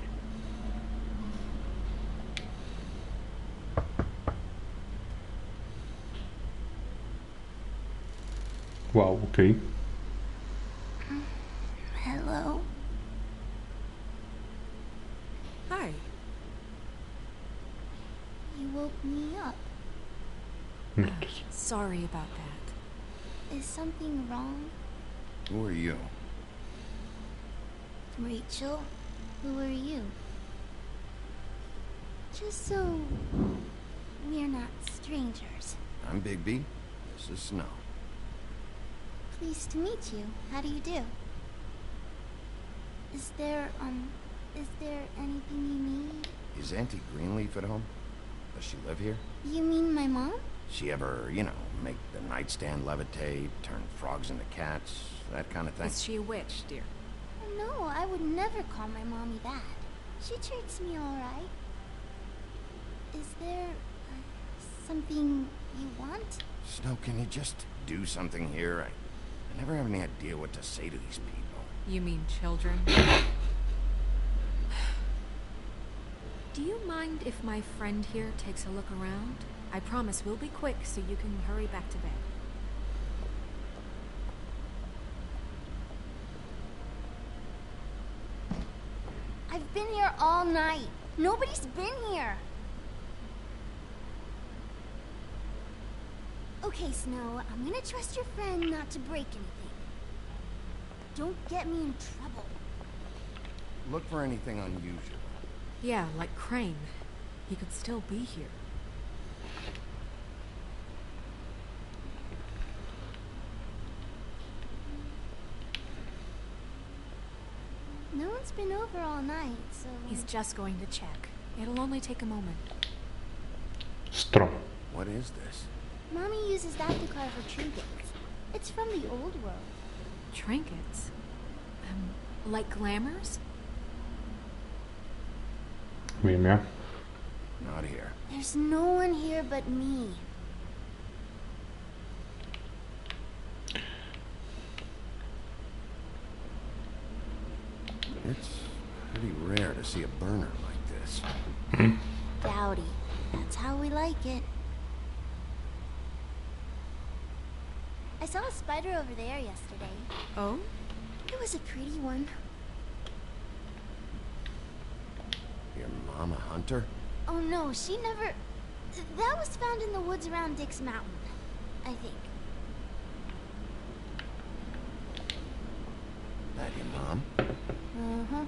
Wow, okay. Hello? Hi. You woke me up. Sorry about that. Is something wrong? Who are you? Rachel? Who are you? Just so we're not strangers. I'm Bigby. This is Snow. Pleased to meet you. How do you do? Is there anything you need? Is Auntie Greenleaf at home? Does she live here? You mean my mom? She ever, make the nightstand levitate, turn frogs into cats, that kind of thing? Is she a witch, dear? No, I would never call my mommy that. She treats me all right. Is there something you want? Snow, can you just do something here? I I never have any idea what to say to these people. You mean children? Do you mind if my friend here takes a look around? I promise we'll be quick so you can hurry back to bed. I've been here all night. Nobody's been here. Okay, Snow, I'm gonna trust your friend not to break anything. Don't get me in trouble. Look for anything unusual. Yeah, like Crane. He could still be here. No one's been over all night, so... He's just going to check. It'll only take a moment. Strom. What is this? Mommy uses that to carve her trinkets. It's from the old world. Trinkets? Like glamours? Vím já. Not here. There's no one here but me. It's pretty rare to see a burner like this. Dowdy. That's how we like it. I saw a spider over there yesterday. Oh? It was a pretty one. Your mom a hunter? Oh no, she never... That was found in the woods around Dick's Mountain, I think. That your mom? Uh-huh.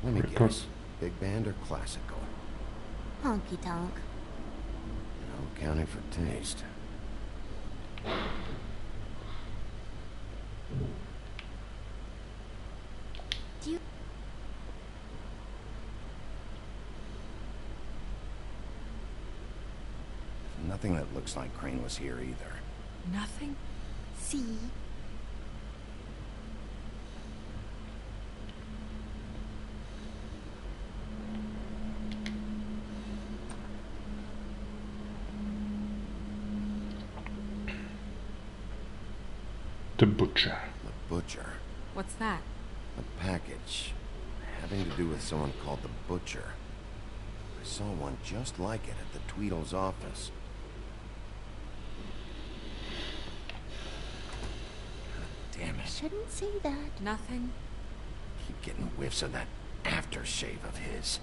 Let me guess. Big band or classical? Honky tonk. No accounting for taste. Do you... Nothing that looks like Crane was here either. Nothing? See? The butcher. The butcher. What's that? A package having to do with someone called the Butcher. I saw one just like it at the Tweedle's office. Damn it. Shouldn't say that. Nothing? Keep getting whiffs of that aftershave of his.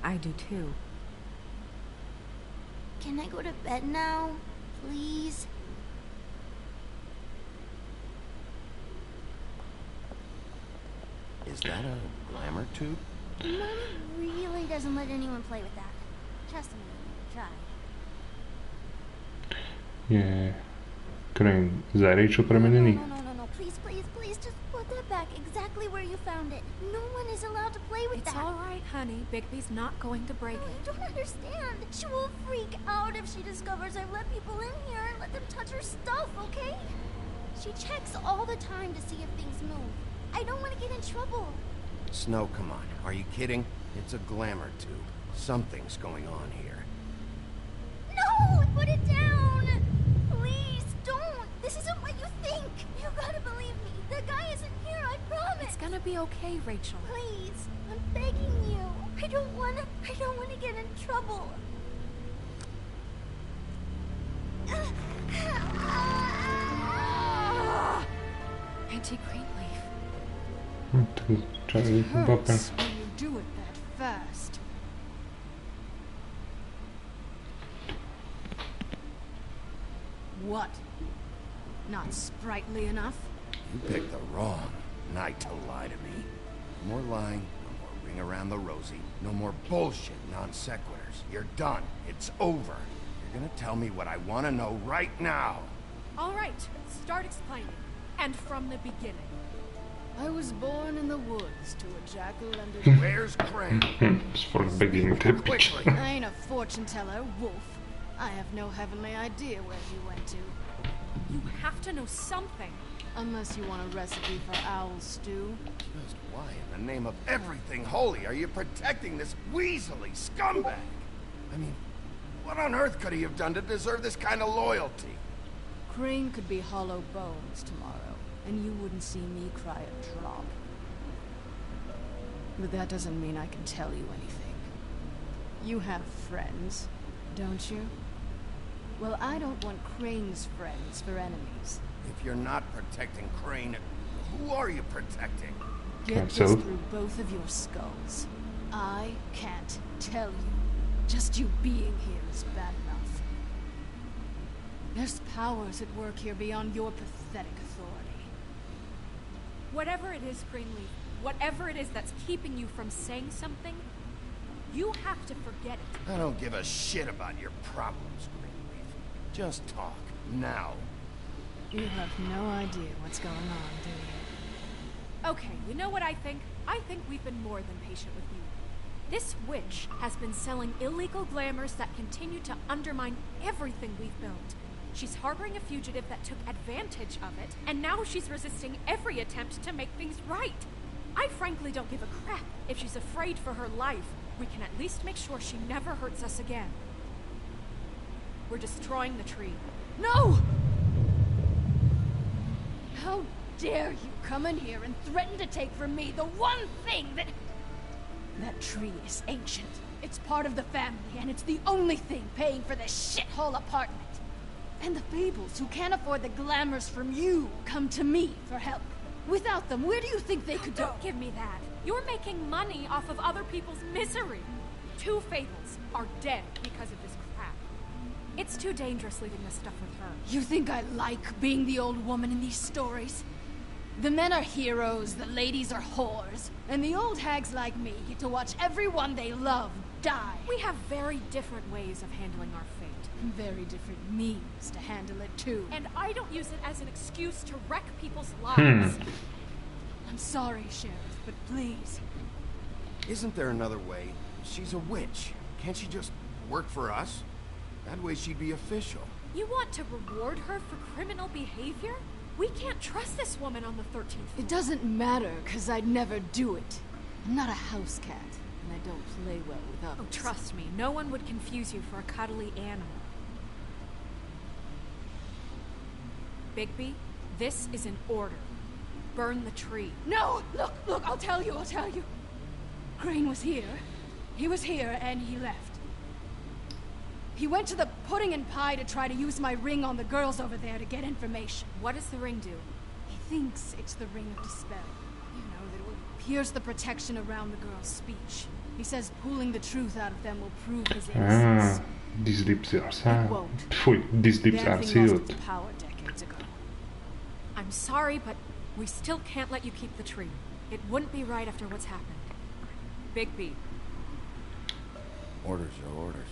I do too. Can I go to bed now? Please? Is that a glamour tube? Mommy really doesn't let anyone play with that. Trust me, try. Je Crane za Rachel preměněný. No, please, just put that back exactly where you found it. No one is allowed to play with that. It's alright, honey. Bigby's not going to break it. You don't understand. She will freak out if she discovers I've let people in here and let them touch her stuff, okay? She checks all the time to see if things move. I don't want to get in trouble. Snow, come on. Are you kidding? It's a glamour tube. Something's going on here. No! Put it down! Please, don't! This isn't what you think! You gotta believe me. The guy isn't here, I promise! It's gonna be okay, Rachel. Please, I'm begging you. I don't wanna get in trouble. Auntie Greenleaf. It hurts when you do it that fast. What? Not sprightly enough? You picked the wrong night to lie to me. No more lying, no more ring around the rosy, no more bullshit non sequiturs. You're done. It's over. You're gonna tell me what I want to know right now. All right, start explaining. And from the beginning. I was born in the woods to a jackal and a... Where's Crane? It's for beginning typisch. I ain't a fortune teller, Wolf. I have no heavenly idea where he went to. You have to know something. Unless you want a recipe for owl stew. Just why in the name of everything holy are you protecting this weaselly scumbag? I mean, What on earth could he have done to deserve this kind of loyalty? Crane could be hollow bones tomorrow, and you wouldn't see me cry a drop. But that doesn't mean I can tell you anything. You have friends, don't you? Well, I don't want Crane's friends for enemies. If you're not protecting Crane, who are you protecting? Get this through both of your skulls. I can't tell you. Just you being here is bad enough. There's powers at work here beyond your pathetic authority. Whatever it is, Greenleaf, whatever it is that's keeping you from saying something, you have to forget it. I don't give a shit about your problems, Greenleaf. Just talk, now. You have no idea what's going on, do you? Okay, you know what I think? I think we've been more than patient with you. This witch has been selling illegal glamours that continue to undermine everything we've built. She's harboring a fugitive that took advantage of it, and now she's resisting every attempt to make things right. I frankly don't give a crap. If she's afraid for her life, we can at least make sure she never hurts us again. We're destroying the tree. No! How dare you come in here and threaten to take from me the one thing that... That tree is ancient. It's part of the family, and it's the only thing paying for this shithole apartment. And the Fables, who can't afford the glamours from you, come to me for help. Without them, where do you think they could go? Don't give me that. You're making money off of other people's misery. 2 Fables are dead because of this crap. It's too dangerous leaving this stuff with her. You think I like being the old woman in these stories? The men are heroes, the ladies are whores, and the old hags like me get to watch everyone they love die. We have very different ways of handling our fate. Very different means to handle it, too. And I don't use it as an excuse to wreck people's lives. I'm sorry, Sheriff, but please. Isn't there another way? She's a witch. Can't she just work for us? That way she'd be official. You want to reward her for criminal behavior? We can't trust this woman on the 13th floor. It doesn't matter, because I'd never do it. I'm not a house cat, and I don't play well with others. Oh, trust me, no one would confuse you for a cuddly animal. Bigby, this is an order. Burn the tree. No! Look, I'll tell you. Crane was here. He was here, and he left. He went to the pudding and pie to try to use my ring on the girls over there to get information. What does the ring do? He thinks it's the ring of dispel. You know, that it will pierce the protection around the girls' speech. He says pulling the truth out of them will prove his innocence. These lips are sealed. These lips are sealed. Power decades ago. I'm sorry, but we still can't let you keep the tree. It wouldn't be right after what's happened. Bigby. Orders are orders.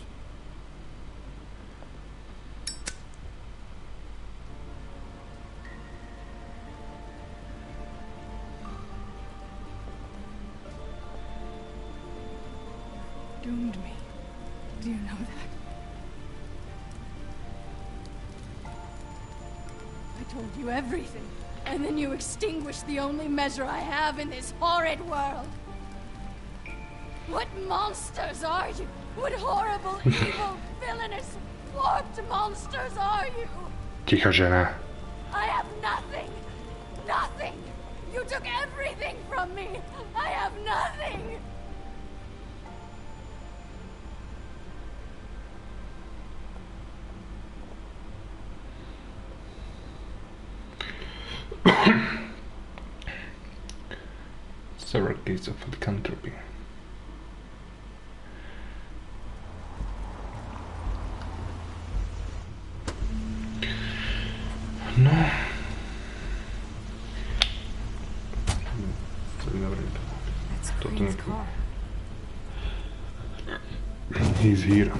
Doomed me. Do you know that? I told you everything, and then you extinguished the only measure I have in this horrid world. What monsters are you? What horrible, evil, villainous, warped monsters are you? Ticho, žena. I have nothing. Nothing. You took everything from me. I have nothing. Several cases of lycanthropy. No. That's Crane's car. He's here.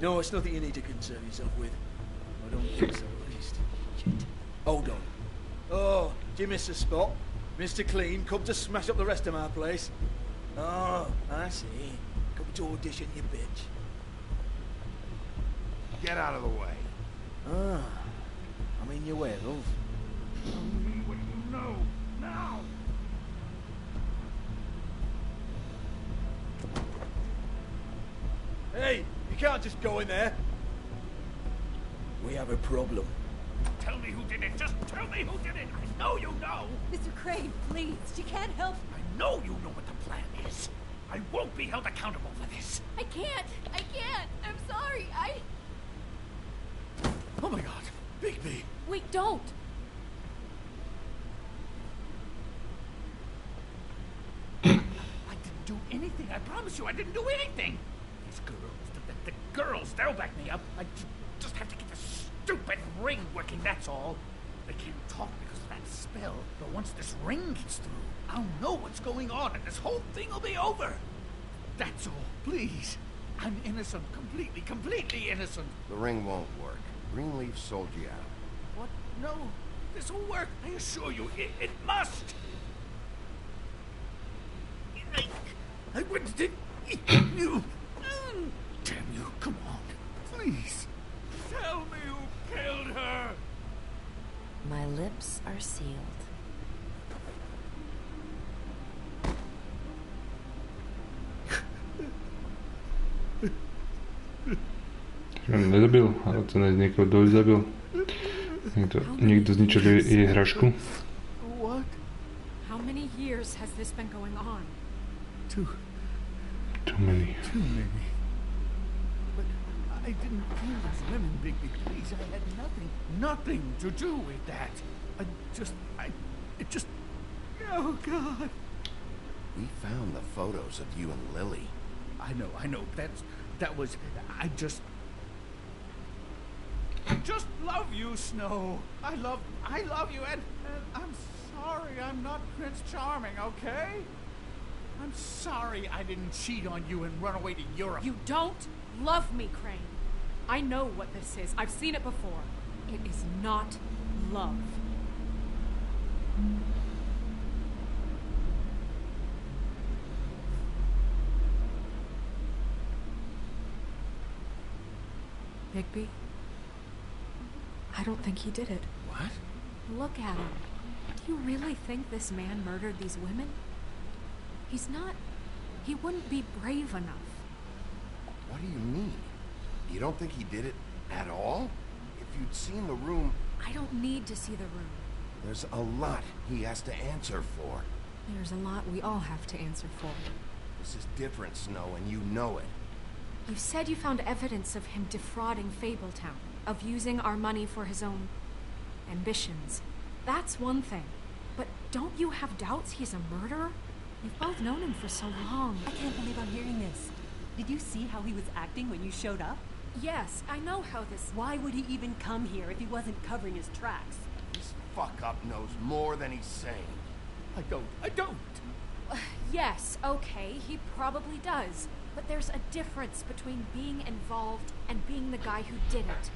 No, it's nothing you need to concern yourself with. I don't think so, at least. Hold on. Oh, do you miss a spot? Mr. Clean, come to smash up the rest of my place. Oh, I see. Come to audition, you bitch. Get out of the way. Ah, I'm in your way, love. Tell me what you know, now! can't just go in there. We have a problem. Tell me who did it. Just tell me who did it. I know you know. Mr. Crane, please. She can't help. I know you know what the plan is. I won't be held accountable for this. I can't. I'm sorry. Oh my God. Bigby. Wait, don't. I didn't do anything. I promise you, I didn't do anything. These girls, the girls, they'll back me up. I just have to get this stupid ring working, that's all. They can't talk because of that spell, but once this ring gets through, I'll know what's going on and this whole thing will be over. That's all, please. I'm innocent, completely innocent. The ring won't work. Greenleaf sold you out. What? No, this will work. I assure you, it must. I wouldn't did you. Damn you, come on, please. Tell me who killed her. My lips are sealed. On nezabil, ale to niekoho dosť zabil. Niekto zničil jej hrašku. What? How many years has this been going on? Too many. But I didn't kill these women, Bigby. Please, I had nothing to do with that. It just. Oh God. We found the photos of you and Lily. I know. That was. I just love you, Snow. I love you, and I'm sorry I'm not Prince Charming, okay? I'm sorry I didn't cheat on you and run away to Europe. You don't love me, Crane. I know what this is. I've seen it before. It is not love. Bigby? I don't think he did it. What? Look at him. Do you really think this man murdered these women? He's not... He wouldn't be brave enough. What do you mean? You don't think he did it at all? If you'd seen the room... I don't need to see the room. There's a lot he has to answer for. There's a lot we all have to answer for. This is different, Snow, and you know it. You said you found evidence of him defrauding Fabletown, of using our money for his own ambitions. That's one thing. But don't you have doubts he's a murderer? You've both known him for so long. I can't believe I'm hearing this. Did you see how he was acting when you showed up? Yes, I know how this... Why would he even come here if he wasn't covering his tracks? This fuck-up knows more than he's saying. I don't. Yes, okay, he probably does. But there's a difference between being involved and being the guy who did it.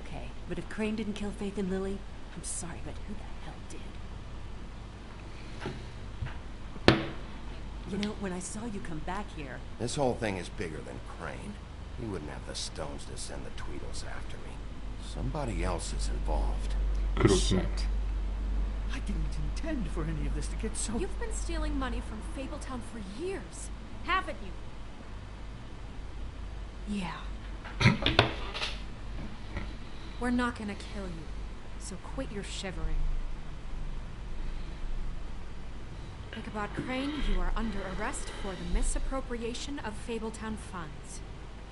Okay, but if Crane didn't kill Faith and Lily, I'm sorry, but who the hell did? You know, when I saw you come back here... This whole thing is bigger than Crane. He wouldn't have the stones to send the Tweedles after me. Somebody else is involved. Shit. I didn't intend for any of this to get so... You've been stealing money from Fabletown for years, haven't you? Yeah. We're not gonna kill you, so quit your shivering. Ichabod Crane, you are under arrest for the misappropriation of Fabletown funds.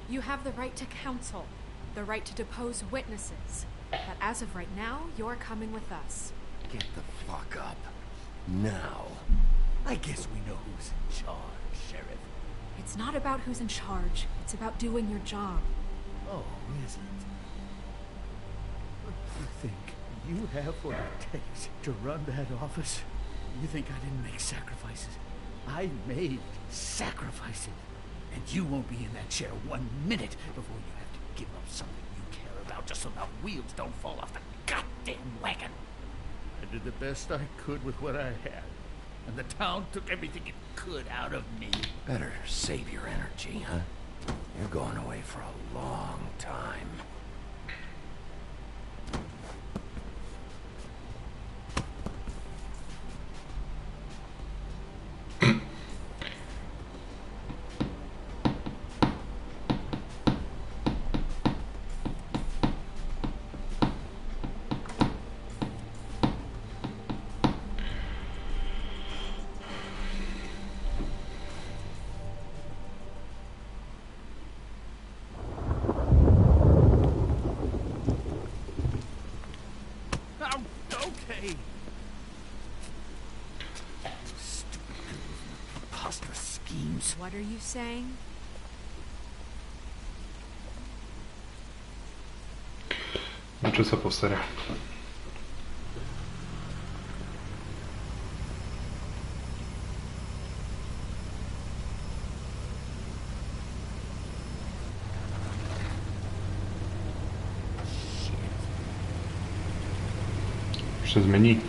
You have the right to counsel, the right to depose witnesses, but as of right now, you're coming with us. Get the fuck up. Now. I guess we know who's in charge, Sheriff. It's not about who's in charge. It's about doing your job. Oh, is it? You think you have what it takes to run that office? You think I didn't make sacrifices? I made sacrifices. And you won't be in that chair 1 minute before you have to give up something you care about just so the wheels don't fall off the goddamn wagon. I did the best I could with what I had. And the town took everything it could out of me. Better save your energy, huh? You're going away for a long time. schemes. What are you saying? Na čo sa posere? Už sa zmení.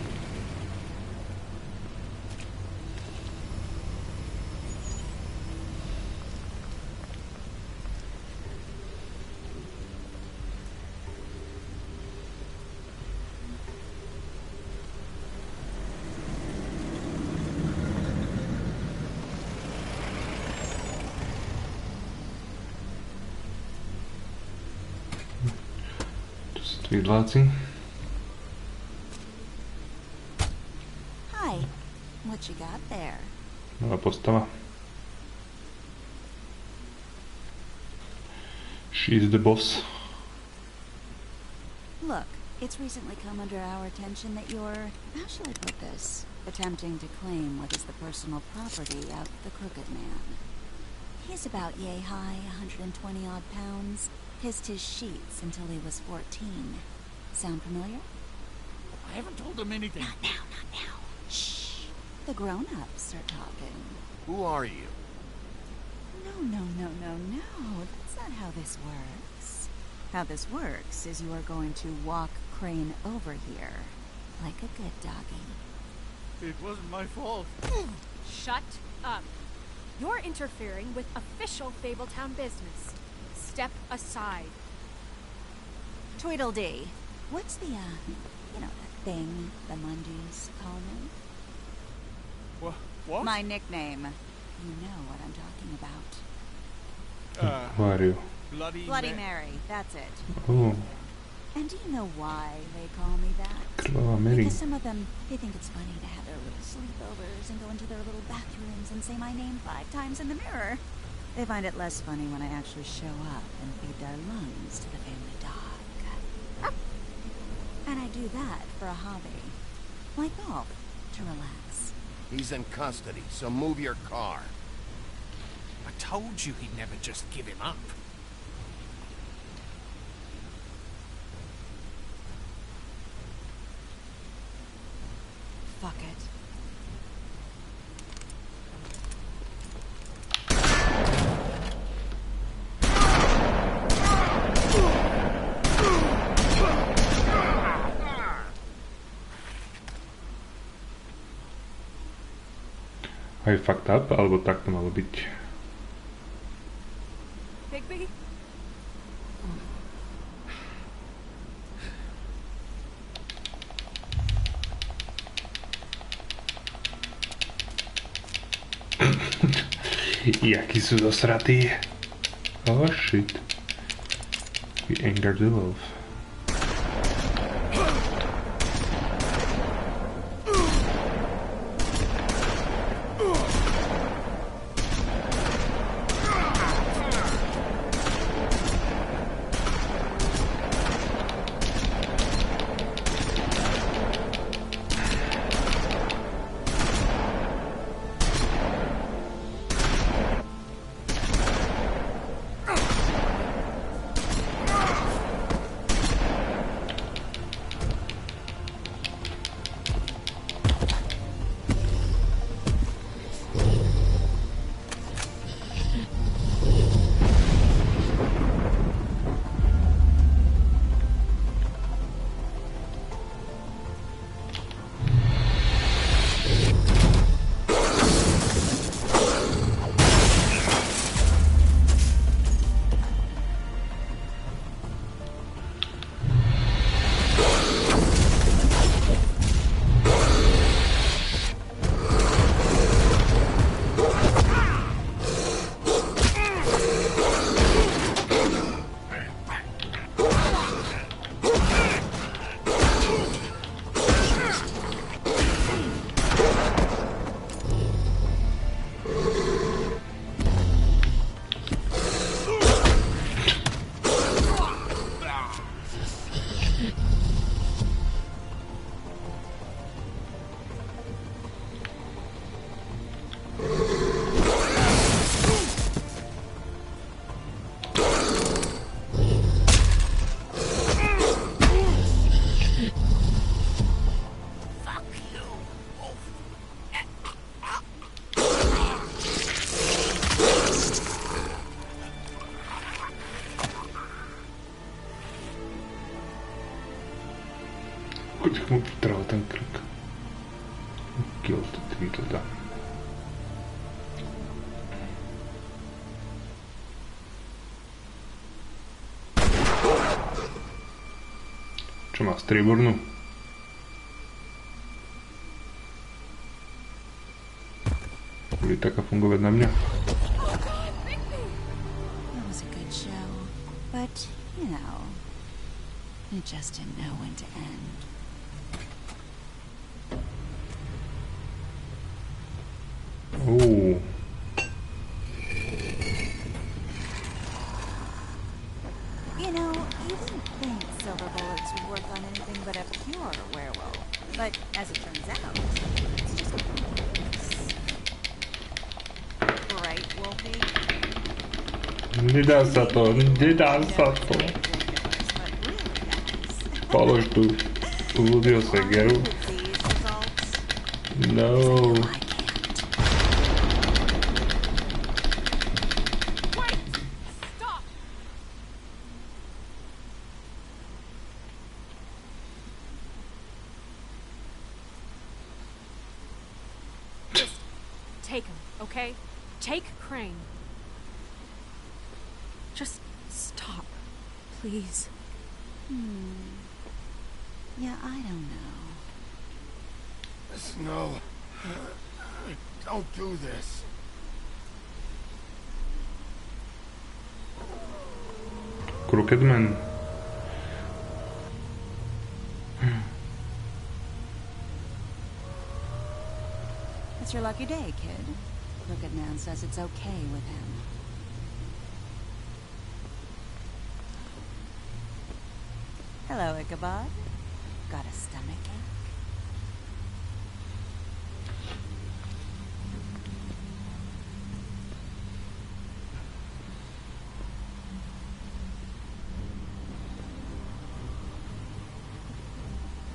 Vidláci. Hi. What you got there? Nová postava. She's the boss. Look, it's recently come under our attention that you're, how shall I put this, attempting to claim what is the personal property of the Crooked Man. He's about yay high, 120 odd pounds. Pissed his sheets until he was 14. Sound familiar? I haven't told him anything. Not now, not now. Shh. The grown-ups are talking. Who are you? No. That's not how this works. How this works is you are going to walk Crane over here. Like a good doggy. It wasn't my fault. Shut up. You're interfering with official Fabletown business. Step aside. Tweedledee. What's the, you know, that thing the Mundys call me? What? My nickname. You know what I'm talking about. Who are you? Bloody Mary, that's it. Oh. And do you know why they call me that? Krvavá Mary. Because some of them, they think it's funny to have their little sleepovers and go into their little bathrooms and say my name 5 times in the mirror. They find it less funny when I actually show up and feed their lungs to the family dog. And I do that for a hobby. Like golf, to relax. He's in custody, so move your car. I told you he'd never just give him up. Fuck it. Aj fucked up, alebo tak to malo byť. Bigby? Jaký sú dosratí. Oh shit. We angered the wolf. Poď mu vytrhol ten krk. Killed ty teda. Čo má striebornú? Bude taká fungovať na mňa? That was a good show, but, you know, it just didn't know when to end. Ooh. You know, you wouldn't think silver bullets would work on anything but a pure werewolf. But as it turns out, it's just right, Wolfie? Nedá sa to, nedá sa to. Polož tu ľudio segeru. No. Take him, okay? Take Crane. Just stop, please. Yeah, I don't know. Snow, don't do this. Crooked Man. It's your lucky day, kid. Crooked Man says it's okay with him. Hello, Ichabod. Got a stomachache?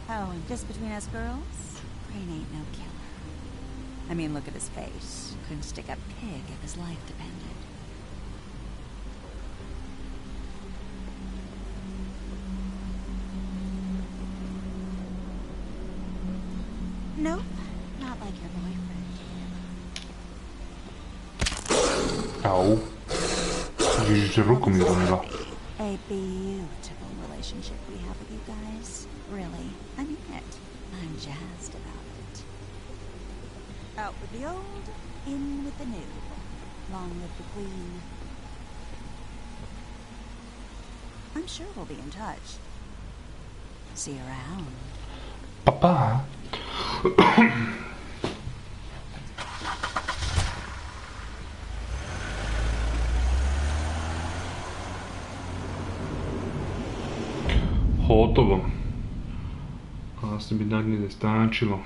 Oh, and just between us girls, Crane ain't no killer. I mean, look at his face. Couldn't stick a pig if his life depended. Nope, not like your boyfriend. Au. Ježiš, ruku mi zlomila. A beautiful relationship we have with you guys. Really, I mean it. I'm jazzed about it. Out with the old, in with the new. Long live the Queen. I'm sure we'll be in touch. See you around. Papa. Hotovo. Asi bi nagnjede stačilo.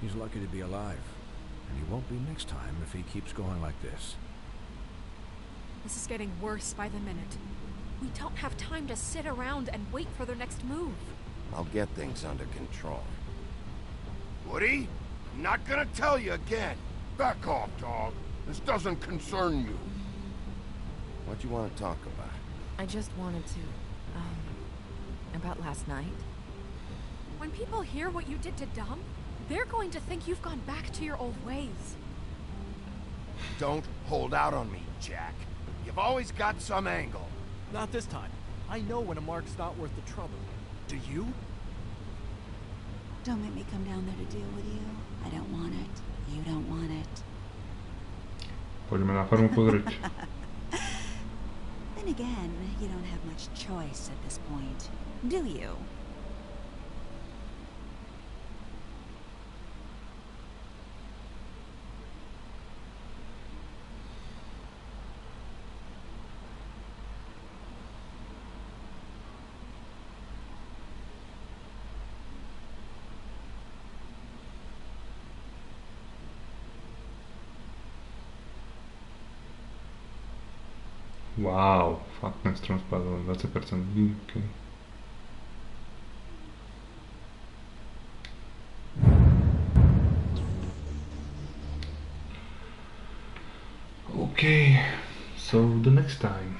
He's lucky to be alive, and he won't be next time if he keeps going like this. This is getting worse by the minute. We don't have time to sit around and wait for their next move. I'll get things under control. Woody, I'm not gonna tell you again. Back off, dog. This doesn't concern you. What do you want to talk about? I just wanted to, about last night. When people hear what you did to Dom, they're going to think you've gone back to your old ways. Don't hold out on me, Jack. You've always got some angle. Not this time. I know when a mark's not worth the trouble. Do you? Don't make me come down there to deal with you. I don't want it. You don't want it. Poďme na farmu pozrieť. Then again, you don't have much choice at this point, do you? Wow, fakt ten strom spadol 20%. Okay. Okay, so the next time.